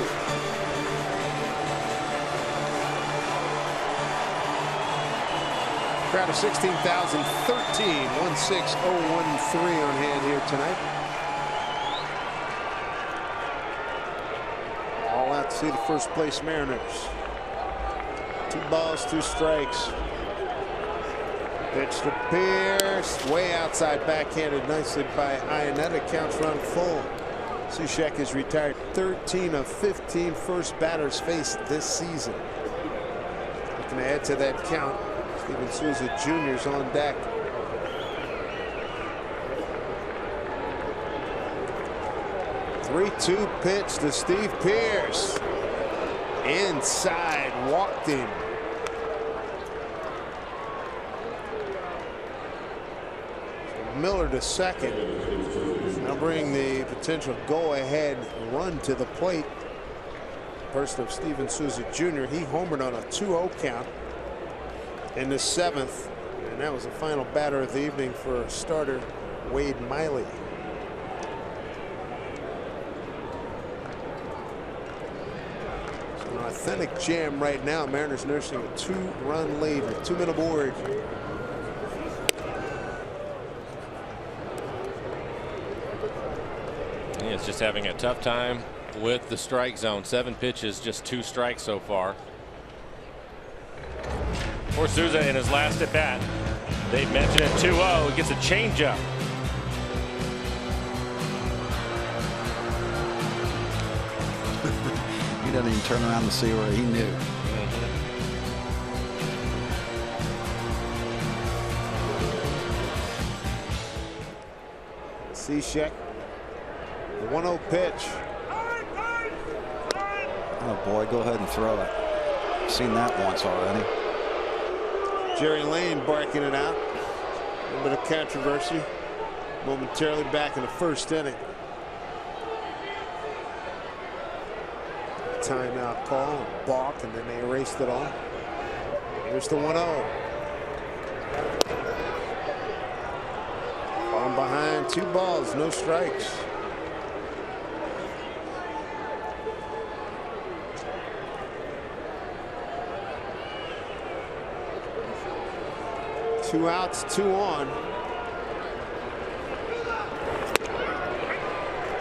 Crowd of 16,013, 16013 on hand here tonight. All out to see the first place Mariners. 2 balls, 2 strikes. Pitch to Pierce, way outside, backhanded nicely by Iannetta. Counts run full. Cishek has retired 13 of 15 first batters faced this season. Looking to add to that count. Steven Souza Jr.'s on deck. Three-two pitch to Steve Pearce. Inside, walked him. So Miller to second. Now bring the potential go-ahead run to the plate. Person of Steven Souza Jr. He homered on a 2-0 count in the 7th, and that was the final batter of the evening for starter Wade Miley. So now a authentic jam right now. Mariners nursing a 2-run lead with 2 men aboard. He is just having a tough time with the strike zone. 7 pitches, just 2 strikes so far. For Souza in his last at bat. They mentioned it 2-0. He gets a changeup. He doesn't even turn around to see where he knew. Cishek, the 1-0 pitch. Oh boy, go ahead and throw it. Seen that once already. Jerry Lane barking it out. A little bit of controversy momentarily back in the first inning. Timeout call, balk, and then they erased it all. Here's the 1-0. On behind, 2 balls, no strikes. Two outs, 2 on.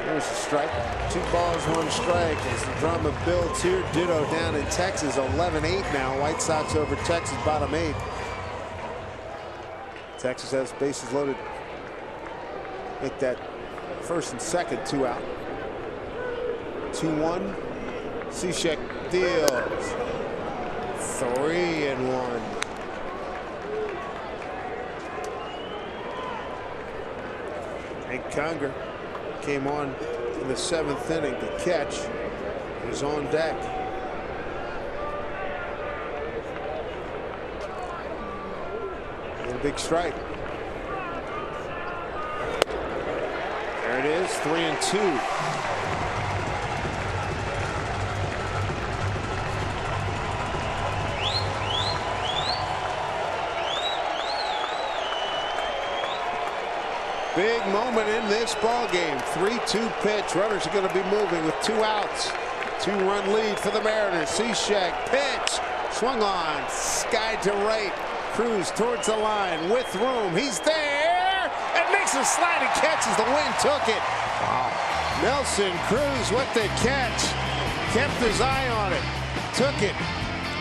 There's a strike. 2 balls, 1 strike as the drama builds here. Ditto down in Texas, 11-8 now. White Sox over Texas, bottom 8. Texas has bases loaded. Make that first and second 2 out. 2-1. Cishek deals. 3-1. And Conger came on in the 7th inning to catch. He's on deck. And a big strike. There it is, 3-2. Big moment in this ball game. 3-2 pitch. Runners are going to be moving with 2 outs. 2-run lead for the Mariners. Cishek pitch. Swung on. Sky to right. Cruz towards the line with room. He's there and makes a sliding catch as the wind took it. Wow. Nelson Cruz with the catch. Kept his eye on it. Took it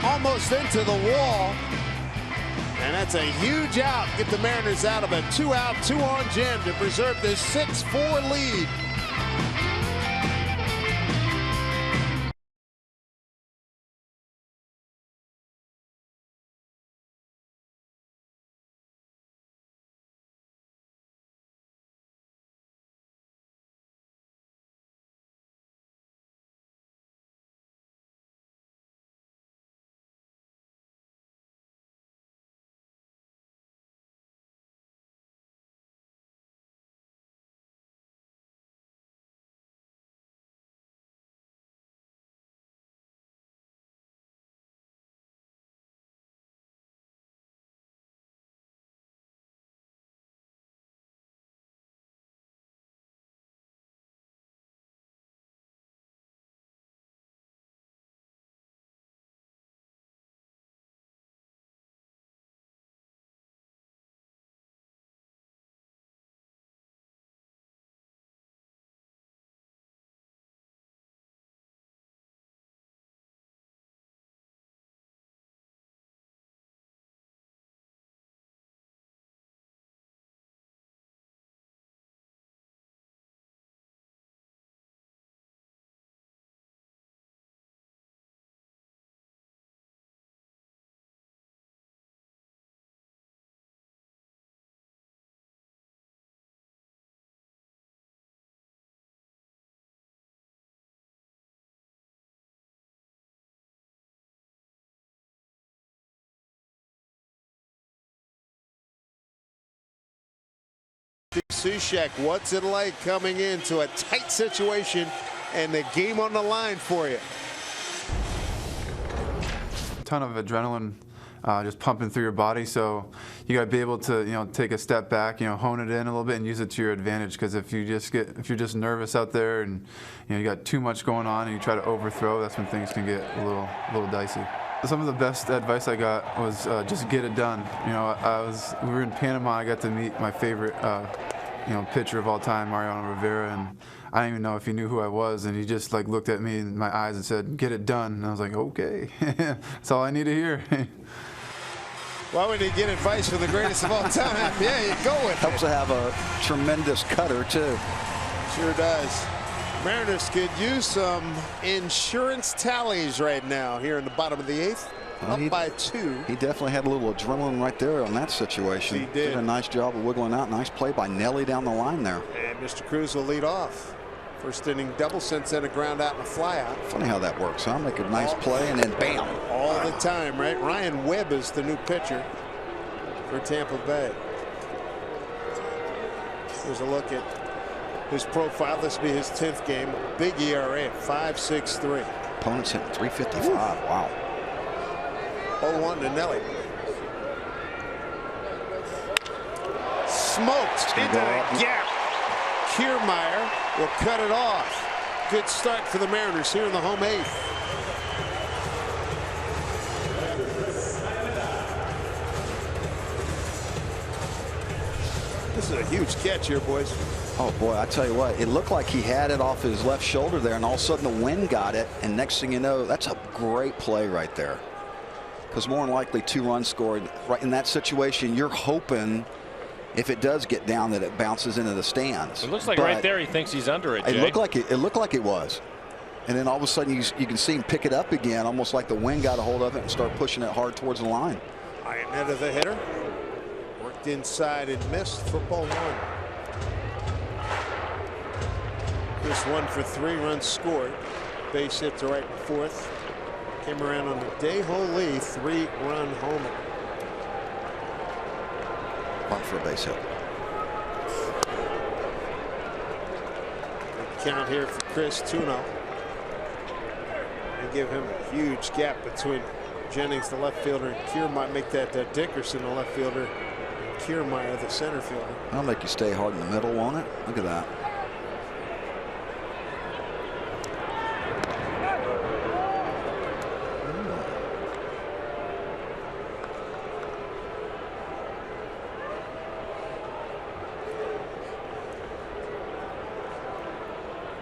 almost into the wall. And that's a huge out. Get the Mariners out of a 2-out, 2-on jam to preserve this 6-4 lead. Cishek, what's it like coming into a tight situation and the game on the line for you? A ton of adrenaline just pumping through your body. So you got to be able to, take a step back, hone it in a little bit and use it to your advantage. Because if you're just nervous out there and you got too much going on and you try to overthrow, that's when things can get a little dicey. Some of the best advice I got was just get it done. We were in Panama. I got to meet my favorite, pitcher of all time, Mariano Rivera, and I didn't even know if he knew who I was, and he just looked at me in my eyes and said, "Get it done." And I was like, "Okay, that's all I need to hear." Why would he get advice from the greatest of all time? Yeah, you go with it. Helps to have a tremendous cutter too. Sure does. Mariners could use some insurance tallies right now here in the bottom of the 8th. Well, up by 2. He definitely had a little adrenaline right there on that situation. He did. A nice job of wiggling out. Nice play by Nelly down the line there. And Mr. Cruz will lead off. First inning double, since then a ground out and a fly out. Funny how that works, huh? Make a nice play and then bam. All the time, right? Ryan Webb is the new pitcher for Tampa Bay. Here's a look at his profile. This will be his 10th game. Big ERA at 5.63. Opponents hitting 355. Ooh. Wow. 0-1 to Nelly. Smoked into the gap. Kiermaier will cut it off. Good start for the Mariners here in the home 8th. This is a huge catch here, boys. Oh boy, I tell you what, it looked like he had it off his left shoulder there, and all of a sudden the wind got it, and next thing you know, that's a great play right there. Because more than likely 2 runs scored right in that situation. You're hoping, if it does get down, that it bounces into the stands. It looks like right there he thinks he's under it. It Jay. looked like it. It looked like it was, and then all of a sudden you can see him pick it up again, almost like the wind got a hold of it and start pushing it hard towards the line. Iannetta the hitter. Worked inside and missed for ball 1. This 1 for 3 runs scored. Base hit to right and 4th. Came around on the Daeho Lee 3-run homer. 1 for a base hit. Good count here for Chris Tuno. And give him a huge gap between Jennings, the left fielder, and Kiermaier. Make that Dickerson, the left fielder, and Kiermaier, the center fielder. I'll make you stay hard in the middle, won't it? Look at that.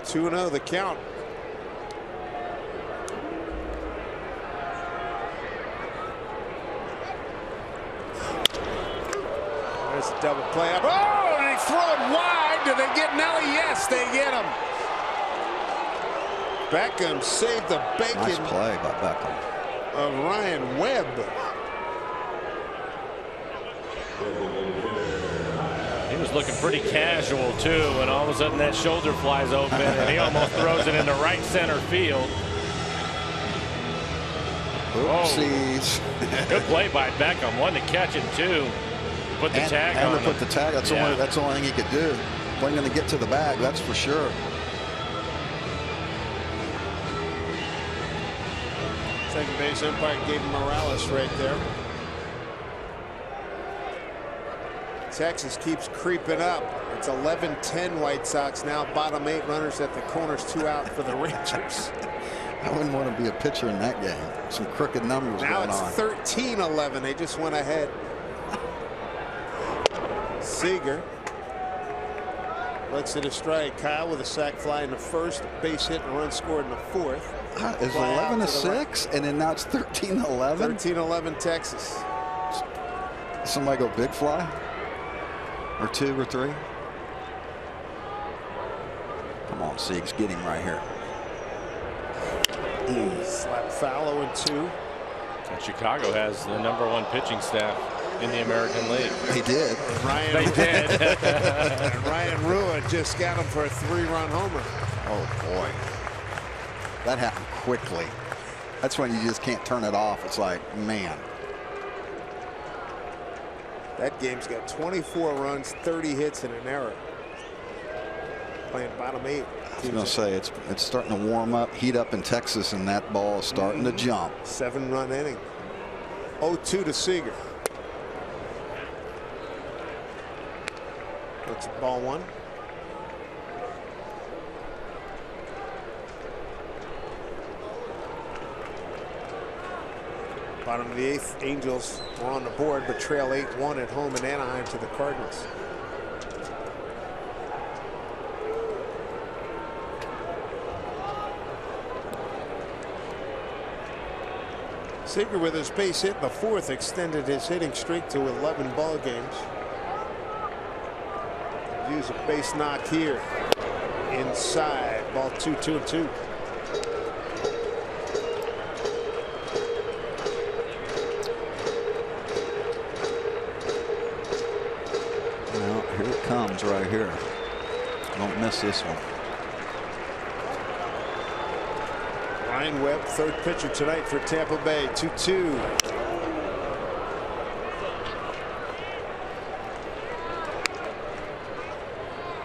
Two 2-0 the count. There's a double play up. Oh, they throw it wide. Do they get Nelly? Yes, they get him. Beckham saved the bacon. Nice play by Beckham. Of Ryan Webb. He was looking pretty casual too, and all of a sudden that shoulder flies open and he almost throws it into right center field. Oopsies. Good play by Beckham. 1 to catch it, 2 put the tag on. And to put the tag. That's the only thing he could do. Wasn't going to get to the bag, that's for sure. Second base umpire gave him Morales right there. Texas keeps creeping up. It's 11-10 White Sox now. Bottom 8 runners at the corners, 2 out for the Rangers. I wouldn't want to be a pitcher in that game. Some crooked numbers now going on. Now it's 13-11. They just went ahead. Seager looks at a strike. Kyle with a sac fly in the 1st, base hit and run scored in the 4th. It's 11-6, and then now it's 13-11. 13-11 Texas. Somebody go big fly, or 2 or 3. Come on, Siegs, get him right here. Slap foul 0-2. And Chicago has the #1 pitching staff in the American League. They did. They did. And Ryan Rua just got him for a 3-run homer. Oh boy, that happened quickly. That's when you just can't turn it off. It's like, man. That game's got 24 runs, 30 hits, and an error. Playing bottom 8. I was going to say it's starting to warm up, heat up in Texas, and that ball is starting to jump. 7-run inning. 0-2 to Seager. That's ball one. Bottom of the eighth, Angels were on the board, but trail 8-1 at home in Anaheim to the Cardinals. Seager with his base hit in the fourth extended his hitting streak to 11 ball games. Use a base knock here. Inside, ball 2-2-2. Well, here it comes right here. Don't miss this one. Ryan Webb, third pitcher tonight for Tampa Bay. 2-2.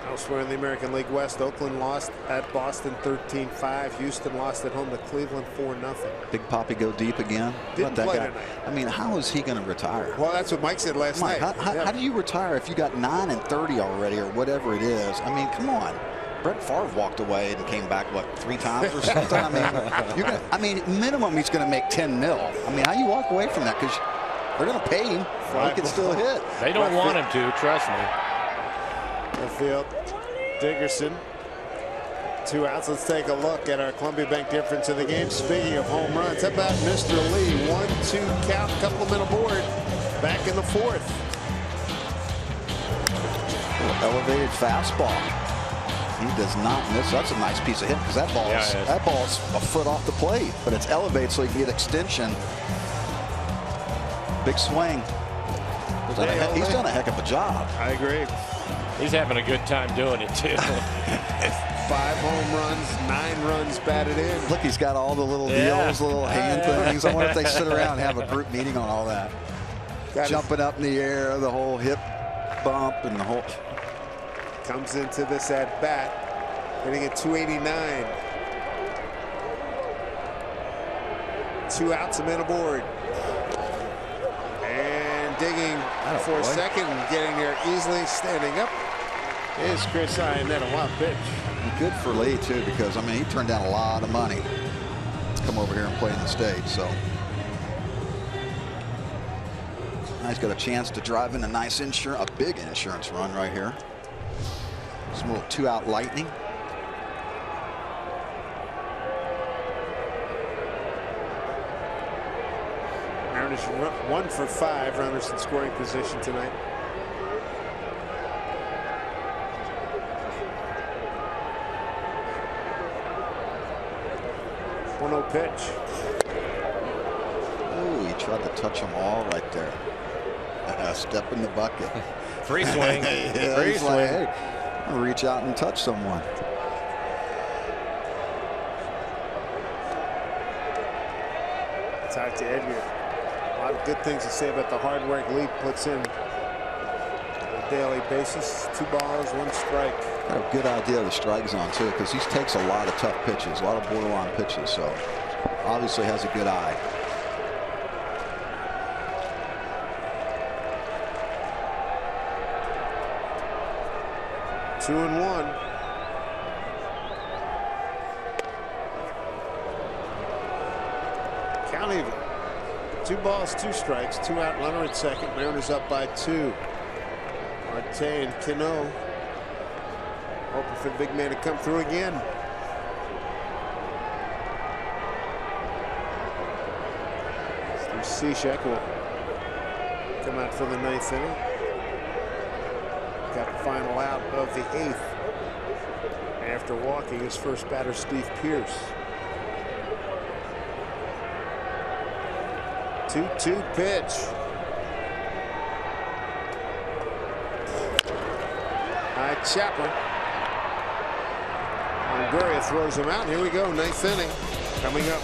Elsewhere in the American League West, Oakland lost at Boston 13-5. Houston lost at home to Cleveland 4-0. Big Poppy go deep again. Didn't play tonight. I mean, how is he going to retire? Well, that's what Mike said last night. How do you retire if you got 9 and 30 already or whatever it is? I mean, come on. Brett Favre walked away and came back, what, 3 times or something? I mean, minimum he's going to make 10 mil. I mean, how you walk away from that? Because they're going to pay him. He can still hit. They don't want him to, trust me. The field, Dickerson. 2 outs. Let's take a look at our Columbia Bank difference in the game. Speaking of home runs, how about Mr. Lee? 1-2 count, couple men aboard. Back in the fourth. Elevated fastball. He does not miss. That's a nice piece of hit because that ball's a foot off the plate, but it's elevated so he can get extension. Big swing. He's done a heck of a job. I agree. He's having a good time doing it too. 5 home runs, 9 runs batted in. Look, he's got all the little deals, little hand things. I wonder if they sit around and have a group meeting on all that. Jumping up in the air, the whole hip bump, and the whole. Comes into this at bat, hitting at 289. 2 outs, a man aboard. And digging for a second, and getting there easily, standing up is Chris Iannetta. A wild pitch. Good for Lee too, because I mean he turned down a lot of money to come over here and play in the state. So now he's got a chance to drive in a big insurance run right here. Some little 2-out lightning. Mariners 1 for 5 runners in scoring position tonight. One-oh pitch. Ooh, he tried to touch them all right there. Step in the bucket. Free swing. Free swing. Like, hey, I'll reach out and touch someone. Talk to Edgar. A lot of good things to say about the hard work Lee puts in on a daily basis. 2 balls, 1 strike. Got a good idea of the strike zone too, because he takes a lot of tough pitches, a lot of borderline pitches. So obviously has a good eye. Two and 1. Count even. 2 balls, 2 strikes, 2 out runner at second. Mariners up by 2. Marte and Cano hoping for the big man to come through again. Steve Cishek will come out for the 9th inning. Got the final out of the 8th after walking his first batter, Steve Pearce. 2-2 pitch. High chopper. Longoria throws him out. Here we go, 9th inning. Coming up,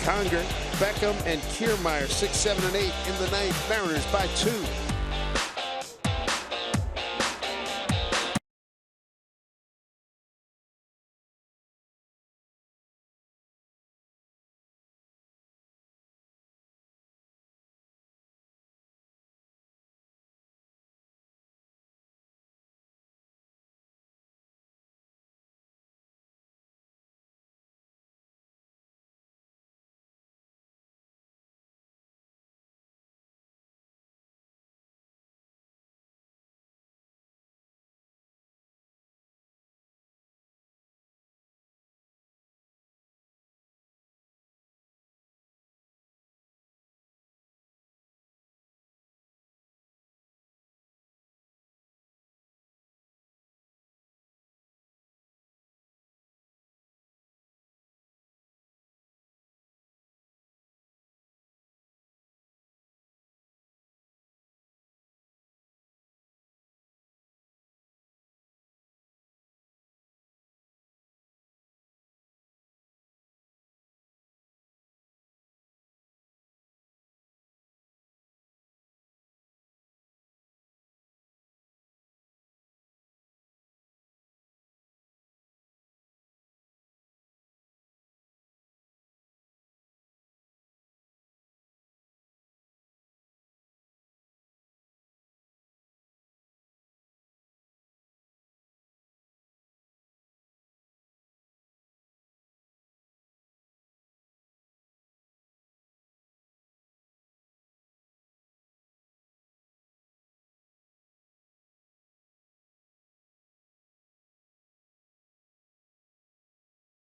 Conger, Beckham, and Kiermaier, 6, 7, and 8 in the 9th. Mariners by 2.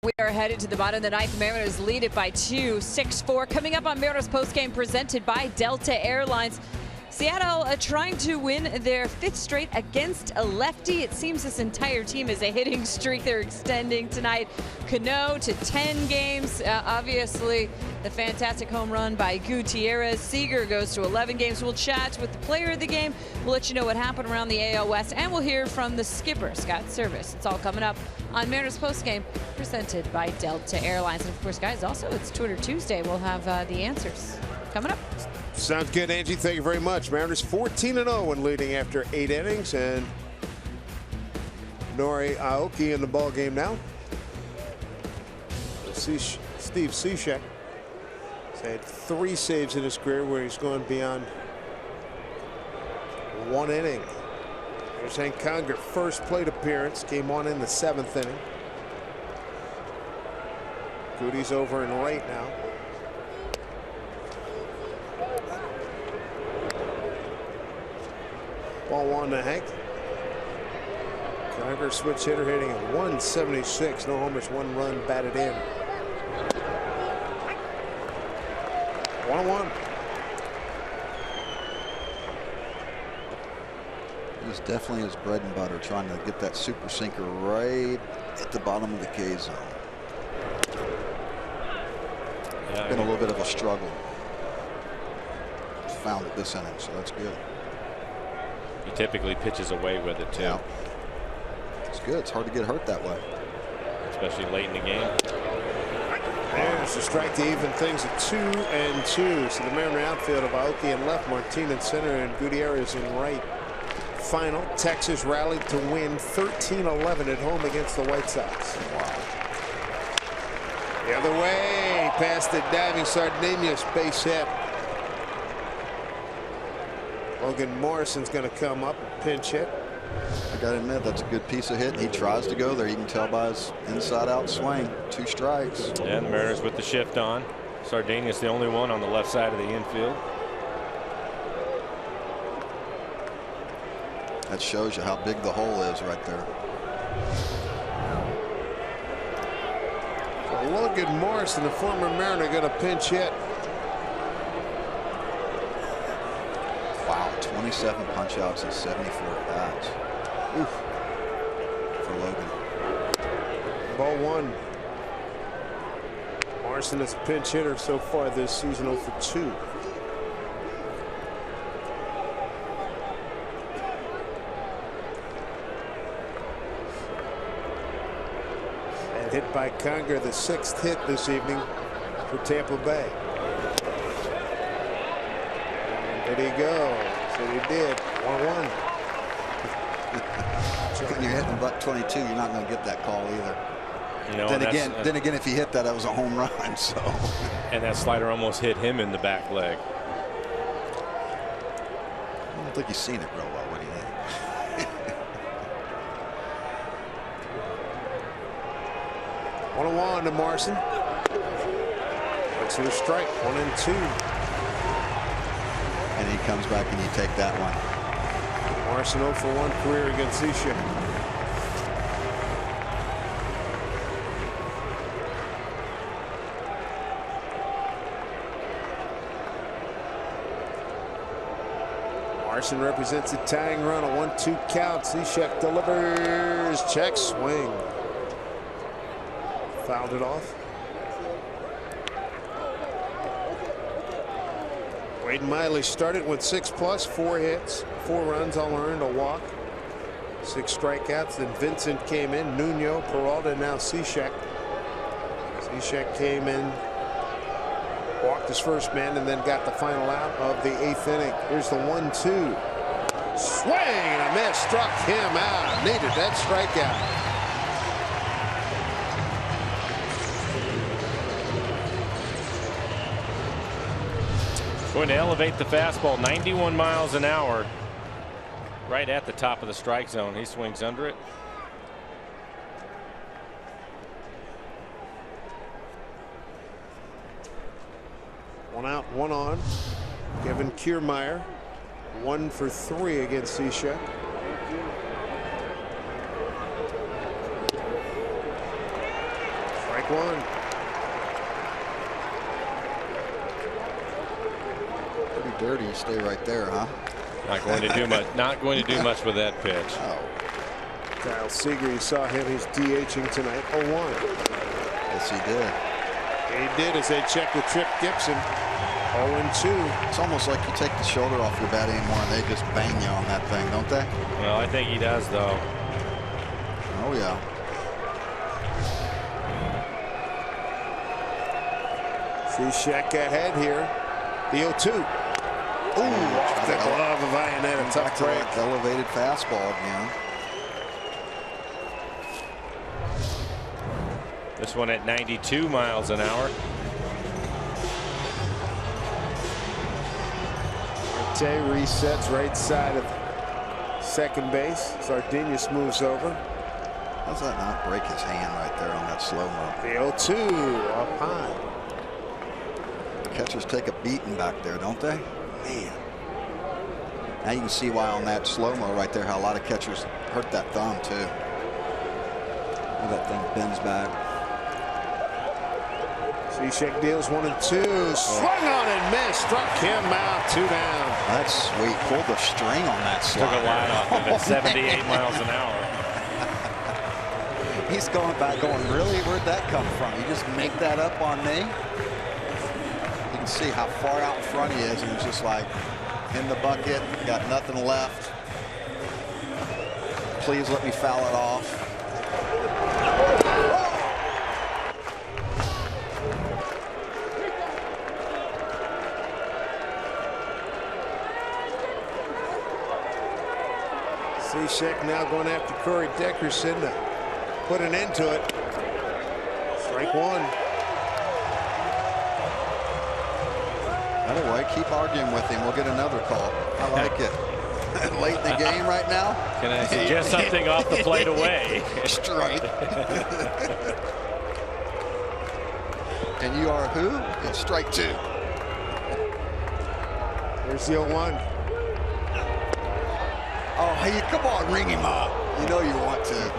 We are headed to the bottom of the ninth. Mariners lead it by 2, 6-4. Coming up on Mariners postgame presented by Delta Airlines. Seattle trying to win their 5th straight against a lefty. It seems this entire team is a hitting streak they're extending tonight. Cano to 10 games. Obviously, the fantastic home run by Gutierrez. Seager goes to 11 games. We'll chat with the player of the game. We'll let you know what happened around the AL West, and we'll hear from the skipper, Scott Service. It's all coming up on Mariners postgame presented by Delta Airlines. And of course, guys, also it's Twitter Tuesday. We'll have the answers coming up. Sounds good, Angie. Thank you very much. Mariners 14-0 when leading after 8 innings, and Nori Aoki in the ball game now. Steve Cishek has had 3 saves in his career where he's gone beyond 1 inning. Here's Hank Conger, first plate appearance, came on in the 7th inning. Goody's over and right now. Ball 1 to Hank. Conger switch hitter hitting at 176. No homers, 1 run batted in. 1-1. It was definitely his bread and butter, trying to get that super sinker right at the bottom of the K zone. Yeah, been a little bit of a struggle. Found it this inning, so that's good. He typically pitches away with it too. Yeah. It's good. It's hard to get hurt that way, especially late in the game. There's a strike to even things at 2-2. So the Mariner outfield of Aoki in left, Martin in center, and Gutierrez in right. Final, Texas rallied to win 13-11 at home against the White Sox. Wow. The other way, past the diving Sardinius, base hit. Logan Morrison's going to come up and pinch hit. I got to admit, that's a good piece of hit. He tries to go there. You can tell by his inside-out swing. 2 strikes. And the Mariners with the shift on. Sardinius the only one on the left side of the infield. That shows you how big the hole is right there. So Logan Morrison, the former Mariner, going to pinch hit. Wow, 27 punch-outs and 74 bats. Oof. For Logan. Ball 1. Morrison is a pinch hitter so far this season, 0 for 2. And hit by Conger, the 6th hit this evening for Tampa Bay. And did he go? So he did. 1-1. When you're hitting buck 22, you're not going to get that call either. No, then again, if he hit that, that was a home run. So. And that slider almost hit him in the back leg. I don't think he's seen it real well when he hit. 1-1 to Morrison. Looks to the strike. 1-2. And he comes back and you take that one. Morrison 0 for 1 career against Cishek. Morrison represents a tying run, a 1-2 count. Cishek delivers. Check swing. Fouled it off. Wade Miley started with 6+, 4 hits, 4 runs, all earned, a walk, 6 strikeouts. Then Vincent came in, Nuno, Peralta, and now Cishek. Cishek came in, walked his first man, and then got the final out of the 8th inning. Here's the 1-2. Swing and a miss, struck him out. Needed that strikeout. Going to elevate the fastball 91 miles an hour right at the top of the strike zone. He swings under it. One out, 1 on. Kevin Kiermaier 1 for 3 against Cishek. Strike one. Pretty dirty. You stay right there, huh? Not going to do much. Not going to do much with that pitch. Oh. Kyle Seager, you saw him. He's DHing tonight. 0-1. Yes, he did. He did as they check with Trip Gibson. 0-2. It's almost like you take the shoulder off your bat anymore and they just bang you on that thing, don't they? Well, I think he does, though. Oh, yeah. Cishek ahead here. The 0-2. Ooh, off the glove of Iannetta. Tough break. Elevated fastball again. This one at 92 miles an hour. Marte resets right side of second base. Sardinius moves over. How does that not break his hand right there on that slow-mo? The 0-2 up high. Catchers take a beating back there, don't they? Man. Now you can see why on that slow-mo right there how a lot of catchers hurt that thumb too. How that thing bends back. Cishek deals 1 and 2. Swung on and missed. Struck him out. 2 down. That's sweet. Pulled the string on that slide. Took a line off of it. 78 miles an hour. He's going back going, really? Where'd that come from? You just make that up on me? You can see how far out in front he is, and he's just like in the bucket, got nothing left. Please let me foul it off. Cishek now going after Corey Dickerson to put an end to it. Strike one. Anyway, keep arguing with him. We'll get another call. I like it. Late in the game right now. Can I suggest something off the plate away? Straight. And you are who? It's strike two. There's the 0-1. Oh, hey, come on, ring him up. You know you want to.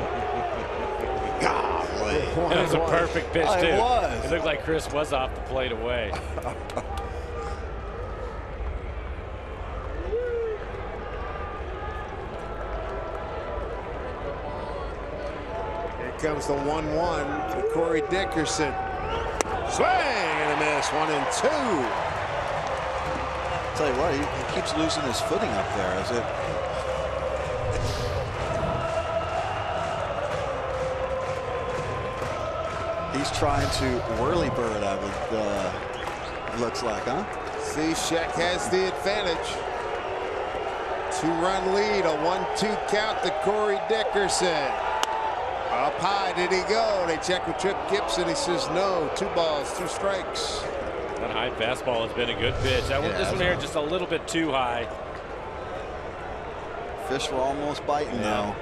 Golly. That was a perfect pitch, too. It was. It looked like Chris was off the plate away. Here comes the 1-1 to Corey Dickerson. Swing and a miss. 1 and 2. Tell you what, he keeps losing his footing up there. Is it? He's trying to whirly bird out of it, looks like, huh? Cishek has the advantage. 2-run lead, a 1-2 count to Corey Dickerson. Up high, did he go? They check with Trip Gibson. He says no. 2 balls, 2 strikes. That high fastball has been a good pitch. This one here just a little bit too high. Fish were almost biting though.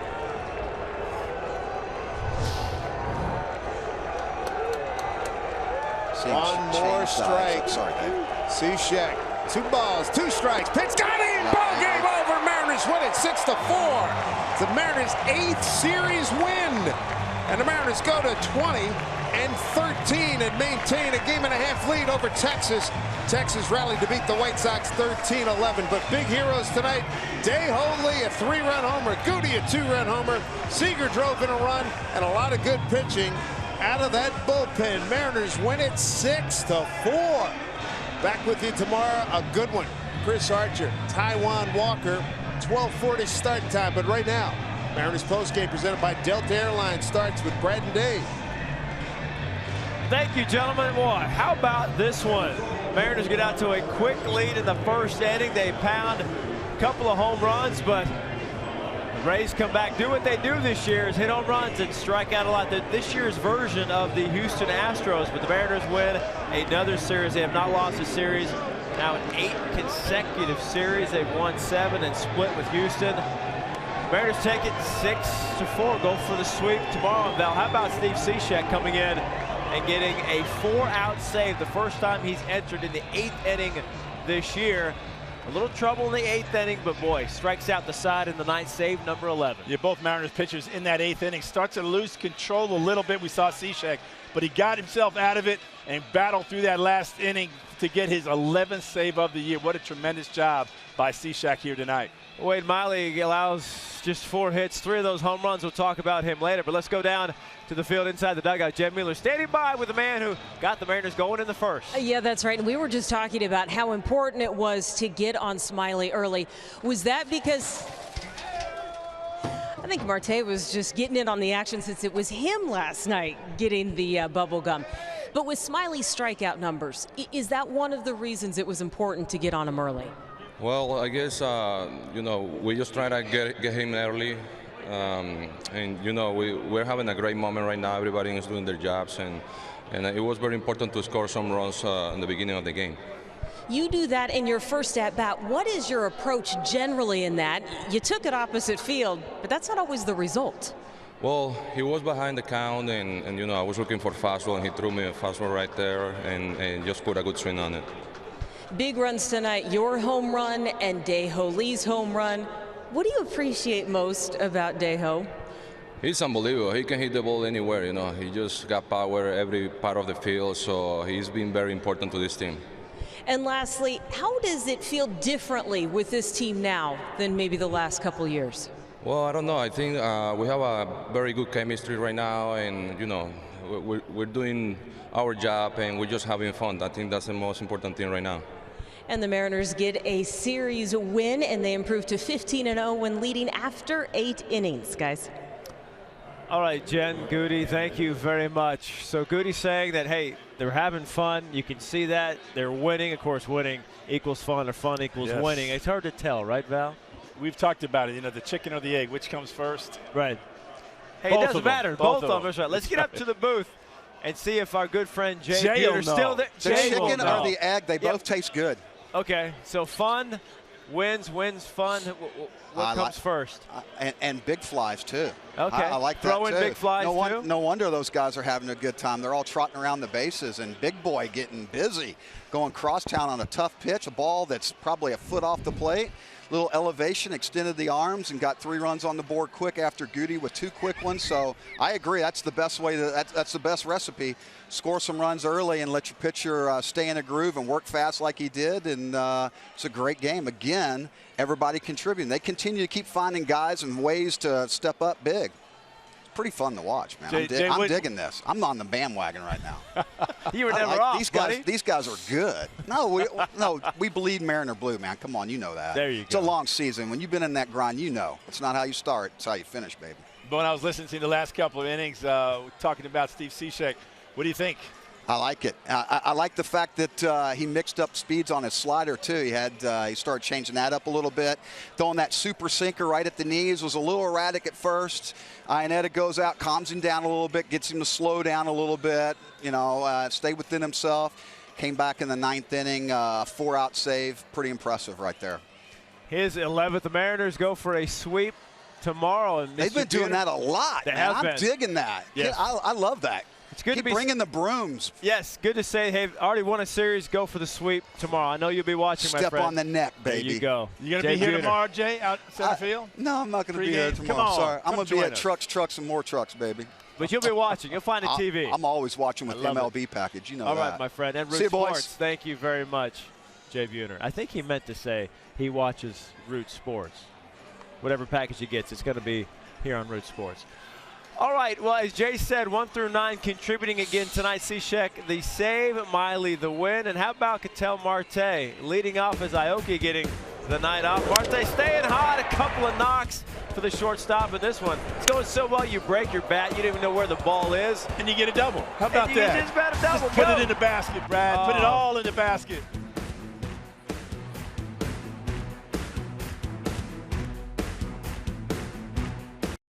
One more strike. Sorry, Dave. Cishek, 2 balls, 2 strikes. Pitch got him. Ball game over. Mariners win it 6-4. It's the Mariners' 8th series win. And the Mariners go to 20-13 and maintain a 1.5 lead over Texas. Texas rallied to beat the White Sox 13-11. But big heroes tonight. Day-Ho Lee, a 3-run homer. Goody, a 2-run homer. Seager drove in a run, and a lot of good pitching out of that bullpen. Mariners win it 6-4. Back with you tomorrow, a good one. Chris Archer, Taijuan Walker, 12:40 start time. But right now, Mariners postgame presented by Delta Airlines starts with Brad and Dave. Thank you, gentlemen. Boy, how about this one? Mariners get out to a quick lead in the first inning. They pound a couple of home runs, but the Rays come back, do what they do this year, is hit home runs and strike out a lot. This year's version of the Houston Astros, but the Mariners win another series. They have not lost a series now in 8 consecutive series. They've won 7 and split with Houston. Mariners take it 6-4, go for the sweep tomorrow. Val, how about Steve Cishek coming in and getting a 4-out save, the first time he's entered in the 8th inning this year. A little trouble in the 8th inning, but boy, strikes out the side in the 9th, save number 11. Yeah, both Mariners pitchers in that 8th inning start to lose control a little bit. We saw Cishek, but he got himself out of it and battled through that last inning to get his 11th save of the year. What a tremendous job by Cishek here tonight. Wade Miley allows just 4 hits, 3 of those home runs. We'll talk about him later, but let's go down to the field inside the dugout. Jen Mueller standing by with the man who got the Mariners going in the first. Yeah, that's right. And we were just talking about how important it was to get on Smiley early. Was that because I think Marte was just getting in on the action since it was him last night getting the bubble gum? But with Smiley's strikeout numbers, is that one of the reasons it was important to get on him early? Well, I guess, you know, we just try to get him early. And, you know, we're having a great moment right now. Everybody is doing their jobs. And it was very important to score some runs in the beginning of the game. You do that in your first at-bat. What is your approach generally in that? You took it opposite field, but that's not always the result. Well, he was behind the count, and you know, I was looking for fastball, and he threw me a fastball right there and just put a good swing on it. Big runs tonight, your home run and Dae-Ho Lee's home run. What do you appreciate most about Dae-Ho? He's unbelievable. He can hit the ball anywhere, you know. He just got power every part of the field, so he's been very important to this team. And lastly, how does it feel differently with this team now than maybe the last couple years? Well, I don't know. I think we have a very good chemistry right now, and, you know, we're doing our job, and we're just having fun. I think that's the most important thing right now. And the Mariners get a series win, and they improve to 15-0 when leading after 8 innings, guys. All right, Jen, Goody, thank you very much. So Goody's saying that, hey, they're having fun. You can see that. They're winning. Of course, winning equals fun, or fun equals winning. It's hard to tell, right, Val? We've talked about it, you know, the chicken or the egg, which comes first? Right. Hey, Both it doesn't matter. Both of them. That's right. Let's get up to the booth and see if our good friend Jay Buhner's still there. The chicken or the egg, they both taste good. Okay, so fun wins fun. What comes first? And big flies, too. Okay. I like that, Throw in too. big flies, too? No wonder those guys are having a good time. They're all trotting around the bases, and Big Boy getting busy, going crosstown on a tough pitch, a ball that's probably a foot off the plate. Little elevation, extended the arms, and got 3 runs on the board quick after Goody with 2 quick ones. So I agree. That's the best way. That's the best recipe. Score some runs early and let your pitcher stay in a groove and work fast like he did. And it's a great game. Again, everybody contributing. They continue to keep finding guys and ways to step up big. It's pretty fun to watch, man. I'm digging this. I'm on the bandwagon right now. You were never off, these buddy. guys. These guys are good. No, we bleed Mariner blue, man. Come on, you know that. There you go. It's a long season. When you've been in that grind, you know. It's not how you start. It's how you finish, baby. But when I was listening to the last couple of innings, talking about Steve Cishek, what do you think? I like it. I like the fact that he mixed up speeds on his slider too. He started changing that up a little bit. Throwing that super sinker right at the knees was a little erratic at first. Iannetta goes out, calms him down a little bit, gets him to slow down a little bit. You know, stay within himself. Came back in the 9th inning, 4-out save. Pretty impressive right there. His 11th. The Mariners go for a sweep tomorrow. And they've been doing that a lot. They man. have been. I'm digging that. Yes. I love that. It's good Keep to be bringing the brooms. Yes, good to say, hey, already won a series, go for the sweep tomorrow. I know you'll be watching, my friend. Step on the neck, baby. There you go. You going to be here tomorrow, Jay, out center field? No, I'm not going to be here tomorrow. Come on, sorry. I'm going to be at us. trucks, and more trucks, baby. But you'll be watching. You'll find a TV. I'm always watching with MLB package. You know that. All right, my friend. And See Root you, boys. Sports, thank you very much, Jay Buhner. I think he meant to say he watches Root Sports. Whatever package he gets, it's going to be here on Root Sports. All right, well, as Jay said, 1 through 9 contributing again tonight. Cishek, the save, Miley, the win. And how about Ketel Marte leading off as Aoki getting the night off. Marte staying hot, a couple of knocks for the shortstop in this one. It's going so well you break your bat. You don't even know where the ball is. And you get a double. How about and you that? Just bat a double. Just put it in the basket, Brad. Put it all in the basket.